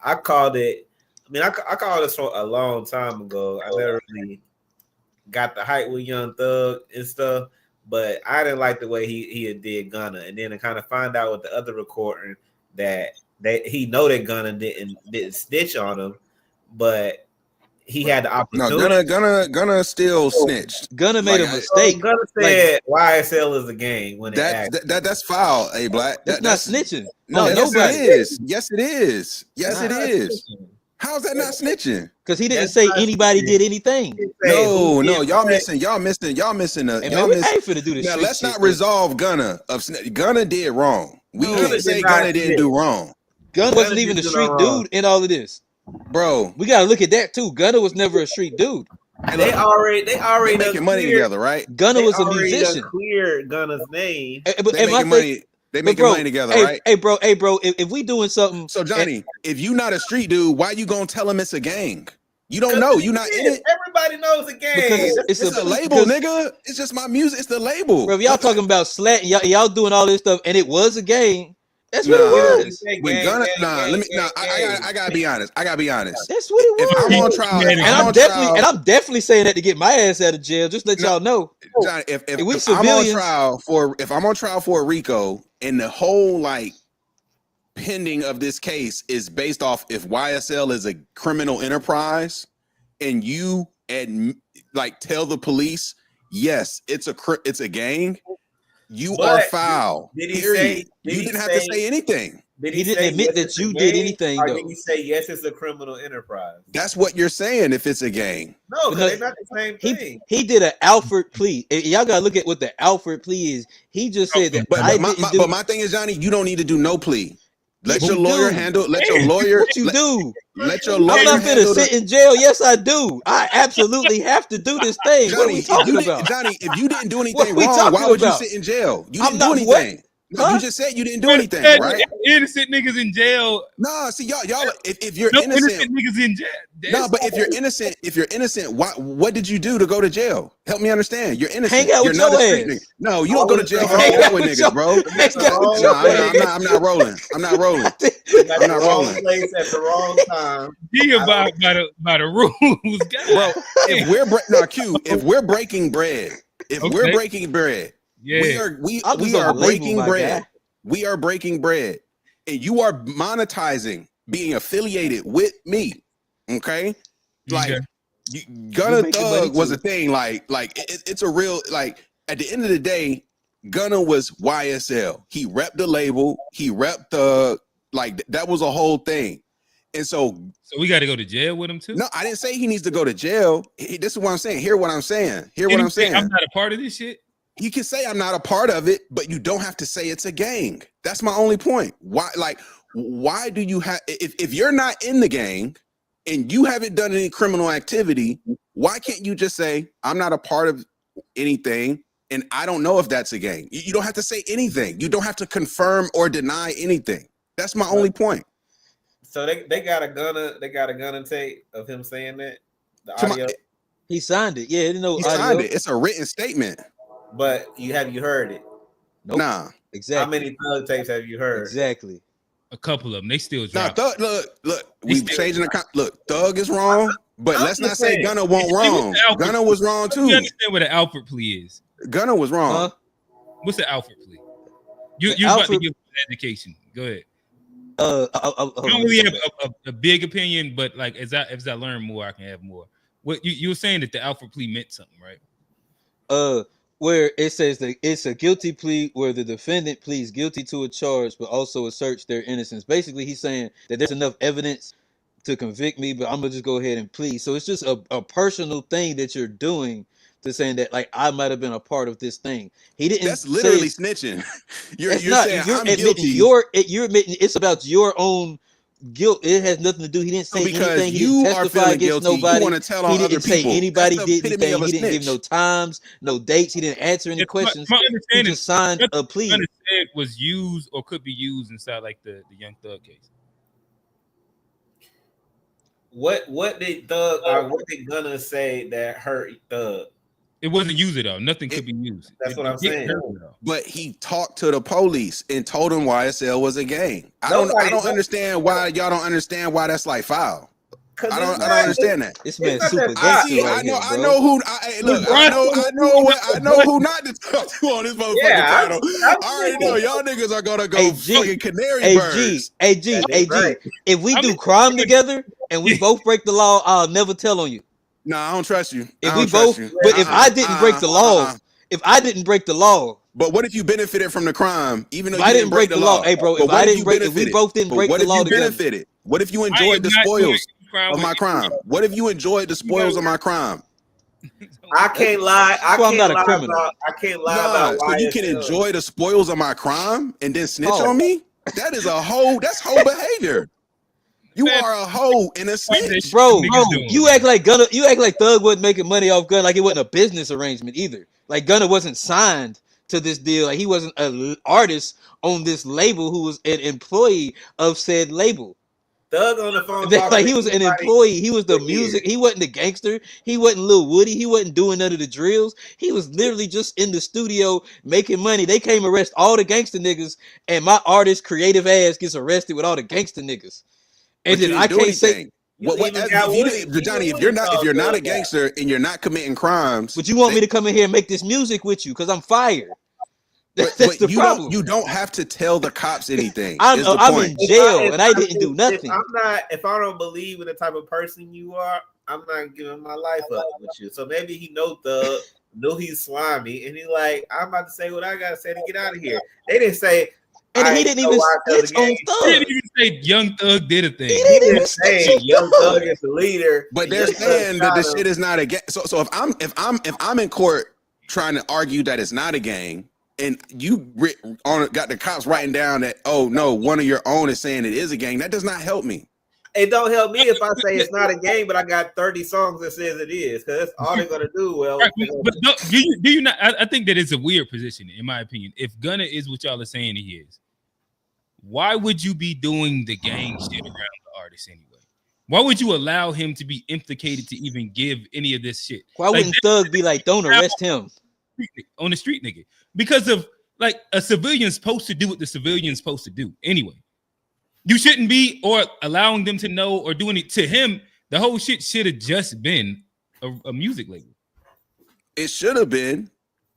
I called it. I mean, I called this a long time ago. I never really got the hype with Young Thug and stuff, but I didn't like the way he did Gunna, and then to kind of find out with the other recording that he know that Gunna didn't snitch on him, but he had the opportunity. No, Gunna still snitched. Gunna made a mistake. Gunna said YSL is a game when that's foul, A Black. That's not snitching. No, nobody is. Yes, it is. Yes, it is. How's that not snitching? Because he didn't say anybody did anything. No, y'all missing. Y'all missing. Hey, man, we ain't finna do this. Now let's not resolve Gunna. Gunna did wrong. We can't say Gunna didn't do wrong. Gunna wasn't even a street dude in all of this. Bro, we gotta look at that too. Gunna was never a street dude. And they already making money together, right? Gunna was a musician. Clear Gunna's name. They making money. They making money together, right? Hey, bro. If we doing something, so Johnny, if you not a street dude, why you gonna tell him it's a gang? You don't know. You not in it. Everybody knows a gang. It's a label, nigga. It's just my music. It's the label. Bro, y'all talking about slat, y'all doing all this stuff, and it was a gang. That's what it was. I gotta be honest. That's what it was. If I'm on trial, and I'm definitely saying that to get my ass out of jail. Just let y'all know. Johnny, if I'm on trial for a RICO, and the whole like pending of this case is based off if YSL is a criminal enterprise, and you tell the police, yes, it's a gang. You are foul. Did he say? You didn't have to say anything. He didn't admit that you did anything, or though. did he say yes? It's a criminal enterprise. That's what you're saying. If it's a gang, no, they're not the same thing. He did an Alfred plea. Y'all gotta look at what the Alfred plea is. He just said that. But my thing is, Johnny, you don't need to do no plea. Let your lawyer handle. Let your lawyer. What you do? Let your lawyer. I'm not gonna sit in jail. Yes, I do. I absolutely have to do this thing. Johnny, what are we talking about? Johnny, if you didn't do anything wrong, why would you sit in jail? You didn't do anything. No, you just said you didn't do anything, right? Innocent niggas in jail. No, see y'all. If you're innocent niggas in jail. No, but if you're innocent, what did you do to go to jail? Help me understand. You're innocent. Hang out with your ass. No, you don't go to jail for hanging out with niggas, bro. I'm not rolling. I'm not rolling. Place at the wrong time. He about by the rules, bro. If we're breaking bread, yeah, we are breaking bread. We are breaking bread, and you are monetizing being affiliated with me. Okay, like Gunna Thug was a thing. It's a real like. At the end of the day, Gunna was YSL. He repped the label. He repped the that was a whole thing. And so we got to go to jail with him too. No, I didn't say he needs to go to jail. This is what I'm saying. Hear what I'm saying. I'm not a part of this shit. He can say I'm not a part of it, but you don't have to say it's a gang. That's my only point. Why do you have if you're not in the gang and you haven't done any criminal activity, why can't you just say I'm not a part of anything and I don't know if that's a gang? You don't have to say anything. You don't have to confirm or deny anything. That's my only point. So they got a Gunna tape of him saying that. The audio. He signed it. Yeah, he signed it. It's a written statement. But you heard it? Nope. Nah. Exactly. How many Thug tapes have you heard? Exactly. A couple of them. They still drop. Thug, look. We changing the look. Thug is wrong, but let's not say Gunna won't wrong. Gunna was wrong too. You understand what an Alfred plea is? Gunna was wrong. What's the Alfred plea? You're about to give an education. Go ahead. I don't really have a big opinion, but like as I learn more, I can have more. What you were saying that the Alfred plea meant something, right? Where it says that it's a guilty plea where the defendant pleads guilty to a charge, but also asserts their innocence. Basically, he's saying that there's enough evidence to convict me, but I'm gonna just go ahead and plead. So it's just a personal thing that you're doing to saying that like I might have been a part of this thing. He didn't. That's literally snitching. You're saying you're I'm admitting guilty. You're admitting it's about your own guilt. It has nothing to do. He didn't say anything. He didn't testify against nobody. You want to tell on he didn't other say people. anybody That's did the epitome anything. of a He didn't give snitch. no times, no dates. He didn't answer any questions. My He understanding just signed a plea. Said was used or could be used inside like the Young Thug case. What did Gunna say that hurt Thug? It wasn't used at all. Nothing could be used. That's what I'm saying. But he talked to the police and told them YSL was a gang. I don't understand why y'all don't understand why that's like foul. I don't understand that. This man's super gangster right here, bro. I know who. I know who not to talk to on this motherfucking title. I already know y'all niggas are gonna go fucking canary birds. AG. If we do crime together and we both break the law, I'll never tell on you. No, I don't trust you. If I didn't break the law, but what if you benefited from the crime, even though I didn't break the law? Hey, bro, if we both didn't break the law together, benefited? What if you enjoyed the spoils of my crime? What if you enjoyed the spoils of my crime? I can't lie. I'm not a criminal. I can't lie about so you can enjoy the spoils of my crime and then snitch on me? That's hoe behavior. You are a hoe and a snitch. Bro, you act like Thug wasn't making money off Gunna, like it wasn't a business arrangement either. Like Gunna wasn't signed to this deal. Like he wasn't an artist on this label who was an employee of said label. Thug on the phone. Like he was an employee. He was the music. He wasn't the gangster. He wasn't Lil Woody. He wasn't doing none of the drills. He was literally just in the studio making money. They came arrest all the gangster niggas, and my artist creative ass gets arrested with all the gangster niggas. And then I can't say, Johnny, if you're not a gangster and you're not committing crimes, but you want me to come in here and make this music with you because I'm fired. That's the problem. You don't have to tell the cops anything. I'm in jail and I didn't do nothing. If I don't believe in the type of person you are, I'm not giving my life up with you. So maybe he know he's slimy, and he's like, I'm about to say what I gotta say to get out of here. They didn't say. And he didn't even snitch on Thug. He didn't even say Young Thug did a thing. He didn't even say Young Thug is the leader. But they're saying that the shit is not a gang. So if I'm in court trying to argue that it's not a gang, and you got the cops writing down that, oh no, one of your own is saying it is a gang, that does not help me. It don't help me if I say it's not a gang, but I got 30 songs that says it is, because that's all they're gonna do. Well, right, but do you not? I think that it's a weird position, in my opinion. If Gunna is what y'all are saying he is, why would you be doing the gang shit around the artist anyway? Why would you allow him to be implicated to even give any of this shit? Why wouldn't Thug be like, don't arrest him? On the street, nigga. Because of like a civilian's supposed to do what the civilian's supposed to do anyway. You shouldn't be or allowing them to know or doing it to him. The whole shit should have just been a music label. It should have been.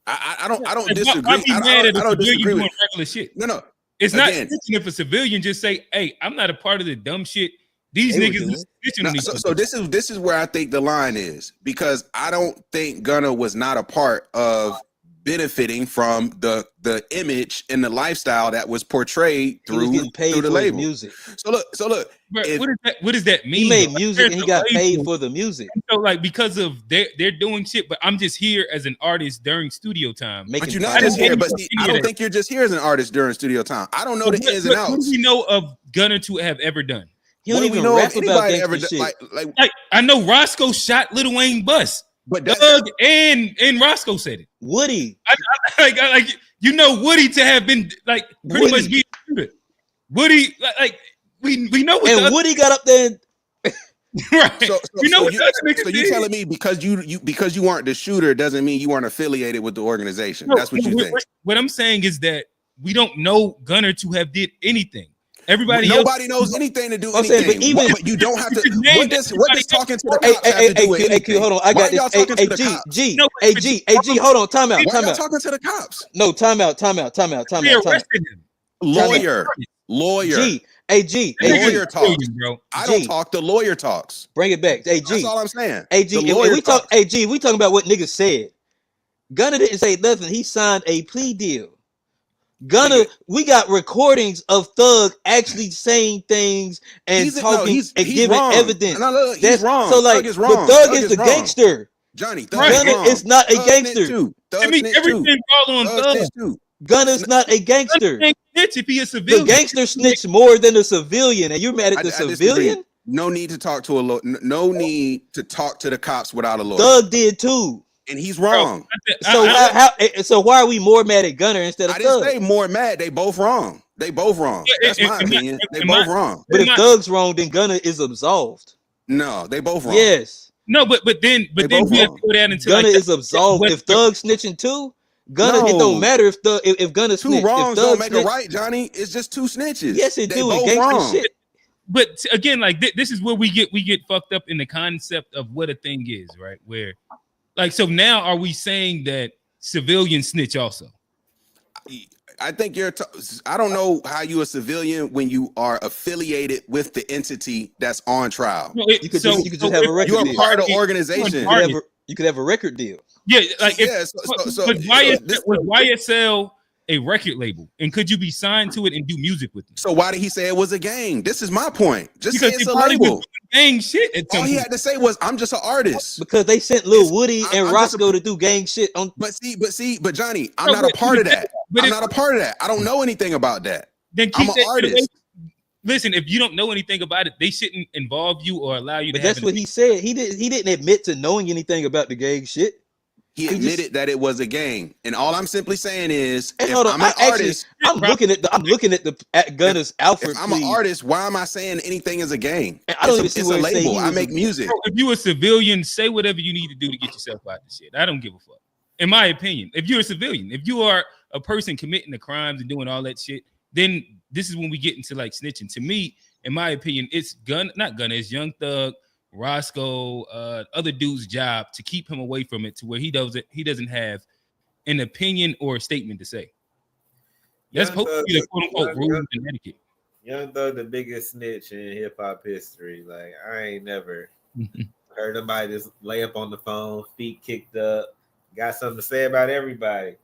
I don't disagree. I don't disagree with regular shit. No. It's not Again, snitching if a civilian just say, "Hey, I'm not a part of the dumb shit these They were niggas doing. is snitching on these so people." this is where I think the line is, because I don't think Gunna was not a part of benefiting from the image and the lifestyle that was portrayed He was through getting paid the for his label. music. So look. But If- what does that mean? He made though? music and he got There's a paid label. for the music. So like because of they're doing shit, but I'm just here as an artist during studio time. Making But you're not fire just here. music. But see, I don't think you're just here as an artist during studio time. I don't know So the ins and what do outs. we know of Gunna to have ever done? He don't What do we even know rap if about anybody gangster ever shit. like? I know Roscoe shot Lil Wayne bus. But that's Doug and Roscoe said it. Woody. Like you know Woody to have been like pretty Woody. much be a shooter. Woody like we know what And Woody got up there and right. So we know what you, the other niggas so you did. telling me because you weren't the shooter doesn't mean you weren't affiliated with the organization. No, That's what you think. What I'm saying is that we don't know Gunner to have did anything. Everybody else, Nobody knows anything to do I'm saying, anything. but even- But you don't have to. You name What does talking to the Hey, cops have to do with Q, anything? hold on. I Why got are y'all this. talking to the cops? G, No, hey, but G, you- hold on. Time out. Why Time y'all out. talking to the cops? No, time out. they arrested him. Lawyer. G, hey, G, hey, G, Lawyer talks. Bro. I don't G. talk. The lawyer talks. bring it back. Hey, That's G, all I'm saying. hey, G, The and lawyer we talk. talks. Hey, G, we talking about what niggas said. Gunna didn't say nothing. He signed a plea deal. Gunna, Nigga. we got recordings of Thug actually saying things and talking he's and giving wrong. evidence. No, look, he's That's wrong. so like, Thug is but wrong. Thug Thug is is the wrong. gangster. Johnny, Thug Right. is Gunna wrong. is not a Thug gangster. snitched too. Thug I mean, snitched too. everything fall on Thug Thug. snitched too. Gunna's not a gangster. Gunna can't snitch if he a The civilian. gangster snitched more than the civilian, and you're mad at I the disagree. civilian? No need to talk to a lawyer. No need to talk to the cops without a lawyer. Thug did too. And he's wrong. So why are we more mad at Gunner instead of I didn't Thug? say more mad. They both wrong. They both wrong. Yeah, That's my opinion. They am both I- wrong. But if Am I- Thug's wrong, then Gunner is absolved. No, they both wrong. Yes, No, but then They we both have wrong. to go down into Gunner like is absolved. what- If Thug snitching too, Gunner, it No. don't matter if Gunner Two snitch. wrongs If don't Thug make snitch, a right, Johnny. It's just two snitches. yes, it They do. both It gangster wrong. shit. But again, like this is where we get fucked up in the concept of what a thing is, right? Where like so now are we saying that civilians snitch also? I think I don't know how you a civilian when you are affiliated with the entity that's on trial. No, You could just have a record You're a deal. part of the organization. You could have a record deal. Yeah, like Yeah, was YSL a record label, and could you be signed to it and do music with them? So why did he say it was a gang? This is my point. Just Because say he it's a probably was label. doing gang shit at some All he point. had to say was, "I'm just an artist." Because they sent Lil Woody and I'm just Roscoe to do gang shit on. But Johnny, I'm No, not a but- part of but- that. but I'm if- not a part of that. I don't know anything about that. Then I'm keep an that shit artist. away. Listen, if you don't know anything about it, they shouldn't involve you or allow you But to have that's what he said. He didn't admit to knowing anything about the gang shit. He admitted that it was a gang, and all I'm simply saying is, And if hold on, I'm an artist, I'm looking at Gunner's Alfred. if I'm an plea. artist, why am I saying anything is a gang? And I don't It's even see a where it say label. he I was make a- music. Bro, if you a civilian, say whatever you need to do to get yourself out of shit. I don't give a fuck. In my opinion, if you're a civilian, if you are a person committing the crimes and doing all that shit, then this is when we get into like snitching. To me, in my opinion, it's it's Young Thug, Roscoe, other dude's job to keep him away from it to where he doesn't have an opinion or a statement to say. That's supposed to be the quote unquote rules and etiquette. Young Thug, the biggest snitch in hip hop history. Like I ain't never heard nobody just lay up on the phone, feet kicked up, got something to say about everybody.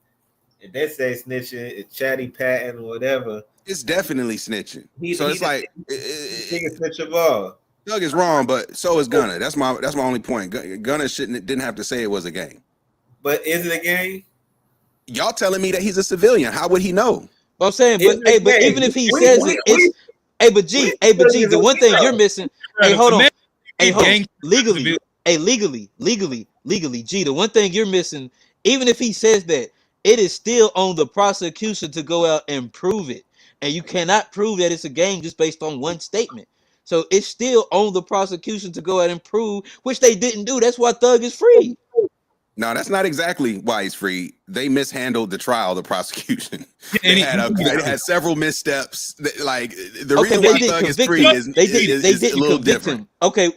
If they say snitching, it's chatty patting, whatever. It's definitely snitching. So it's like biggest snitch of all. Doug is wrong, but so is Gunna. That's my only point. Gunna didn't have to say it was a gang. But is it a gang? Y'all telling me that he's a civilian? How would he know? But I'm saying, It's a but gang. even if he says it's, but G, the one thing you're missing. Hey, hold on. Hey, hold on. Legally, G, the one thing you're missing, even if he says that, it is still on the prosecution to go out and prove it. And you cannot prove that it's a gang just based on one statement. So it's still on the prosecution to go out and prove, which they didn't do. That's why Thug is free. No, that's not exactly why he's free. They mishandled the trial, the prosecution. They had several missteps. Like the reason why Thug is free is a little different. Okay,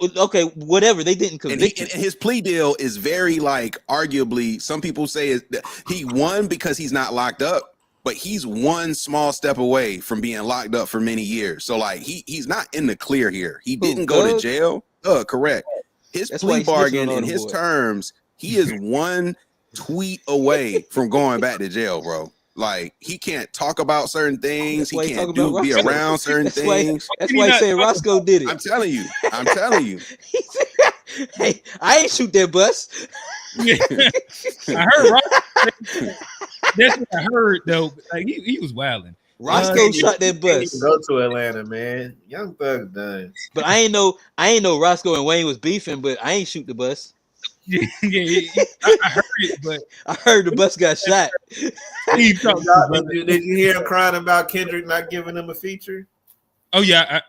whatever. They didn't convict and him. his plea deal is very like arguably. Some people say he won because he's not locked up. but he's one small step away from being locked up for many years. So like he's not in the clear here. He didn't go to jail. Correct. His plea bargain and his terms, he is one tweet away from going back to jail, bro. Like he can't talk about certain things. He can't be around certain things. That's why he said Roscoe did it. I'm telling you. I'm telling you. Hey, I ain't shoot that bus. I heard Roscoe. That's what I heard though. Like he was wilding. Roscoe shot that bus. Go to Atlanta, man. Young Thug done. But I ain't know Roscoe and Wayne was beefing, but I ain't shoot the bus. Yeah, I heard it, but I heard the bus got shot. Did you hear him crying about Kendrick not giving him a feature? Oh yeah,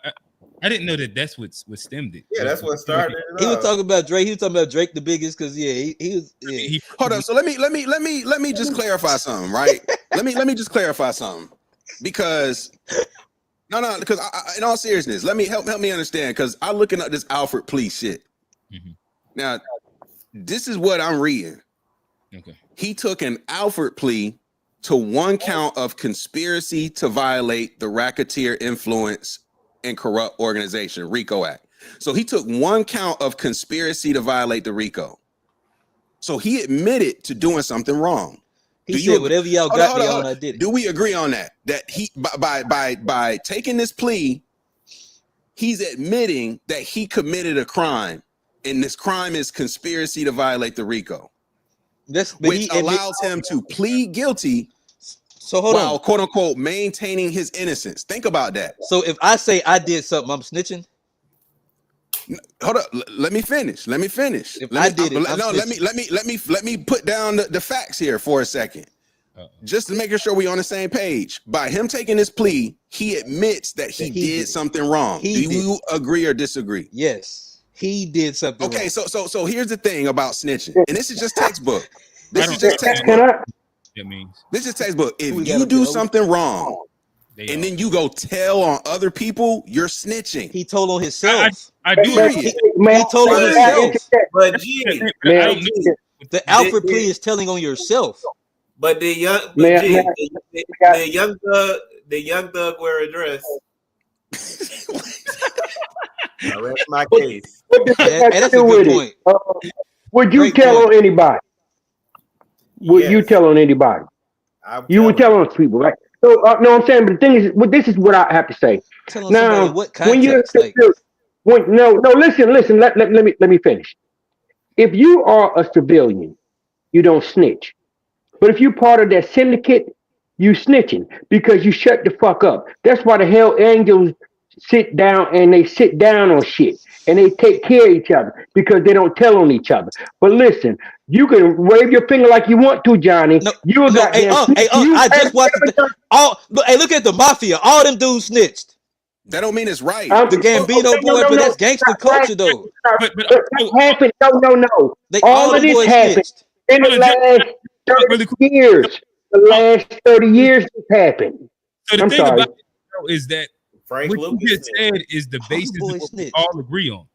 I didn't know that's what stemmed it. Yeah, that's what started it. He was talking about Drake. He was talking about Drake the biggest because he was. Yeah. Hold up. So let me just clarify something, right? let me just clarify something because because in all seriousness, let me help me understand because I'm looking up this Alfred plea shit. Mm-hmm. Now, this is what I'm reading. Okay. He took an Alfred plea to one count of conspiracy to violate the Racketeer Influence and Corrupt Organization RICO Act. So he took one count of conspiracy to violate the RICO. So he admitted to doing something wrong. He said, whatever y'all got me on, I did it. Do we agree on that? That he by taking this plea, he's admitting that he committed a crime, and this crime is conspiracy to violate the RICO, which allows him to plead guilty. So hold while on, quote unquote maintaining his innocence. Think about that. So if I say I did something, I'm snitching. Hold up, let me finish. If I did it, let me put down the facts here for a second. Just to make sure we're on the same page. By him taking this plea, he admits that he did something wrong. Do you agree or disagree? Yes, he did something wrong. Okay, so here's the thing about snitching, and this is just textbook. This is just textbook. That means this is textbook. If you do something wrong and then you go tell on other people, you're snitching. He told on himself. I do. He told on himself. But the Alfred plea is telling on yourself. But the young thug wear a dress. I rest my case. That's a good point. Would you tell on anybody? Would you tell on anybody? You would tell on people, right? So no, I'm saying, but the thing is, this is what I have to say. Now, when you're listen. Let me finish. If you are a civilian, you don't snitch. But if you're part of that syndicate, you snitching because you shut the fuck up. That's why the Hell Angels sit down and they sit down on shit and they take care of each other because they don't tell on each other. But listen, you can wave your finger like you want to, Johnny. I just watched look at the mafia. All them dudes snitched. That don't mean it's right. The Gambino boy, but that's gangster culture though. Happened. No. All of this happened in the last 30 years. The last 30 years this happened. So the thing about it is that Frank what Lucas you just said is the basis of what we all agree on.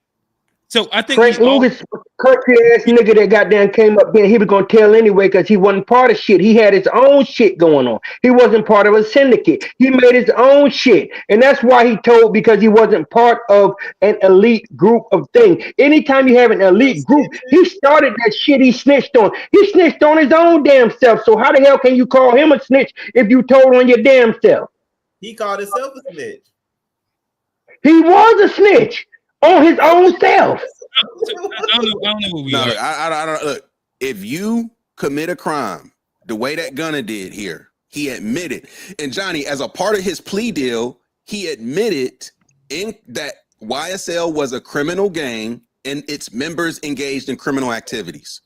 So I think Frank Lucas, country ass nigga that goddamn came up there, he was gonna tell anyway because he wasn't part of shit. He had his own shit going on. He wasn't part of a syndicate. He made his own shit, and that's why he told, because he wasn't part of an elite group of things. Anytime you have an elite group, he started that shit. He snitched on. He snitched on his own damn self. So how the hell can you call him a snitch if you told on your damn self? He called himself a snitch. He was a snitch on his own self. I don't know what we are. I don't look. If you commit a crime the way that Gunna did here, he admitted. And Johnny, as a part of his plea deal, he admitted in that YSL was a criminal gang and its members engaged in criminal activities.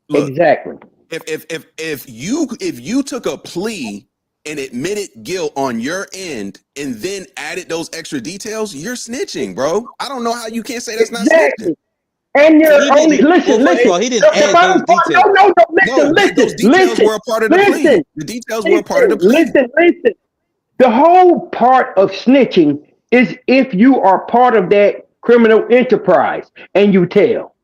Look, exactly. If you took a plea and admitted guilt on your end and then added those extra details, you're snitching, bro. I don't know how you can't say that's not snitching. And you're only listen. He didn't add those details. Listen. Those details were a part of the plea. The details were a part of the plea. Listen. The whole part of snitching is if you are part of that criminal enterprise and you tell.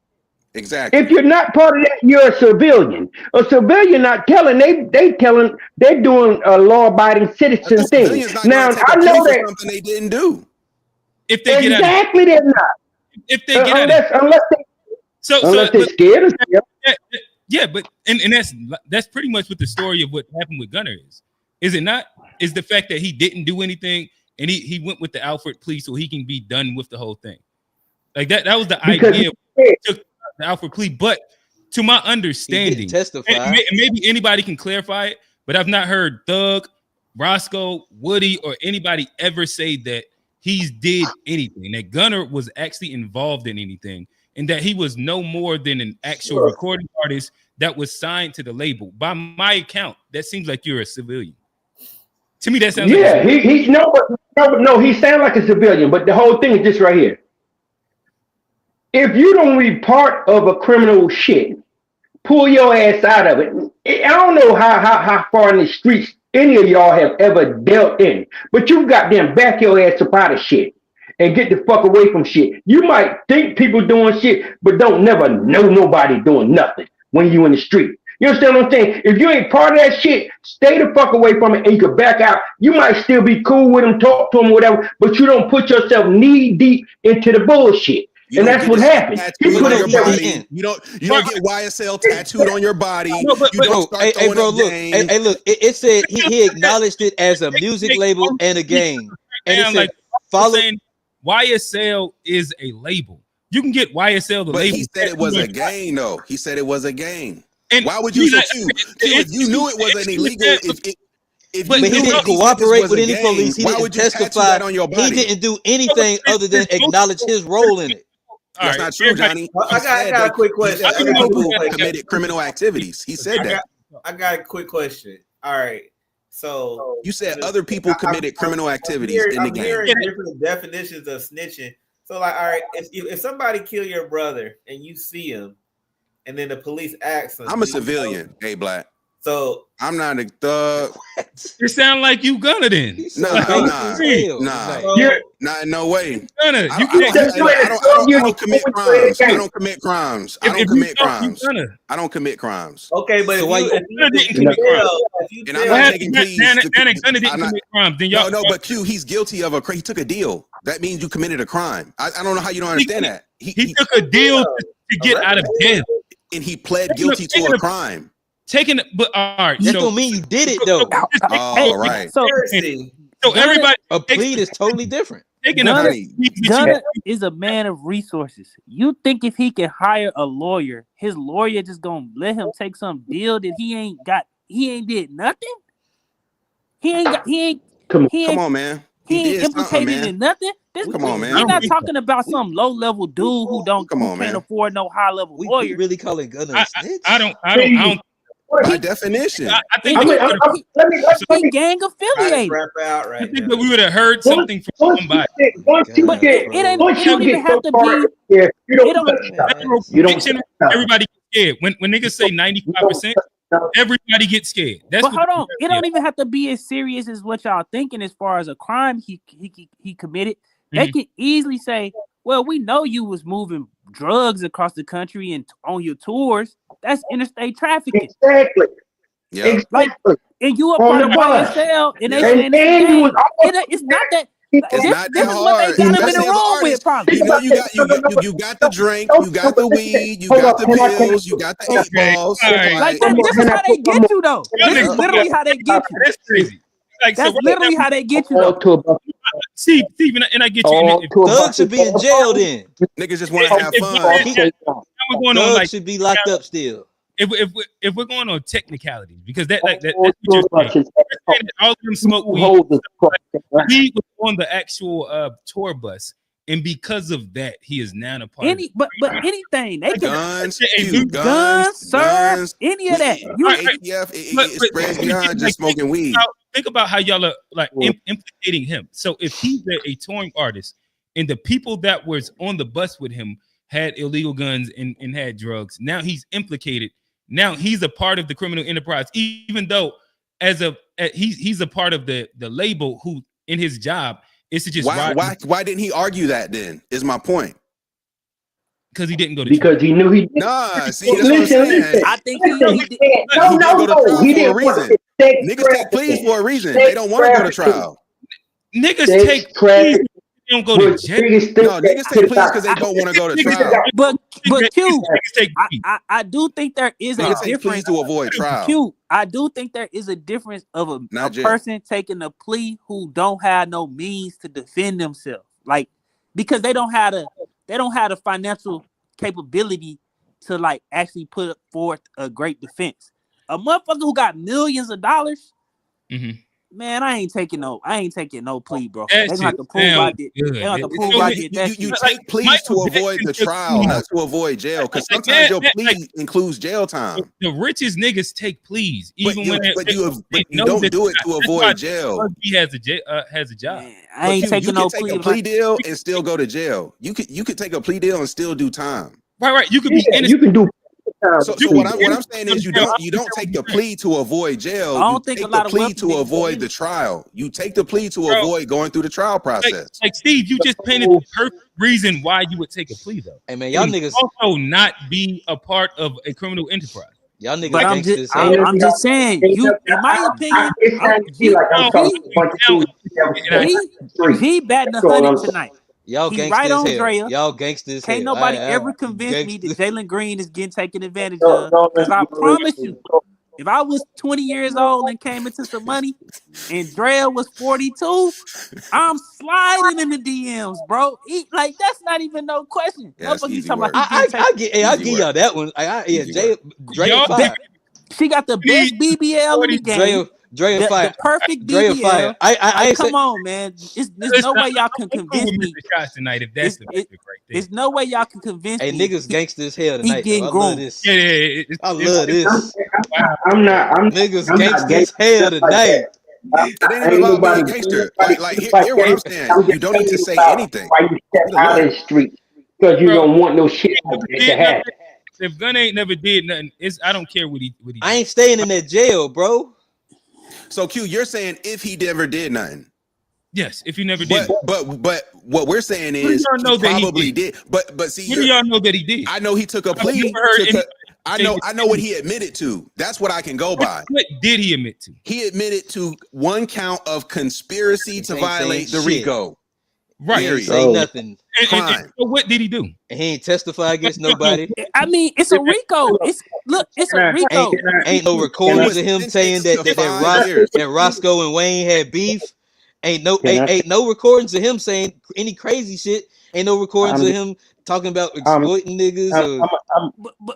Exactly. If you're not part of that, you're a civilian. A civilian not telling, they telling, they're doing a law-abiding But the citizen thing. civilian's not Now, going to take I a plea know for that something they didn't do. If they get out of, exactly they're not. if they get out of, Unless they're but scared of them. yeah, but and that's pretty much what the story of what happened with Gunner is it not? Is the fact that he didn't do anything and he went with the Alfred plea so he can be done with the whole thing. Like that was the idea of the Alfred plea. But to my understanding, maybe anybody can clarify it, but I've not heard Thug, Roscoe, Woody, or anybody ever say that he's did anything, that Gunner was actually involved in anything, and that he was no more than an actual recording artist that was signed to the label. By my account, that seems like you're a civilian. To me, that sounds like he sounds like a civilian, but the whole thing is this right here. If you don't be part of a criminal shit, pull your ass out of it. I don't know how far in the streets any of y'all have ever dealt in, but you goddamn back your ass up out of shit and get the fuck away from shit. You might think people doing shit, but don't never know nobody doing nothing when you in the street. You understand what I'm saying? If you ain't part of that shit, stay the fuck away from it and you can back out. You might still be cool with them, talk to them, whatever, but you don't put yourself knee deep into the bullshit. And that's what happened. You don't get YSL tattooed on your body. Look, it said he acknowledged it as a music label and a game. And it said, saying YSL is a label. You can get YSL the label. He said it was a game, though. He said it was a game. And why would you so if you knew it was an illegal? But he didn't cooperate with any police. He didn't testify. He didn't do anything other than acknowledge his role in it. That's not true, Johnny. I got a quick question. Other people committed criminal activities. He said that. I got a quick question. All right. So you said other people committed criminal activities in the game. I'm hearing different definitions of snitching. So, like, all right, if somebody kill your brother and you see him, and then the police ask him, I'm a civilian. Hey, Black. So I'm not a thug. It sounds like you Gunner then. No way. Gunner, I don't commit crimes. I don't commit crimes. I don't commit crimes. I don't commit crimes. Okay, but if you didn't commit crimes, and I'm not taking pleas. Gunner didn't commit crimes. Then y'all no, but Q, he's guilty of he took a deal. That means you committed a crime. I don't know how you don't understand that. He took a deal to get out of jail, and he pled guilty to a crime. But all right, that don't mean you did it though. All right. So everybody, a plea is totally different. Gunner is a man of resources. You think if he can hire a lawyer, his lawyer just gonna let him take some deal that he ain't did nothing? Come on, man. He ain't implicated in nothing. Come on, man. We're not talking about some low-level dude who can't afford no high-level lawyer. We really calling Gunner a snitch? I don't. By definition, I think he gang affiliated. I think that we would have heard something from somebody. It don't even have to be. Everybody gets scared when niggas say 95%. Everybody gets scared. But hold on, it don't even have to be as serious as what y'all thinking. As far as a crime he committed, they can easily say, "Well, we know you was moving drugs across the country and on your tours. That's interstate trafficking." Exactly. Yeah. And you a part of YSL, and they saying it's not that. It's not that hard. This is what they got him in the wrong with, probably. You know, you got the drink, you got the weed, you got the pills, you got the 8 balls. Like this is how they get you, though. This is literally how they get you. That's crazy. That's literally how they get you, though. Steve, and I get you. Thug should be in jail then. Niggas just want to have fun. Thug should be locked up still. If we're going on technicalities, because that's what you're saying. All of them smoke weed. He was on the actual tour bus, and because of that, he is now a part. But anything they can guns, sir, any of that. It spreads beyond just smoking weed. Think about how y'all are like implicating him. So if he's a touring artist, and the people that was on the bus with him had illegal guns and had drugs, now he's implicated. Now he's a part of the criminal enterprise, even though he's a part of the label who in his job is to just why didn't he argue that then? Is my point. Because he didn't go to because trial. he knew he. Nah, see, that's what I'm saying. I think Listen, he did. no, He didn't go to trial he for a didn't want reason. sex Niggas take pleas trafficking. for a reason. Sex They don't want to go to trafficking trial. Niggas Sex take pleas. trafficking They don't go to was the jail. biggest thing No, that niggas take could pleas because they don't want to go to trial. But Q, Niggas take pleas. I do think there is a Niggas take pleas difference. to avoid trial. Q, I do think there is a difference of a Not jail. person taking a plea who don't have no means to defend themselves, like because they don't have the financial capability to like actually put forth a great defense. A motherfucker who got millions of dollars, man, I ain't taking no plea, bro. They gonna have to prove I did. They gonna have to prove I did that You shit. take pleas to avoid the trial, not to avoid jail. Because sometimes your plea includes jail time. The richest niggas take pleas, But even you, when but you don't do it to avoid jail. He has a job. Man, I ain't taking You no can take plea. a plea deal and still go to jail. You could take a plea deal and still do time. Right. You could be innocent. you can do. So what I'm saying is you don't take the plea to avoid jail. I don't You think take a lot the of plea wealthy to niggas avoid the trial. You take the plea to avoid going through the trial process. Like Steve, you just painted the perfect reason why you would take a plea, though. Hey man, y'all And niggas also not be a part of a criminal enterprise. Y'all niggas But I'm just saying, you, in my opinion, It sounds to me like I'm talking to a bunch of dudes. G batting 100 tonight. Y'all He gangsters right on hell. Drea. Y'all gangsters Can't hell. nobody ever convince me that Jalen Green is getting taken advantage of. Because I promise you, if I was 20 years old and came into some money and Drea was 42, I'm sliding in the DMs, bro. Like, that's not even no question. Yeah, that's Motherfucker, you easy talking work. about I give y'all that one. Drea fire. She got the best BBL in the game. Drea fire. The perfect Drea BBL. fire. I Come on, man. There's no way y'all can convince me. Tonight, if that's the metric right there. There's no way y'all can convince me. Hey, niggas gangsters hell tonight. He getting I love groomed. this. Yeah, I love this. I'm not Niggas gangsters hell tonight. It ain't even about being gangster. Like hear what I'm saying. You don't need to say anything. Why you step out of the street? Because you don't want no shit like that to happen. If Gunna ain't never did nothing, I don't care what he I ain't staying in that jail, bro. So Q, you're saying if he never did nothing. Yes, if he never did. But what we're saying is he probably did. But see, what do y'all know that he did? I know he took a plea. I know what he admitted to. That's what I can go by. What did he admit to? He admitted to one count of conspiracy to violate the RICO. Right. He ain't say nothing. Crime. So what did he do? And he ain't testify against nobody. I mean, it's a RICO. It's a RICO. Ain't no recordings of him saying that Roscoe and Wayne had beef. Ain't no recordings of him saying any crazy shit. Ain't no recordings of him talking about exploiting niggas.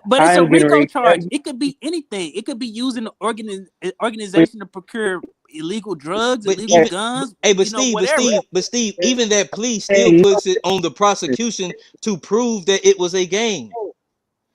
But it's a RICO charge. It could be anything. It could be using an organization to procure illegal drugs, illegal guns. Hey, but Steve, even that plea still puts it on the prosecution to prove that it was a gang.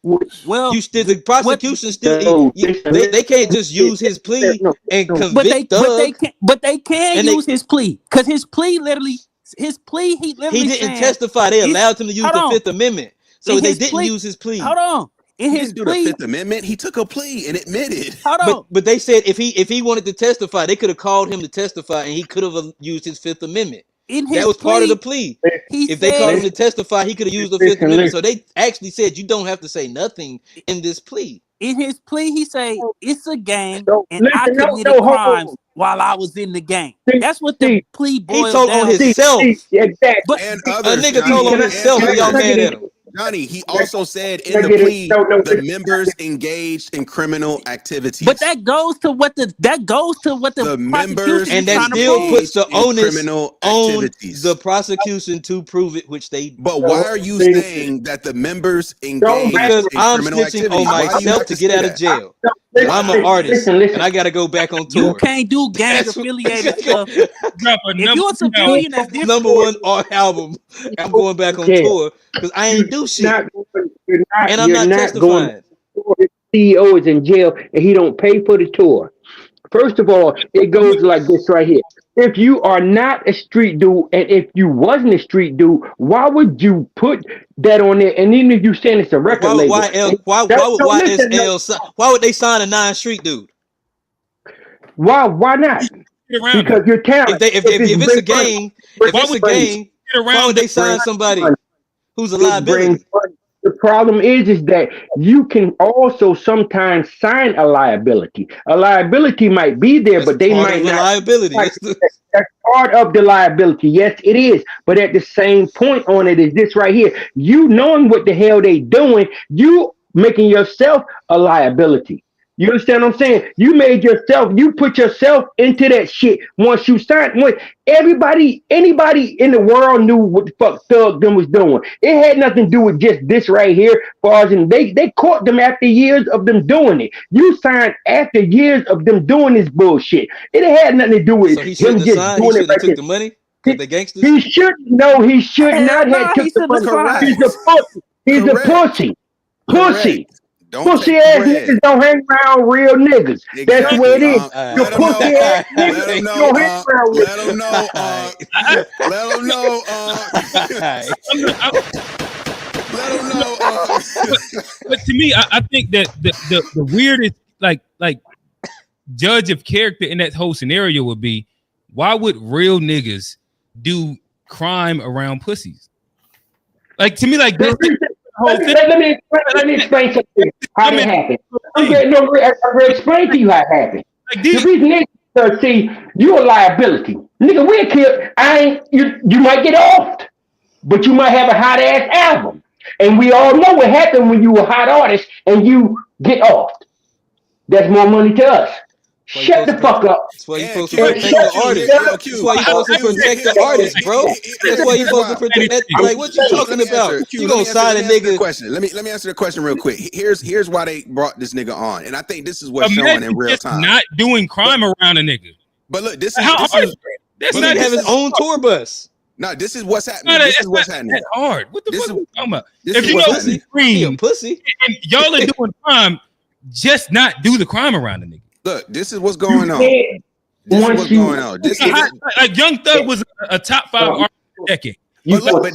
Well, the prosecution they can't just use his plea and convict Doug. But they can use his plea because his plea he didn't testify. They allowed him to use the Fifth Amendment, so they didn't use his plea. Hold on. In his plea, the Fifth Amendment, he took a plea and admitted. Hold on. But they said if he wanted to testify, they could have called him to testify, and he could have used his Fifth Amendment. That was part of the plea. If they called him to testify, he could have used the Fifth Amendment. So they actually said you don't have to say nothing in this plea. In his plea, he say it's a gang, and I committed crimes while I was in the gang. That's what the plea boils He told down on himself. Exactly. But and a others, nigga told on himself, and y'all mad at him. Johnny, he also said in the plea the members engaged in criminal activities. But that goes to what the members, and that still puts the onus on the prosecution to prove it, which they. But why are you saying that the members engaged because in I'm criminal snitching activities? on myself to get out of jail. I'm an artist, and I got to go back on tour. You can't do gang affiliated stuff. If you're a civilian, that's different. #1 album. I'm going back on tour because I ain't do shit, and I'm not testifying. His CEO is in jail, and he don't pay for the tour. First of all, it goes like this right here. If you are not a street dude, and if you wasn't a street dude, why would you put that on there? And even if you saying it's a record label, why would they sign a non-street dude? Why not? Because you're talented. If it's a gang, why would they sign somebody who's a liability? The problem is that you can also sometimes sign a liability. A liability might be there, That's but they part might of the not. liability. That's part of the liability. Yes, it is. But at the same point on it is this right here. You knowing what the hell they doing, you making yourself a liability. You understand what I'm saying? You put yourself into that shit once you start. Anybody in the world knew what the fuck Thug them was doing. It had nothing to do with just this right here. Far as they caught them after years of them doing it. You signed after years of them doing this bullshit. It had nothing to do with So he him shouldn't have just signed. He doing it should have right took there. the money because they gangsters. He should no. He should Hell not nah, have he took the shouldn't have money. signed. He's a pussy. He's a Correct. pussy. Correct. Don't Pussy take the ass bread. niggas don't hang around real niggas. That's what it is. The Let them know. pussy ass Let niggas them don't hang know. around with. Let them know. Let them know. Let them know. But to me, I think that the weirdest like judge of character in that whole scenario would be, why would real niggas do crime around pussies? Like, to me, like that's the whole thing. Let me explain something. How that happened. I'm gonna explain to you how it happened. Like The reason niggas see you a liability. Nigga, we'll kill. You might get off, but you might have a hot ass album. And we all know what happened when you a hot artist and you get off. That's more money to us. Shut the fuck up. That's why you supposed to protect the artist. That's why you supposed to protect the artist, bro. That's why you supposed to protect that. Like, what you talking about? You gonna sign a nigga? Let me answer the question real quick. Here's why they brought this nigga on, and I think this is what's showing in real time. Not doing crime around a nigga. But look, this is that's not have his own tour bus. No, this is what's happening. This is what's happening. That's hard. What the fuck are you talking about? If you know pussy, and y'all are doing crime, just not do the crime around a nigga. Look, this is what's going on. This is what's going on. Like Young Thug was a top 5 artist of the decade. But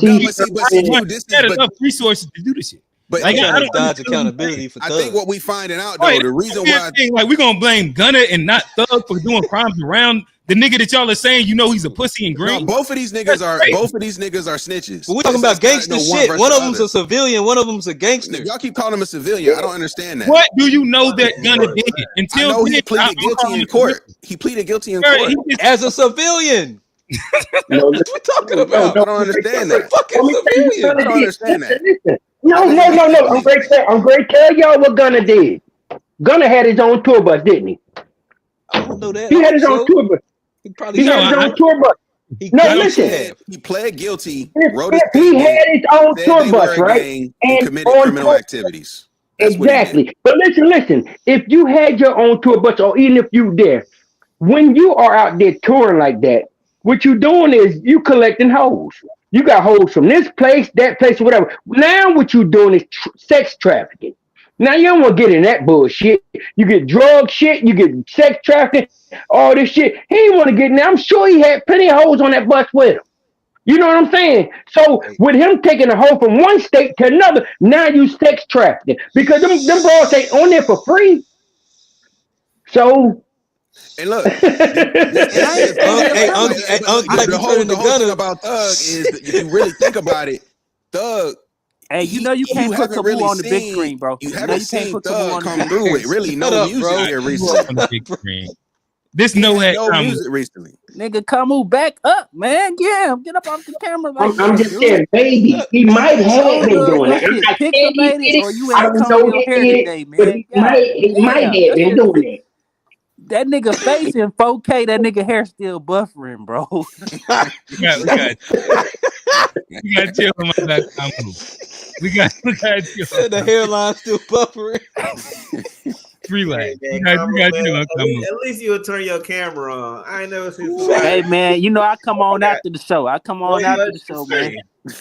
this had enough resources to do this shit. But like, I don't dodge accountability for Thug. I think what we finding out though, the reason why like we're gonna blame Gunna and not Thug for doing crimes around the nigga that y'all are saying he's a pussy and green. No, both of these niggas are snitches. But we're talking about gangster shit. One of them's a civilian, one of them's a gangster. Y'all keep calling him a civilian. I don't understand that. What do you know that Gunna did? Until I know he pleaded guilty in court. He pleaded guilty in court as a civilian. That's what we're talking about. I don't understand that. Fucking civilian. I don't understand that. No. I'm going to tell y'all what Gunna did. Gunna had his own tour bus, didn't he? I don't know that. He had his own tour bus. He had his own tour bus. Listen. He pled guilty. He had his own tour bus, right? And committed criminal activities. Exactly. But listen. If you had your own tour bus, or even if you there, when you are out there touring like that, what you doing is you collecting hoes. You got hoes from this place, that place, or whatever. Now what you doing is sex trafficking. Now you don't want to get in that bullshit. You get drug shit, you get sex trafficking, all this shit. He didn't want to get in there. I'm sure he had plenty of hoes on that bus with him. You know what I'm saying? So with him taking a hoe from one state to another, now you sex trafficking. Because them bros ain't on there for free. So and look, the whole thing about Thug is if you really think about it, Thug. Hey, you know you can't put Taboo on the big screen, bro. You haven't seen Thug come through with really no music here recently. This no music recently. Nigga, Camu, back up, man. Yeah, get up off the camera. Like I'm just saying, baby. He might have been doing it. Or you ain't combing your hair today, man. He might have been doing it. That nigga face in 4K, that nigga hair still buffering, bro. We got chill on my back. We got chill. The hairline still buffering. Relax. At least you'll turn your camera on. I ain't never seen. Hey man, you know I come on after the show. After the show, man.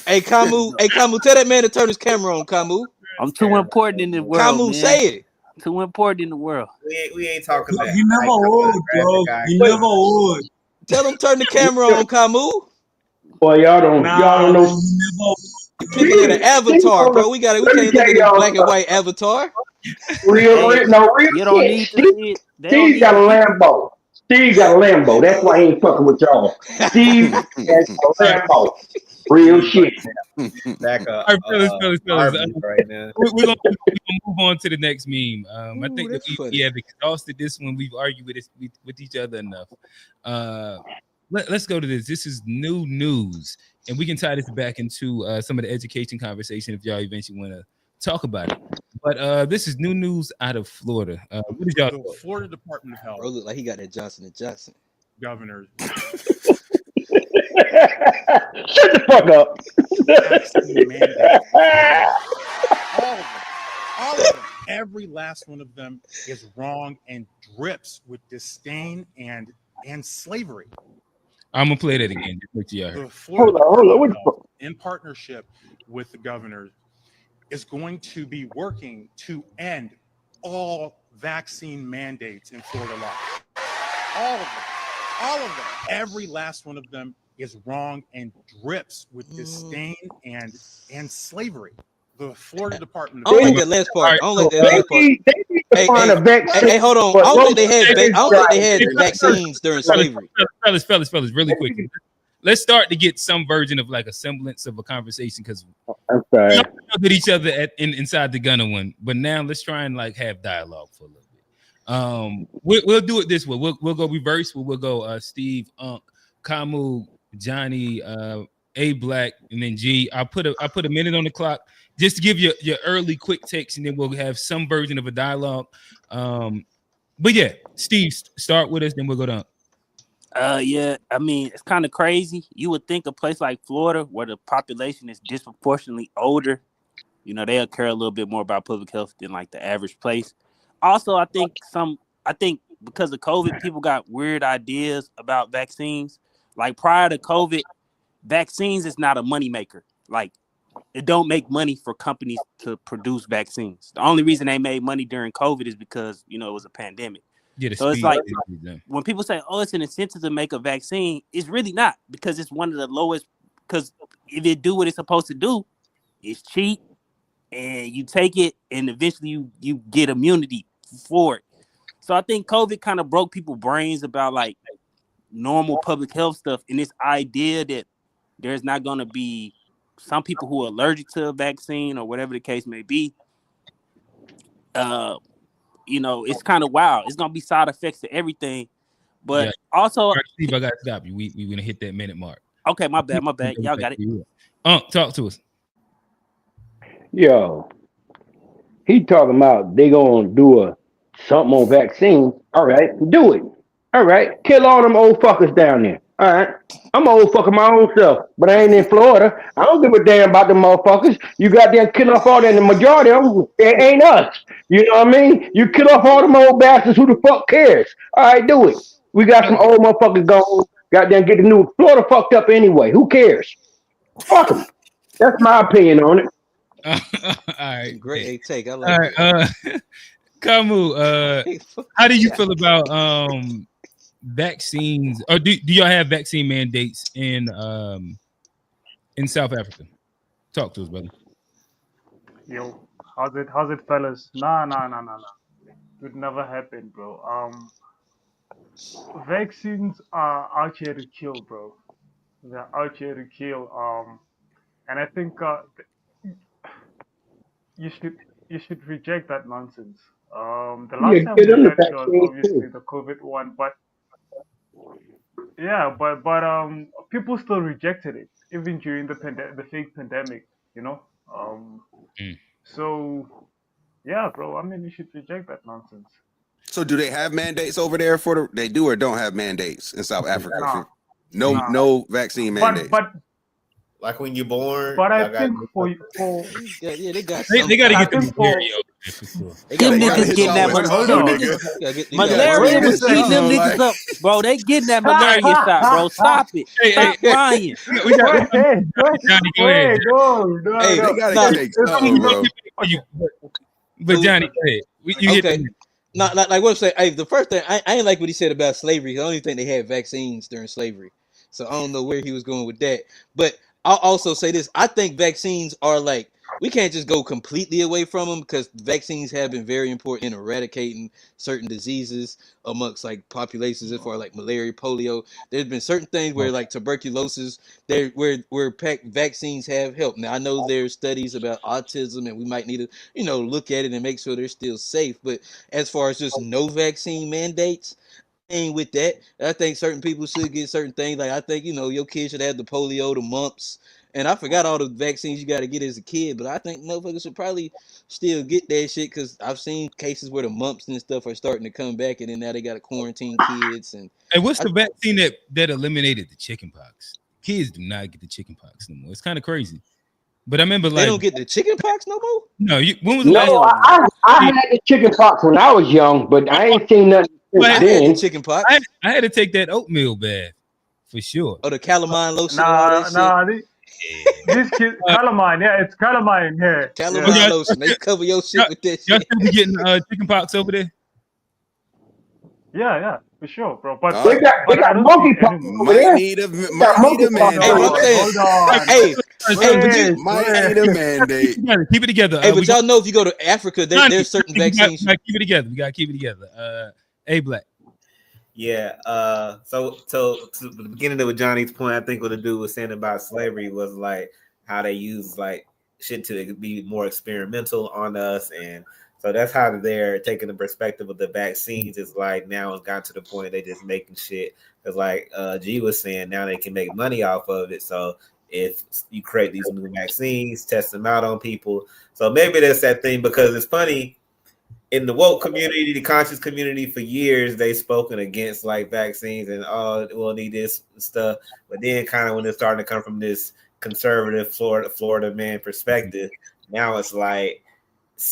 Hey Camu, tell that man to turn his camera on, Camu. I'm too important in the world. Camu, say it. Too important in the world. We ain't talking that. You never would, bro. You never would. Tell him turn the camera on, Camu. Boy, y'all don't know. People in an avatar, bro. We can't look at this black and white avatar. Real. You don't need to see it. He's got a Lambo. Steve got a Lambo. That's why he ain't fucking with y'all. Steve has a All right, Lambo. Real Steve shit. back all right, fellas. Arby's right now. We're gonna move on to the next meme. I Ooh, think that that's we funny. have exhausted this one. We've argued with each other enough. Let's go to this. This is new news, and we can tie this back into some of the education conversation if y'all eventually want to talk about it. But this is new news out of Florida. What is y'all? The Florida Department of Health Bro, look like he got that Johnson & Johnson. governors Shut the fuck up. vaccine mandates. All of them, every last one of them is wrong and drips with disdain and slavery. I'm gonna play that again. Just make sure y'all heard. The Florida Hold on. What Department the of fuck? Health, in partnership with the governors, is going to be working to end all vaccine mandates in Florida law. All of them, every last one of them is wrong and drips with disdain and slavery. The Florida Department I of don't like Health. that last part. I don't like that They last part. need to Hey, find hey, a vaccine. hey, hold on. for I don't think they those had. I don't think they had guys. vaccines during slavery. Fellas, really quick. Let's start to get some version of like a semblance of a conversation because I'm we sorry. all look at each other inside the gunner one. But now let's try and like have dialogue for a little bit. We'll do it this way. We'll go reverse. We'll go Steve, Kamu, Johnny, A Black, and then G. I'll put a minute on the clock just to give you your early quick takes, and then we'll have some version of a dialogue. But yeah, Steve, start with us, then we'll go down. Yeah, I mean, it's kind of crazy. You would think a place like Florida, where the population is disproportionately older, they'll care a little bit more about public health than like the average place. Also, I think because of COVID, people got weird ideas about vaccines. Like prior to COVID, vaccines is not a moneymaker. Like it don't make money for companies to produce vaccines. The only reason they made money during COVID is because, it was a pandemic. Yeah, So it's like when people say, oh, it's an incentive to make a vaccine, it's really not, because it's one of the lowest, because if it do what it's supposed to do, it's cheap and you take it and eventually you get immunity for it. So I think COVID kind of broke people's brains about like normal public health stuff, and this idea that there's not going to be some people who are allergic to a vaccine or whatever the case may be. It's kind of wild. It's gonna be side effects to everything, but also, right, Steve, I gotta stop you. We gonna hit that minute mark. Okay, my bad. Y'all got it. Talk to us. Yo, he talking about they gonna do something on vaccine. All right, do it. All right, kill all them old fuckers down there. All right, I'm an old fucker my own self, but I ain't in Florida. I don't give a damn about them motherfuckers. You goddamn kill off all them. The majority of them, it ain't us. You know what I mean? You kill off all them old bastards. Who the fuck cares? All right, do it. We got some old motherfuckers gone. Goddamn, get the new Florida fucked up anyway. Who cares? Fuck them. That's my opinion on it. All right, great take. I like it. All right, Kamu, how do you feel about vaccines, or do y'all have vaccine mandates in South Africa? Talk to us, brother. Yo, how's it, fellas? Nah. Would never happen, bro. Vaccines are out here to kill, bro. They're out here to kill. And I think you should reject that nonsense. The last time we had it was obviously the COVID one, but yeah, but people still rejected it even during the fake pandemic, So yeah, bro. I mean, you should reject that nonsense. So, do they have mandates over there they do or don't have mandates in South Africa? Nah. No vaccine mandates. But like when you're born. But I think for they got they got to get the malaria. Them niggas getting that malaria was eating them niggas up, bro. They getting that malaria shot, bro. Stop it. Stop lying. Johnny, go ahead. No. Hey, they gotta take something, bro. But Johnny, go ahead. You hit Not like what I'm saying. Hey, the first thing I ain't like what he said about slavery. I don't even think they had vaccines during slavery, so I don't know where he was going with that. But I'll also say this: I think vaccines are like we can't just go completely away from them because vaccines have been very important in eradicating certain diseases amongst like populations as far like malaria, polio. There's been certain things where like tuberculosis, there where vaccines have helped. Now I know there's studies about autism and we might need to, look at it and make sure they're still safe. But as far as just no vaccine mandates, with that, I think certain people should get certain things. Like I think your kids should have the polio, the mumps, and I forgot all the vaccines you got to get as a kid. But I think motherfuckers should probably still get that shit because I've seen cases where the mumps and stuff are starting to come back, and then now they got to quarantine kids. And what's the vaccine that eliminated the chicken pox? Kids do not get the chicken pox no more. It's kind of crazy. But I remember they don't get the chicken pox no more. No, when was the last? No, I had the chicken pox when I was young, but I ain't seen nothing since I then. had the chicken pox. I had to take that oatmeal bath for sure. Oh, the calamine lotion. This kid, calamine. Yeah, it's calamine. Yeah, calamine lotion. They cover your shit with that shit. Y'all still be getting chicken pox over there? Yeah, for sure, bro. But they got monkeypox over there. Might need a mandate. Hold on. Hey, but you might need a mandate. Keep it together. Hey, but y'all know if you go to Africa, there's certain vaccines. We gotta keep it together. We gotta keep it together. Black. Yeah. So to the beginning of Johnny's point, I think what the dude was saying about slavery was like how they use like shit to be more experimental on us, and so that's how they're taking the perspective of the vaccines. Is like now it's gotten to the point they just making shit. Because like G was saying, now they can make money off of it. So if you create these new vaccines, test them out on people. So maybe that's that thing, because it's funny. In the woke community, the conscious community, for years they've spoken against like vaccines and we'll need this stuff. But then kind of when it's starting to come from this conservative Florida man perspective, now it's like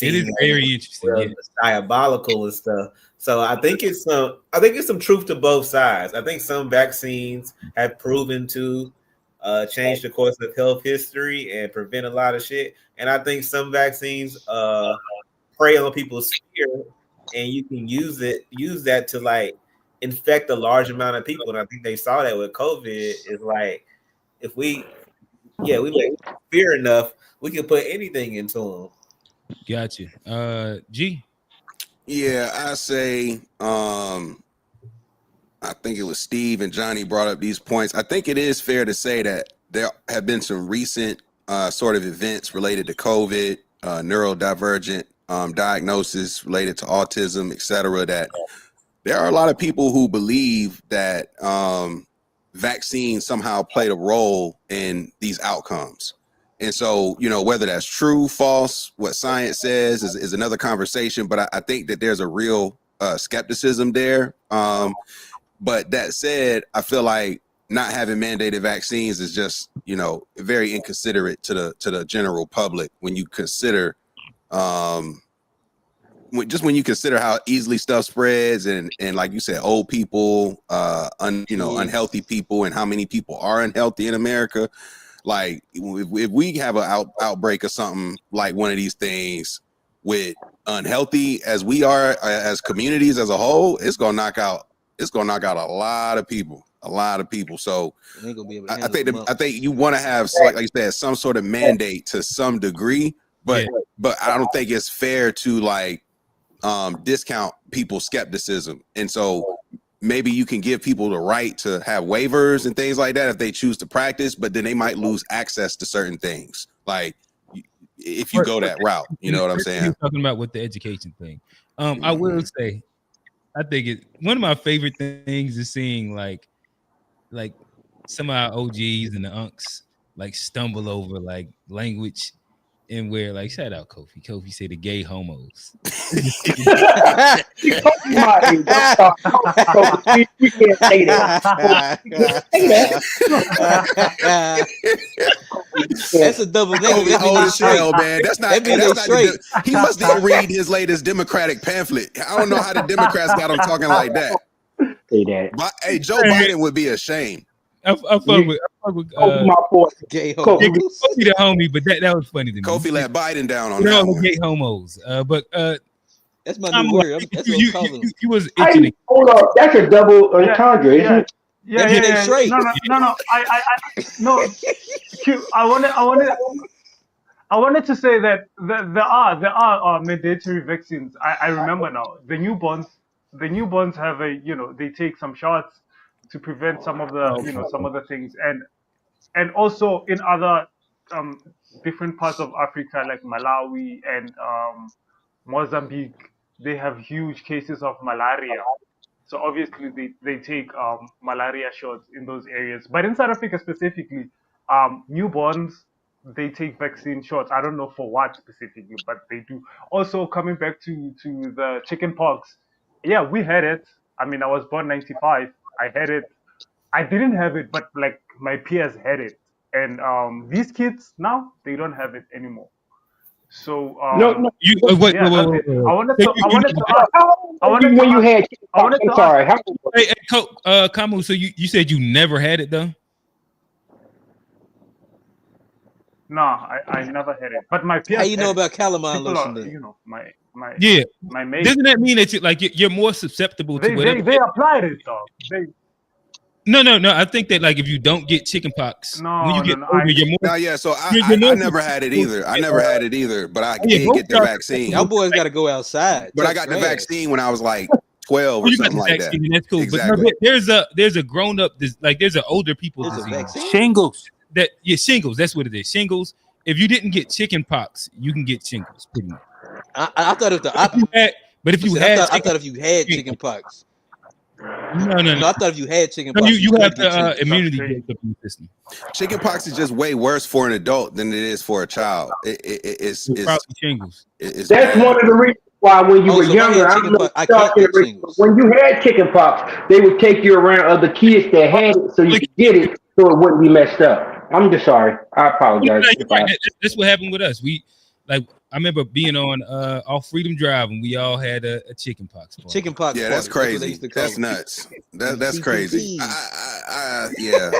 it is very interesting, diabolical and stuff. So I think it's some truth to both sides. I think some vaccines have proven to change the course of health history and prevent a lot of shit. And I think some vaccines prey on people's fear, and you can use that to like infect a large amount of people. And I think they saw that with COVID. Is like if we make fear enough, we can put anything into them. Gotcha. G. Yeah, I say I think it was Steve and Johnny brought up these points. I think it is fair to say that there have been some recent sort of events related to COVID, neurodivergent diagnosis related to autism, etc. That there are a lot of people who believe that vaccines somehow played a role in these outcomes. And so, whether that's true, false, what science says is another conversation. But I think that there's a real skepticism there. But that said, I feel like not having mandated vaccines is just, very inconsiderate to the general public when you consider when you consider how easily stuff spreads and like you said, old people, unhealthy people, and how many people are unhealthy in America. Like if we have an outbreak of something like one of these things with unhealthy as we are as communities as a whole, it's gonna knock out a lot of people. So I think you want to have, like you said, some sort of mandate to some degree, but I don't think it's fair to like discount people's skepticism. And so maybe you can give people the right to have waivers and things like that if they choose to practice, but then they might lose access to certain things. Like if you go that route, you know what I'm saying? You're talking about with the education thing. I will say, I think one of my favorite things is seeing like some of our OGs and the unks like stumble over like language and where like shout out Kofi. Kofi said the gay homos. We can't say that. That's a double negative. Old as hell, man. That's not he must didn't read his latest Democratic pamphlet. I don't know how the Democrats got him talking like that. Say that. But, hey, Joe Biden would be ashamed. I fuck with gay homos. Kofi the homie, but that was funny to me. Kofi let Biden down on that one. Gay homos. But that's my new word. That's what I'm calling them. You was itching. Hold on, that's a double entendre, isn't it? Yeah. No. I I wanted to say that there are mandatory vaccines. I remember now. The newborns have they take some shots to prevent some of the some of the things, and also in other um, different parts of Africa like Malawi and Mozambique, they have huge cases of malaria. So obviously they take malaria shots in those areas. But in South Africa specifically, newborns, they take vaccine shots. I don't know for what specifically, but they do. Also coming back to the chicken pox, yeah, we had it. I mean, I was born 95. I had it. I didn't have it, but like my peers had it. And these kids now, they don't have it anymore. So No, You wait, yeah, that's it. wait. I wanted So to I wanted to ask how old I were wanted you to when you ask had chicken I pox? wanted I'm to ask sorry. How old were hey, Kamu, so you said you never had it though? No, I never had it. But my How peers you had know it. about calamine People lotion are, then? Yeah. my mates, Doesn't that mean that you're more susceptible to whatever? they applied it though. No. I think that like if you don't get chickenpox when you No, get no, older, you're more Now, yeah, so you're I more never had it susceptible either. I to, never had it either, but I yeah, did both get the are vaccine. Y'all susceptible. boys got to go outside. But I Touch got the grass. vaccine when I was like 12 Well, or you got something the like that. vaccine, and that's cool. Exactly. But no, there's a grown up like there's an older people There's a disease vaccine. Shingles. that shingles. That's what it is. Shingles. If you didn't get chicken pox, you can get shingles pretty much. I thought it was the If you had, but if you I had, thought if you had chicken pox. no. No, I thought if you had chicken No, pox, you could have get the shingles. immunity built up in the system. Chicken pox is just way worse for an adult than it is for a child. It's Probably shingles. It's That's bad. one of the reasons why when you Oh, were so if I had younger, I chicken don't know pox, I if y'all can't get generation, but shingles. when you had chicken pox, they would take you around other kids that had it so you could get it so it wouldn't be messed up. I'm just sorry. I apologize. You're right. That's what happened with us. We like I remember being on off Freedom Drive and we all had a chicken pox party. Chicken pox. Yeah, party. that's That's what they crazy. used to call That's them. nuts. That's crazy. Yeah,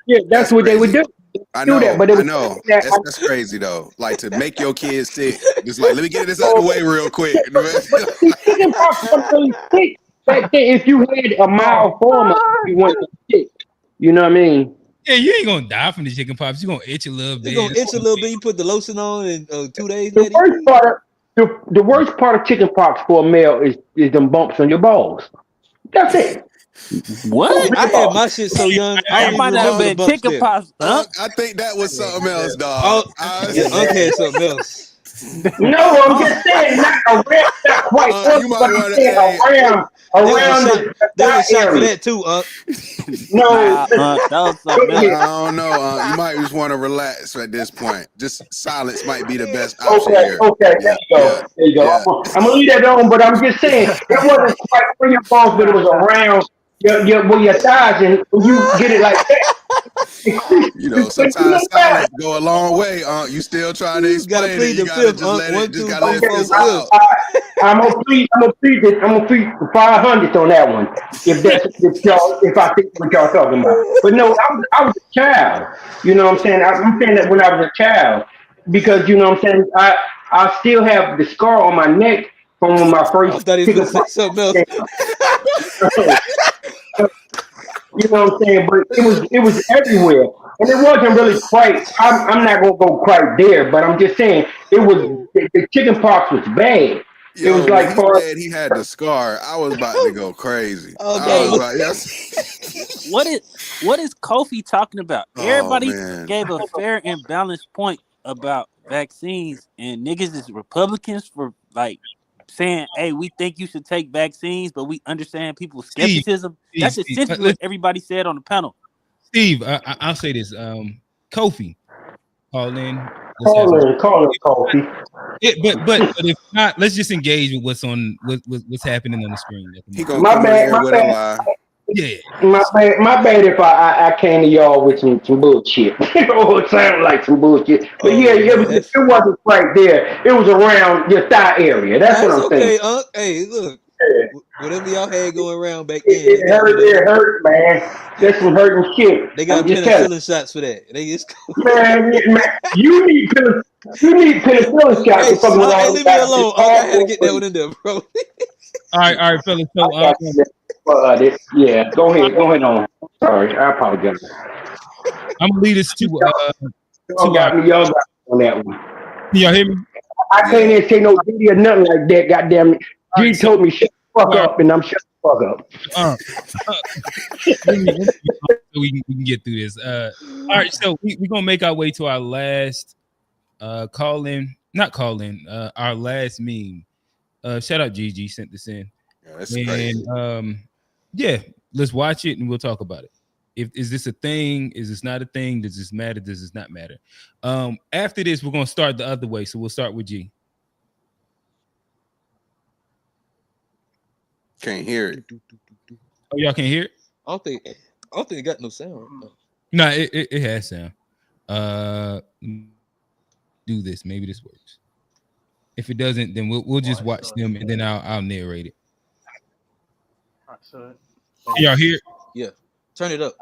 Yeah, that's what they would crazy. do. I Do know. that, but it I was know. that That's crazy though. Like to make your kids sick. Just like let me get this out the way real quick. But see, chicken pox wasn't really sick back then. If you had a mild form of it, you weren't sick. You know what I mean? Yeah, you ain't gonna die from the chicken pox. You're gonna itch a little bit. You're gonna itch a little bit. You put the lotion on, and 2 days The later, worst part of the worst part of chicken pox for a male is them bumps on your balls. That's it. What? I had my shit so young, I don't even Might have remember the been bumps chicken there. pox. Huh? I think that was something else, dog. Oh, yeah, Unc had something else. No, I'm just saying, not around, not quite you up, might but I'm want saying to. around the There was a thigh shot for area. that too, Unc. No, That was something I else. don't know. You might just want to relax at this point. Just silence might be the best option okay, here. okay, Yeah, there you go. yeah. I'm gonna leave that on, but I'm just saying it wasn't quite for your balls, but it was around your thighs, and when you get it like that, You know, but you know sometimes what? silence go a long way. You still trying to You gotta explain it. plead You the gotta fifth, just Unc. let 1, it. Just 2, gotta 3, let it 4, fizzle 5. out. I'm gonna plead for 500 on that one. If I think what y'all talking about. But no, I was a child. You know what I'm saying? I'm saying that when I was a child because you know what I'm saying. I still have the scar on my neck from when my I first thought he was gonna chicken say pox something else. came out. You know what I'm saying? But it was everywhere, and it wasn't really quite. I'm not gonna go quite there, but I'm just saying the chicken pox was bad. It was Yo, when like he for said he had the scar, I was about to go crazy. I Okay, was Hey, like, yes. what is Kofi talking about? Oh Everybody man. gave a fair and balanced point about vaccines, and niggas is Republicans for like saying, "Hey, we think you should take vaccines, but we understand people's Steve, skepticism." Steve, That's Steve, essentially what everybody said on the panel. Steve, I'll say this. Kofi, call in. What's happening? call it coffee. But if not, let's just engage with what's happening on the screen at the He moment. gonna My come in bad, here my with a bad, lie. Yeah. my bad if I came to y'all with some bullshit. It sounded like some bullshit. But yeah, oh man, it wasn't right there. It was around your thigh area. That's what that's I'm saying. okay, Unc. Hey, look, Yeah. whatever y'all had going around back It, then, they got it hurt, man. That's some hurting shit. they I'm got just telling penicillin shots for that. They just you. Man, you need penicillin shots hey, to fucking with Unc, hey, all leave me that. It's alone, Unc. I had to all get that over. one in there, bro. All right, fellas. So I got you. Yeah, go ahead on. Sorry, I apologize. I'm gonna lead us Y'all to our got me. Y'all got on that one. Y'all hear me? I can't even say no video or nothing like that. Goddamn it. G told me shut the fuck up, and I'm shut the fuck up. So we can get through this. All right, so we're gonna make our way to our last not call in, our last meme. Shout out Gigi sent this in. Yeah, that's crazy. And yeah, let's watch it and we'll talk about it. Is this a thing? Is this not a thing? Does this matter? Does this not matter? After this, we're gonna start the other way. So we'll start with G. Can't hear it. Oh, y'all can hear it? I don't think it got no sound. No, it has sound. Do this. Maybe this works. If it doesn't, then we'll just watch them and then I'll narrate it. Can y'all hear it? Yeah. Turn it up.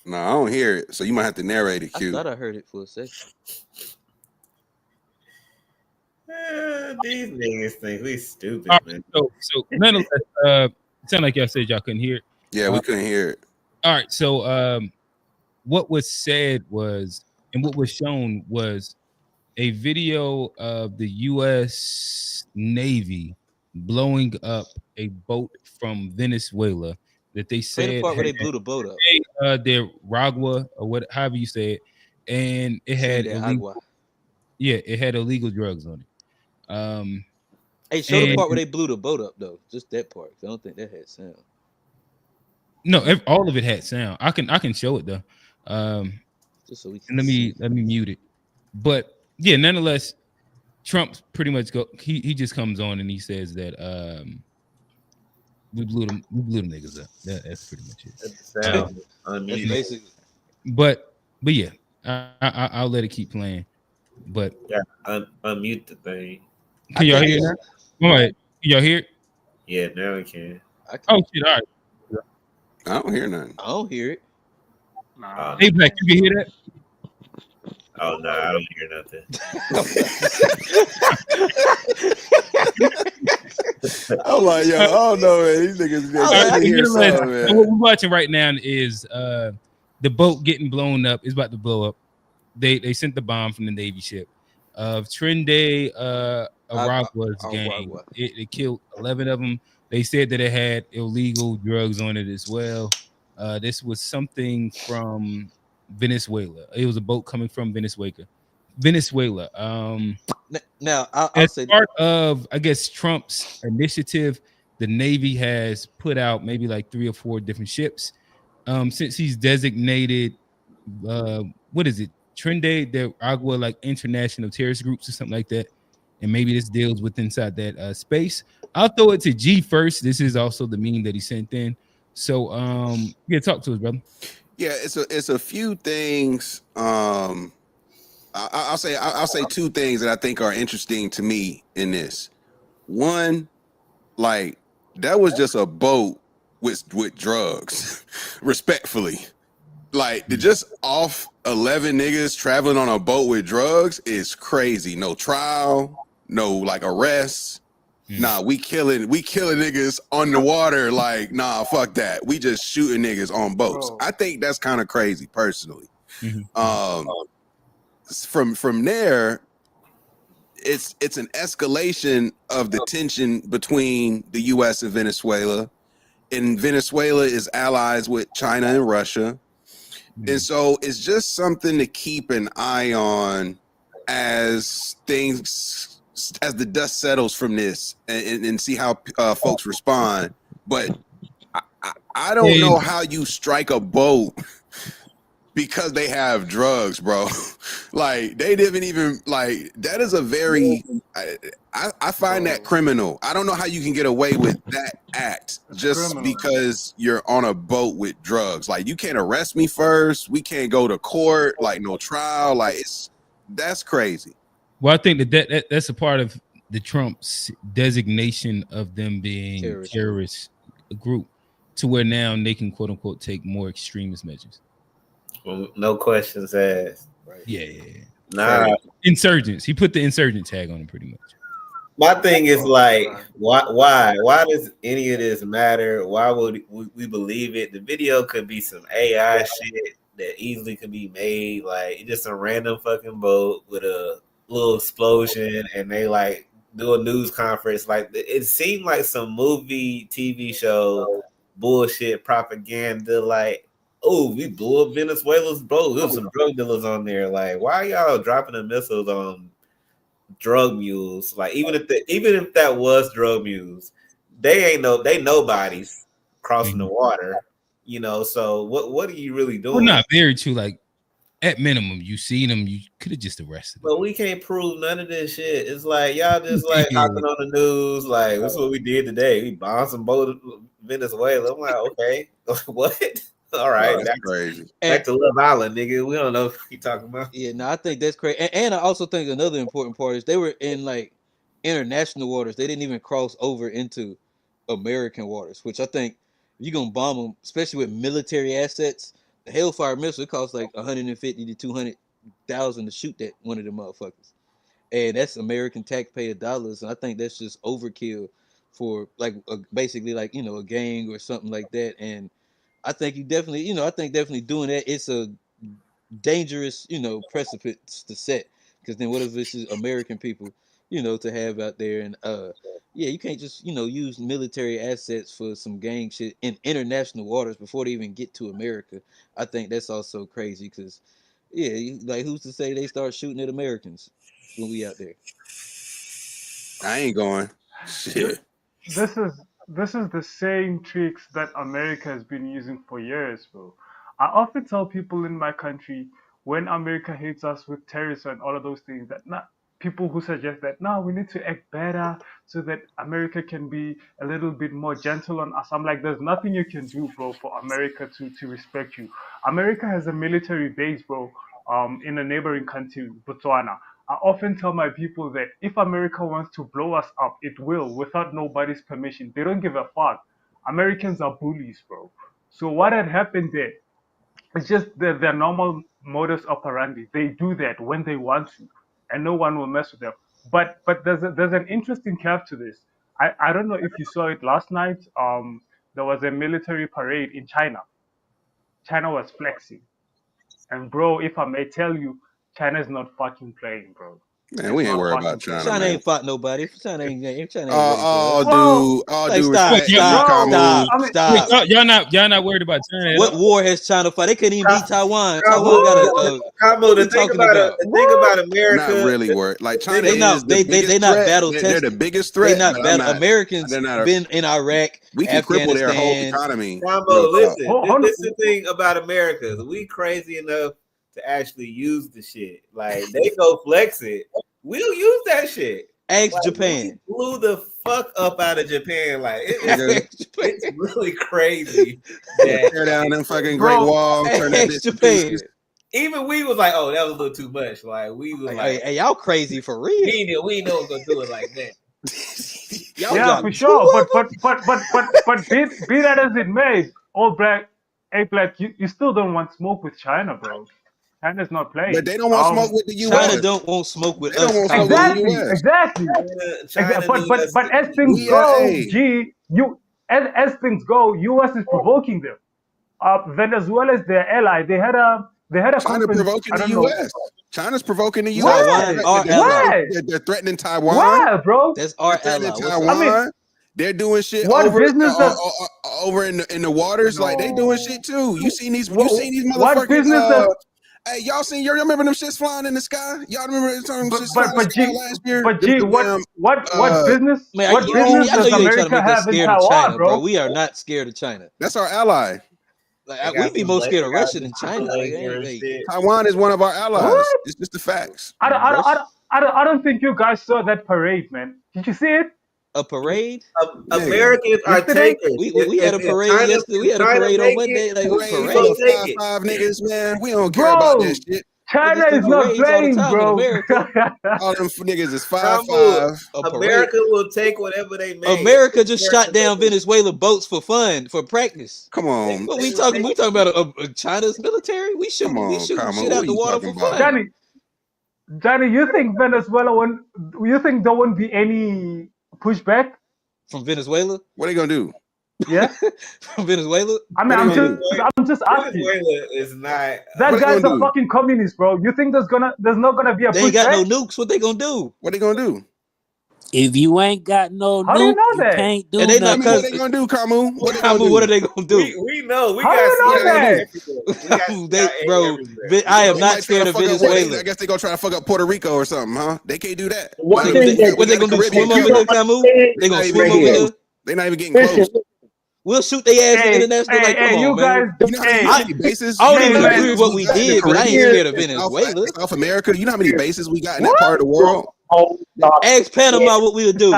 No, I don't hear it. So you might have to narrate it, Q. I thought I heard it for a second. These niggas think we stupid, Right, man. So nonetheless, it sounded like y'all said y'all couldn't hear it. Yeah, we couldn't hear it. All right, so what was said was, and what was shown was a video of the U.S. Navy blowing up a boat from Venezuela that they Say said the part where they blew the boat up. Their Ragua or however you say it, and it had it had illegal drugs on it. Hey, show the part where they blew the boat up though. Just that part. I don't think that had sound. No, all of it had sound. I can show it though. Just so we can let me mute it. But yeah, nonetheless, Trump pretty much he just comes on and he says that we blew them niggas up. That's pretty much it. That's basically. But yeah, I'll let it keep playing. But yeah, unmute the thing. Can y'all hear that? All right, can y'all hear it? Yeah, now we can. Oh shit! All right. I don't hear nothing. I don't hear it. Hey, Black, you can hear that? Oh no, I don't hear nothing. I'm like, yo, I don't know, man. These niggas hear something, man. What we're watching right now is the boat getting blown up. It's about to blow up. They sent the bomb from the Navy ship of Trinidad Aragua's gang. It killed 11 of them. They said that it had illegal drugs on it as well. This was something from Venezuela. It was a boat coming from Venezuela. Now, I'll as say part of, I guess, Trump's initiative, the Navy has put out maybe like 3 or 4 different ships. Since he's designated, what is it? Trinidad de Agua, like international terrorist groups or something like that. And maybe this deals with inside that space. I'll throw it to G first. This is also the meme that he sent in. So yeah, talk to us, brother. Yeah, it's a few things. I'll say 2 things that I think are interesting to me in this. One, like that was just a boat with drugs, respectfully. Like to just off 11 niggas traveling on a boat with drugs is crazy. No trial, no like arrests. Nah, we killing niggas on the water. Like, nah, fuck that. We just shooting niggas on boats. I think that's kind of crazy, personally. From there, it's an escalation of the tension between the U.S. and Venezuela. And Venezuela is allies with China and Russia. And so it's just something to keep an eye on as the dust settles from this and see how folks respond. But I don't know how you strike a boat because they have drugs, bro. Like they didn't even like that is a very I find that criminal. I don't know how you can get away with that act just because you're on a boat with drugs. Like you can't arrest me first. We can't go to court, like no trial. Like that's crazy. Well, I think that's a part of the Trump's designation of them being terrorist group to where now they can quote unquote take more extremist measures. Well, no questions asked. Right. Yeah. Nah. Insurgents. He put the insurgent tag on them pretty much. My thing is like, why does any of this matter? Why would we believe it? The video could be some AI shit that easily could be made. Like just a random fucking boat with a little explosion, and they like do a news conference. Like it seemed like some movie, TV show bullshit propaganda. Like, oh, we blew up Venezuela's boat. There was some drug dealers on there. Like, why y'all dropping the missiles on drug mules? Like even if that was drug mules, they nobodies crossing the water, so what are you really doing? Well, not very true. Like at minimum, you seen them, you could have just arrested them. But we can't prove none of this shit. It's like y'all just like hopping on the news, like this is what we did today. We bombed some boat in Venezuela. I'm like, okay, what? All right, that's crazy. Back to Love Island, nigga. We don't know what you talking about. Yeah, no, I think that's crazy. And I also think another important part is they were in like international waters. They didn't even cross over into American waters, which I think if you're gonna bomb them, especially with military assets, the Hellfire missile it costs like 150 to 200,000 to shoot that one of them motherfuckers, and that's American taxpayer dollars. And I think that's just overkill for like basically like a gang or something like that. And I think you definitely I think definitely doing that it's a dangerous precipice to set, because then what if this is American people to have out there? And yeah, you can't just use military assets for some gang shit in international waters before they even get to America. I think that's also crazy, because yeah, like who's to say they start shooting at Americans when we out there? I ain't going. Shit. This is the same tricks that America has been using for years, bro. I often tell people in my country when America hits us with terrorism and all of those things that not people who suggest that now we need to act better so that America can be a little bit more gentle on us. I'm like, there's nothing you can do, bro, for America to respect you. America has a military base, bro, in a neighboring country, Botswana. I often tell my people that if America wants to blow us up, it will without nobody's permission. They don't give a fuck. Americans are bullies, bro. So what had happened there? It's just their normal modus operandi. They do that when they want to, and no one will mess with them. But there's an interesting curve to this. I don't know if you saw it last night. There was a military parade in China. China was flexing, and bro, if I may tell you, China's not fucking playing, bro. Man, we ain't worried about China. China man. ain't fought nobody. China ain't all due respect. Stop. Y'all not worried about China. What war has China fought? They couldn't even beat Taiwan. Taiwan got the thing about America. Not really worried. Like China they not battle tested. They're the biggest threat. They not battle. Americans been in Iraq. We can cripple their whole economy. Listen, this is the thing about America. We crazy enough to actually use the shit. Like they go flex it. We'll use that shit. Ask Japan. We blew the fuck up out of Japan. Like it's really crazy. Tear down them fucking Great Wall. Turn that bitch Japan. Even we was like, oh, that was a little too much. Like we was like, hey, y'all crazy for real. We know we're gonna do it like that. Yeah, for sure. But be that as it may, all black, you still don't want smoke with China, bro. China's not playing. But they don't want smoke with the U.S. China won't smoke with us. Exactly. But as things go, as things go, U.S. is provoking them. Venezuela is their ally. They had a China provoking the U.S. China's provoking the U.S. Why? They're threatening Taiwan. Why, bro? That's our ally. Taiwan. They're doing shit over in the waters. Like they doing shit too. You seen these motherfuckers? Hey, y'all remember them shits flying in the sky? Y'all remember them shits flying in the sky last year? But G, what business? Man, what business does America have in Taiwan, bro? We are not scared of China. That's our ally. Like, we be more scared of Russia than China. Taiwan is one of our allies. What? It's just the facts. I don't think you guys saw that parade, man. Did you see it? A parade? Americans are takers. We had a parade yesterday. We had a parade on Monday. Like, parade. Five niggas, man. We don't care about that shit. China is not playing, bro. All them niggas is 5'5". America will take whatever they make. America just shot down Venezuela boats for fun, for practice. Come on. What we talking? We talking about China's military? We shoot shit out the water for fun. Johnny, you think Venezuela won't? You think there won't be any pushback from Venezuela? What are they gonna do? Yeah, from Venezuela? I mean, What are they gonna do? I'm just asking. Venezuela is not. That What they guy's gonna a do? fucking communist, bro. You think there's not gonna be a They ain't got pushback? no nukes. What they gonna do? What they gonna do? If you ain't got no How do you nuke, know you that? can't do And they I not mean, what nothing. they gonna do, Kamu? What they gonna Kamu, what are do? they gonna do? We know. We How do got you know What they gonna CIA do? that? everywhere. We got They, CIA bro, everywhere. I am They not might try scared to of fuck up. What? Venezuela. I guess they gonna try to fuck up Puerto Rico or something, huh? They can't do that. One What thing that We they got the gonna do? Caribbean, Swim you over Cuba. there, don't Camus? understand They gonna Not even swim right getting over here. close. there? They not even getting Listen, close. We'll shoot their ass in Hey, international. hey, Like, come hey, on, you man. guys. You know how Hey, many bases? I You don't know how hey, even many man. agree with bases what we we got in the did, but I ain't Caribbean scared of and Venezuela. South America? You know how many bases we got in that What? part of the world? whole lot Ask of Panama what we'll do.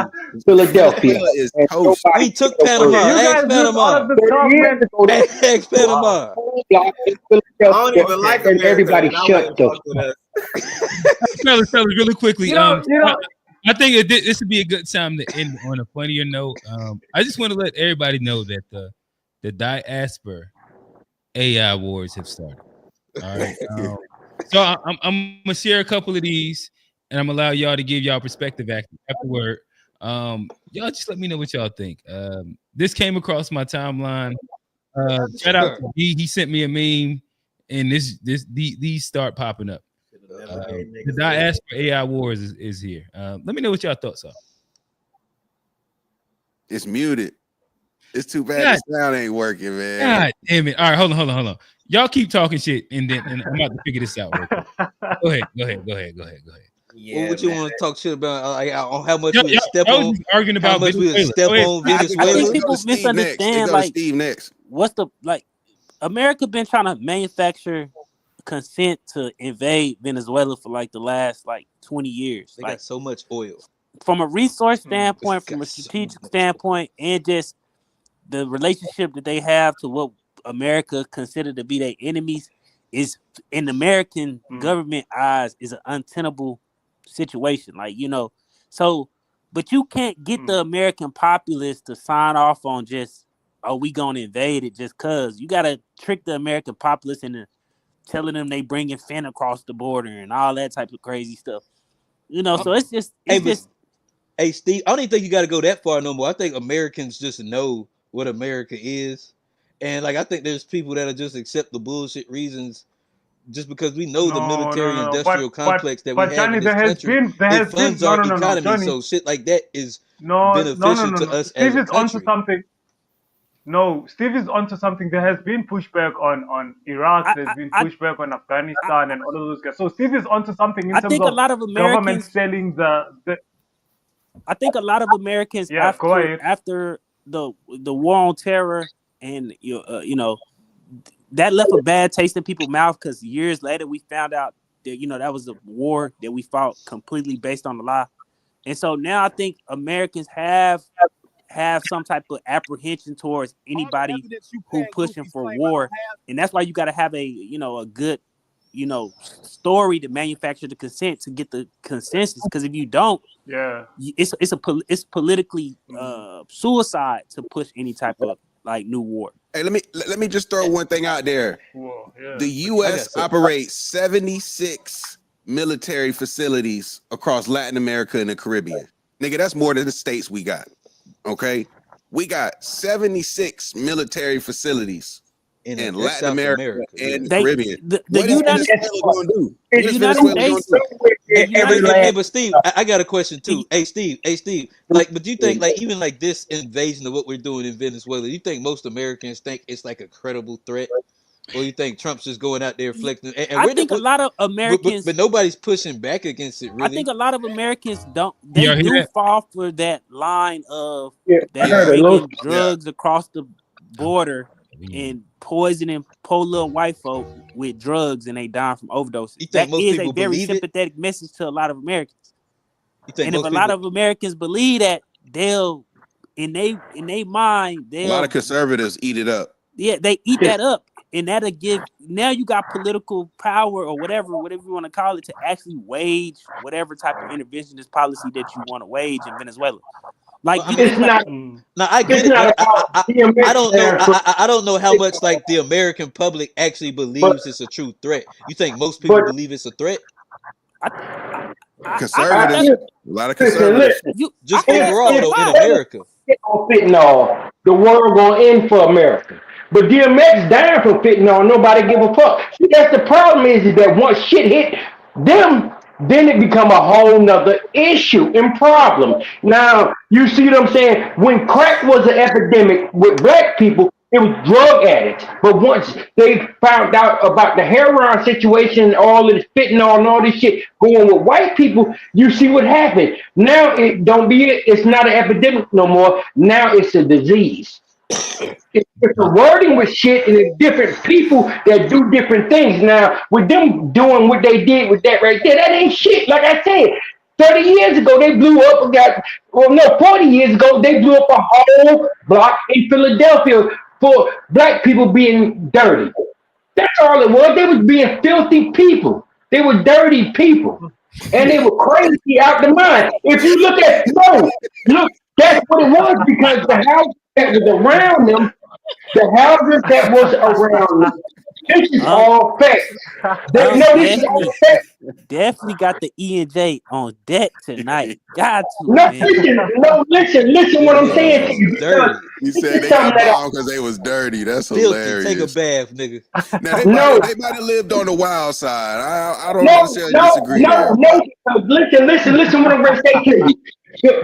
Philadelphia, Venezuela is and toast. nobody We said took a word. Okay, Panama. you Ask guys use all Panama. of this 30 talk, years man. ago, they Ask put a Panama. whole lot in I don't Philadelphia, even like Okay. and America, everybody and I shut wouldn't the fuck with us. fellas, really quickly. You know, I think this would be a good time to end on a funnier note. I just want to let everybody know that the diaspora AI wars have started. All right. So I'm gonna share a couple of these, and I'm gonna allow y'all to give y'all perspective afterward. Y'all just let me know what y'all think. This came across my timeline. Shout out to D. He sent me a meme, and these start popping up. The diaspora AI wars is here. Let me know what y'all thoughts are. It's muted. It's too bad God, the sound ain't working, man. God damn it! All right, hold on. Y'all keep talking shit, and I'm about to figure this out. Real quick. Go ahead. Well, what you man. want to talk shit about? On how much Y'all, we step y'all was on? just arguing How about much we Venezuela. step Go ahead. on I Venezuela? think It people goes to Steve next. It misunderstand goes to like Steve next. what's the like America been trying to manufacture consent to invade Venezuela for like the last like 20 years. They Like got so much oil. from a resource Hmm. standpoint, from Got a so strategic much oil. standpoint, and just the relationship that they have to what America considered to be their enemies is in American government eyes is an untenable situation. Like, so but you can't get the American populace to sign off on just, oh, we gonna invade it just cause. You gotta trick the American populace into telling them they bringing fin across the border and all that type of crazy stuff. So it's just Hey, it's just hey, Steve, I don't even think you got to go that far no more. I think Americans just know what America is, and like I think there's people that just accept the bullshit reasons just because we know the no, military no, no. industrial complex that we But have Johnny, in this country. there It has been funds no, our no, no, no, economy, Johnny. so shit like that is No, no, no, beneficial no, to no. us as Steve a is onto country. something. No, Steve is onto something. There has been pushback on Iraq. There's been pushback on Afghanistan and all of those guys. So Steve is onto something in I terms think a of lot of government Americans selling the. I think a lot of Americans Yeah, go ahead. after the war on terror and that left a bad taste in people's mouth because years later we found out that that was a war that we fought completely based on the lie, and so now I think Americans have some type of apprehension towards anybody who pushing for war, and that's why you got to have a good story to manufacture the consent to get the consensus. Because if you don't, Yeah. it's politically suicide to push any type of like new war. Hey, let me just throw one thing out there. Whoa, yeah. The U.S. operates 76 military facilities across Latin America and the Caribbean. Nigga, that's more than the states we got. Okay, we got 76 military facilities in Latin America and the Caribbean. What is Venezuela going to do? What is Venezuela going to do? Hey, but Steve, I got a question too. Hey, Steve. Like, but do you think, like, even like this invasion of what we're doing in Venezuela, you think most Americans think it's like a credible threat, or you think Trump's just going out there reflecting? I think a lot of Americans, but nobody's pushing back against it. Really, I think a lot of Americans don't. Y'all They hear do that? fall for that line of I they heard it. bringing drugs across the border and poisoning poor little white folk with drugs and they dying from overdoses. You That think most is a people very believe it? sympathetic message to a lot of Americans. You think And if most a lot people? of Americans believe that, they'll in they mind A lot they'll of conservatives eat it up. they eat that up, and that'll give now you got political power or whatever you want to call it to actually wage whatever type of interventionist policy that you want to wage in Venezuela. Like you think about No, I get it, but I don't know. I don't know how much like the American public actually believes it's a true threat. You think most people believe it's a threat? Conservatives, a lot of conservatives. Just overall, though, in America. On fentanyl, the world gonna end for America. But DMX dying for fentanyl, nobody give a fuck. See, that's the problem is that once shit hit them, then it become a whole nother issue and problem. Now, you see what I'm saying? When crack was an epidemic with black people, it was drug addicts. But once they found out about the heroin situation, all of this fentanyl and all this shit going with white people, you see what happened. Now it don't be it's not an epidemic no more. Now it's a disease. It's a wording with shit and it's different people that do different things. Now, with them doing what they did with that right there, that ain't shit. Like I said, 30 years ago, they blew up, 40 years ago, they blew up a whole block in Philadelphia for black people being dirty. That's all it was. They was being filthy people. They were dirty people. And they were crazy out the mind. If you look that's what it was because the house that was around them, the houses that was around them, this is all facts. This is all facts. Definitely got the E and J on deck tonight. Got to. Listen what I'm saying to you. You said they got bombed because they was dirty. That's hilarious. Take a bath, nigga. Now they might have lived on the wild side. I don't necessarily disagree. Listen what I'm going to say to you.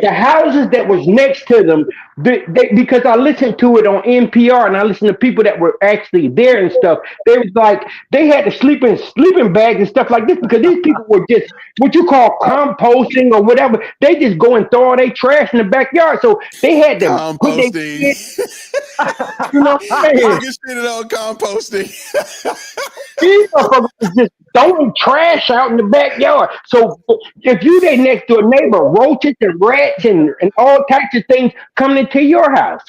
The houses that was next to them, because I listened to it on NPR and I listened to people that were actually there and stuff. They was like they had to sleep in sleeping bags and stuff like this because these people were just what you call composting or whatever. They just go and throw all their trash in the backyard. So they had to composting. You know what I'm saying? Get shit on composting. These motherfuckers just throwing trash out in the backyard. So if you they next to a neighbor, roaches and rats and all types of things coming into your house.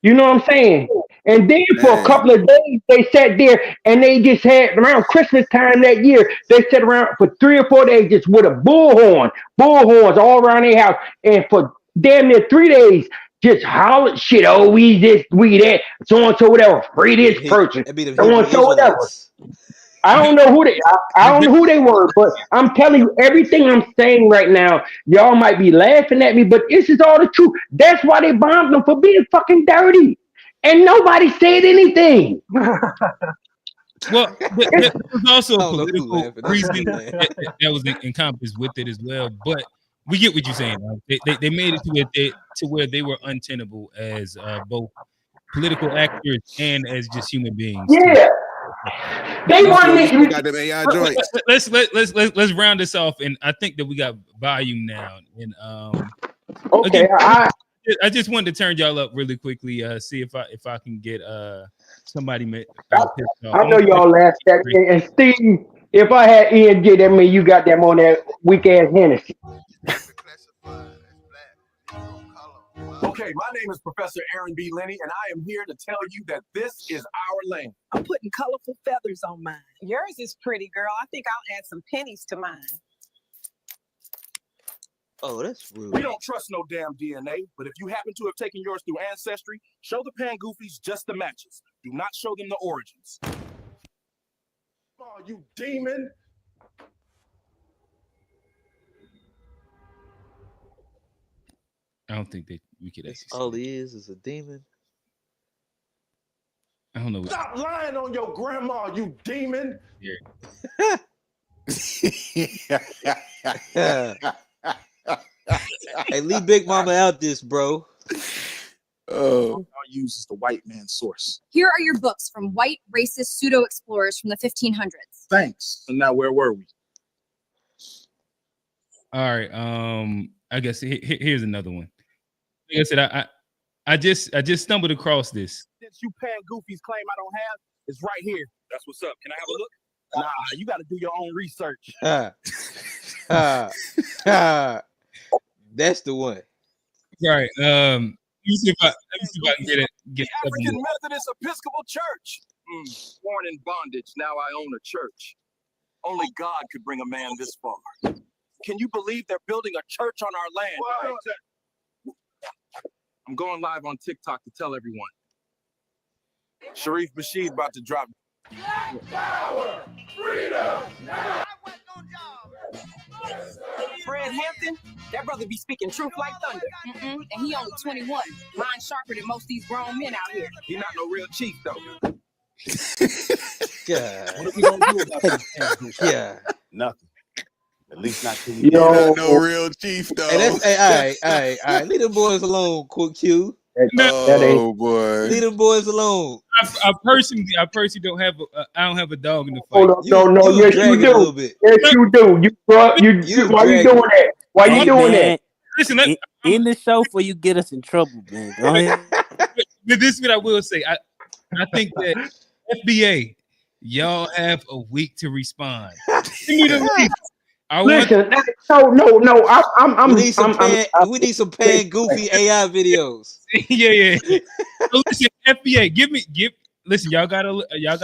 You know what I'm saying? And then for a couple of days, they sat there and they just had around Christmas time that year, they sat around for 3 or 4 days just with a bullhorns all around their house. And for damn near 3 days, just hollered shit. Oh, we this, we that, so and so, whatever. Free this person, so and so, whatever. I don't know who they were, but I'm telling you, everything I'm saying right now, y'all might be laughing at me, but this is all the truth. That's why they bombed them for being fucking dirty, and nobody said anything. Well, there was also a political reason that was encompassed with it as well. But we get what you're saying. They made it to where they were untenable as both political actors and as just human beings. Yeah. They want got them AI joints. Let's round this off, and I think that we got volume now. And okay, again, I just wanted to turn y'all up really quickly. See if I can get somebody pissed off. I know y'all laughed at me. And Steve, if I had ENJ, that mean you got them on that weak ass Hennessy. Okay, my name is Professor Aaron B. Lenny, and I am here to tell you that this is our lane. I'm putting colorful feathers on mine. Yours is pretty, girl. I think I'll add some pennies to mine. Oh, that's rude. We don't trust no damn DNA, but if you happen to have taken yours through Ancestry, show the pan goofies just the matches. Do not show them the origins. Oh, you demon! I don't think we could actually. All he is a demon. I don't know. Stop lying on your grandma, you demon! Yeah. Hey, leave Big Mama out this, bro. I'll use the white man's source. Here are your books from white racist pseudo explorers from the 1500s. Thanks. And now where were we? All right. I guess here's another one. Like I said, I just stumbled across this. Since you pan goofies claim I don't have, it's right here. That's what's up. Can I have a look? Nah, you got to do your own research. That's the one. Right. Let me see if I can get it. The African Methodist Episcopal Church. Born in bondage, now I own a church. Only God could bring a man this far. Can you believe they're building a church on our land? Right? I'm going live on TikTok to tell everyone. Sharif Bashir's about to drop. Black power, freedom. I went on job. Fred Hampton, that brother be speaking truth like thunder. And he only 21. Mind sharper than most of these grown men out here. He not no real chief though. God. What are we gonna do about this? Yeah. Nothing. At least not till we You're not no real chief though. Hey, all right. Leave them boys alone, Quick Q. Oh boy. Leave them boys alone. I personally don't have I don't have a dog in the fight. Hold on, no, yes you do. Yes you do. Why you doing that? Why you doing that? Listen, in the show for you get us in trouble, man. Go ahead. But this is what I will say. I think that FBA, y'all have a week to respond. Give me the week. Listen, I'm. We need some pan goofy AI videos. yeah. So listen, FBA, listen, y'all got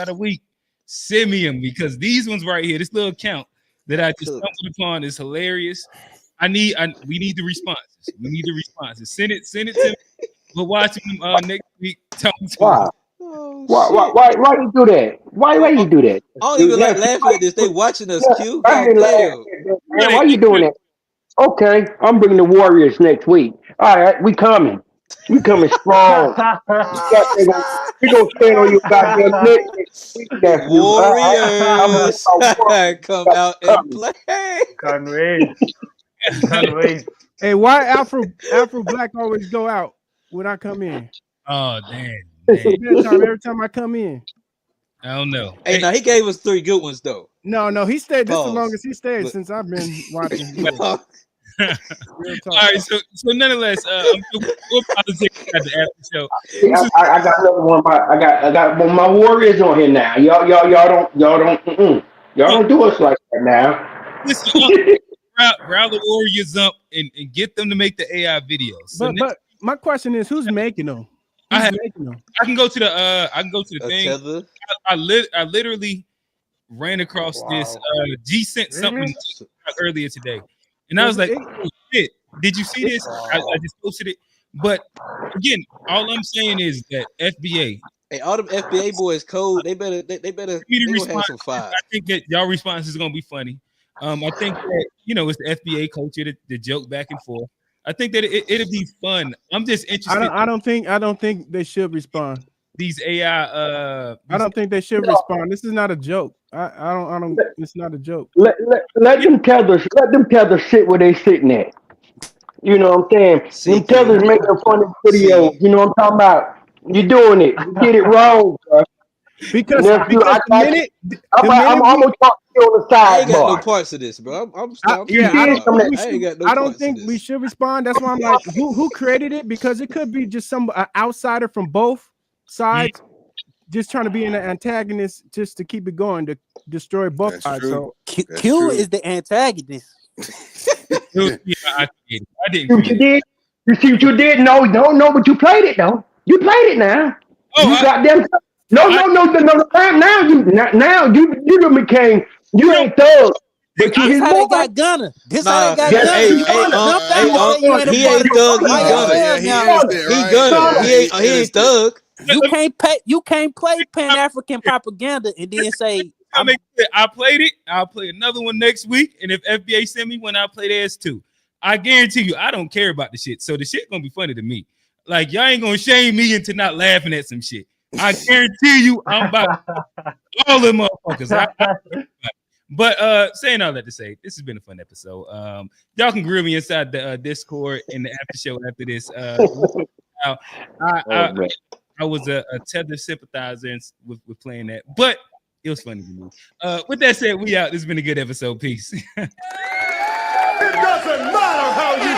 a week. Send me them because these ones right here, this little account that I just stumbled upon is hilarious. We need the responses. We need the responses. Send it to me. We'll watch them next week. Why you do that? Why you do that? I don't even like laughing at this. They watching us, Q. Why you doing that? Okay, I'm bringing the Warriors next week. All right, we coming. We coming strong. We gonna stand on your goddamn neck next week, nephew. Warriors come out and play. Can't wait. Hey, why Afro Black always go out when I come in? Oh damn. Every time I come in. I don't know. Hey, now he gave us 3 good ones though. No, he stayed. This is the longest he stayed since I've been watching. All right, so nonetheless, we'll probably take at the after show. I got another one. I got my Warriors on here now. Y'all don't do us like that now. Listen, round the Warriors up and get them to make the AI videos. So but my question is, who's making them? I can go to the thing. I literally ran across this. G sent something earlier today, and I was like, oh, shit, did you see this? I just posted it. But again, all I'm saying is that FBA. Hey, all them FBA boys cold. They better have some fire. I think that y'all response is gonna be funny. I think that it's the FBA culture, the joke back and forth. I think that it'll be fun. I'm just interested. I don't think they should respond. These AI. I don't think they should respond. This is not a joke. I don't. It's not a joke. Let them tether sit where they sitting at. You know what I'm saying? Them tethers making funny videos. You know what I'm talking about? You're doing it. You did it wrong, bro. Because I'm gonna talk to you on the side. I ain't got no parts of this, bro. I don't think we should respond. That's why I'm like, who created it? Because it could be just some outsider from both sides, just trying to be an antagonist, just to keep it going, to destroy both sides. So Q is the antagonist. I didn't. You see what you did? No, but you played it though. You played it now. You got them. No. Now you became. You ain't thug. But this how they got Gunner. This how they got Gunner. He ain't thug. He Gunner. He ain't thug. You can't play Pan-African propaganda and then say I played it. I'll play another one next week. And if FBA send me one, I'll play theirs too. I guarantee you, I don't care about the shit. So the shit gonna be funny to me. Like, y'all ain't gonna shame me into not laughing at some shit. I guarantee you, I'm about all them motherfuckers. But saying all that to say, this has been a fun episode. Y'all can grill me inside the Discord in the after show after this. I was a Tether sympathizer with playing that, but it was funny to me. With that said, we out. This has been a good episode. Peace. It doesn't matter how you feel.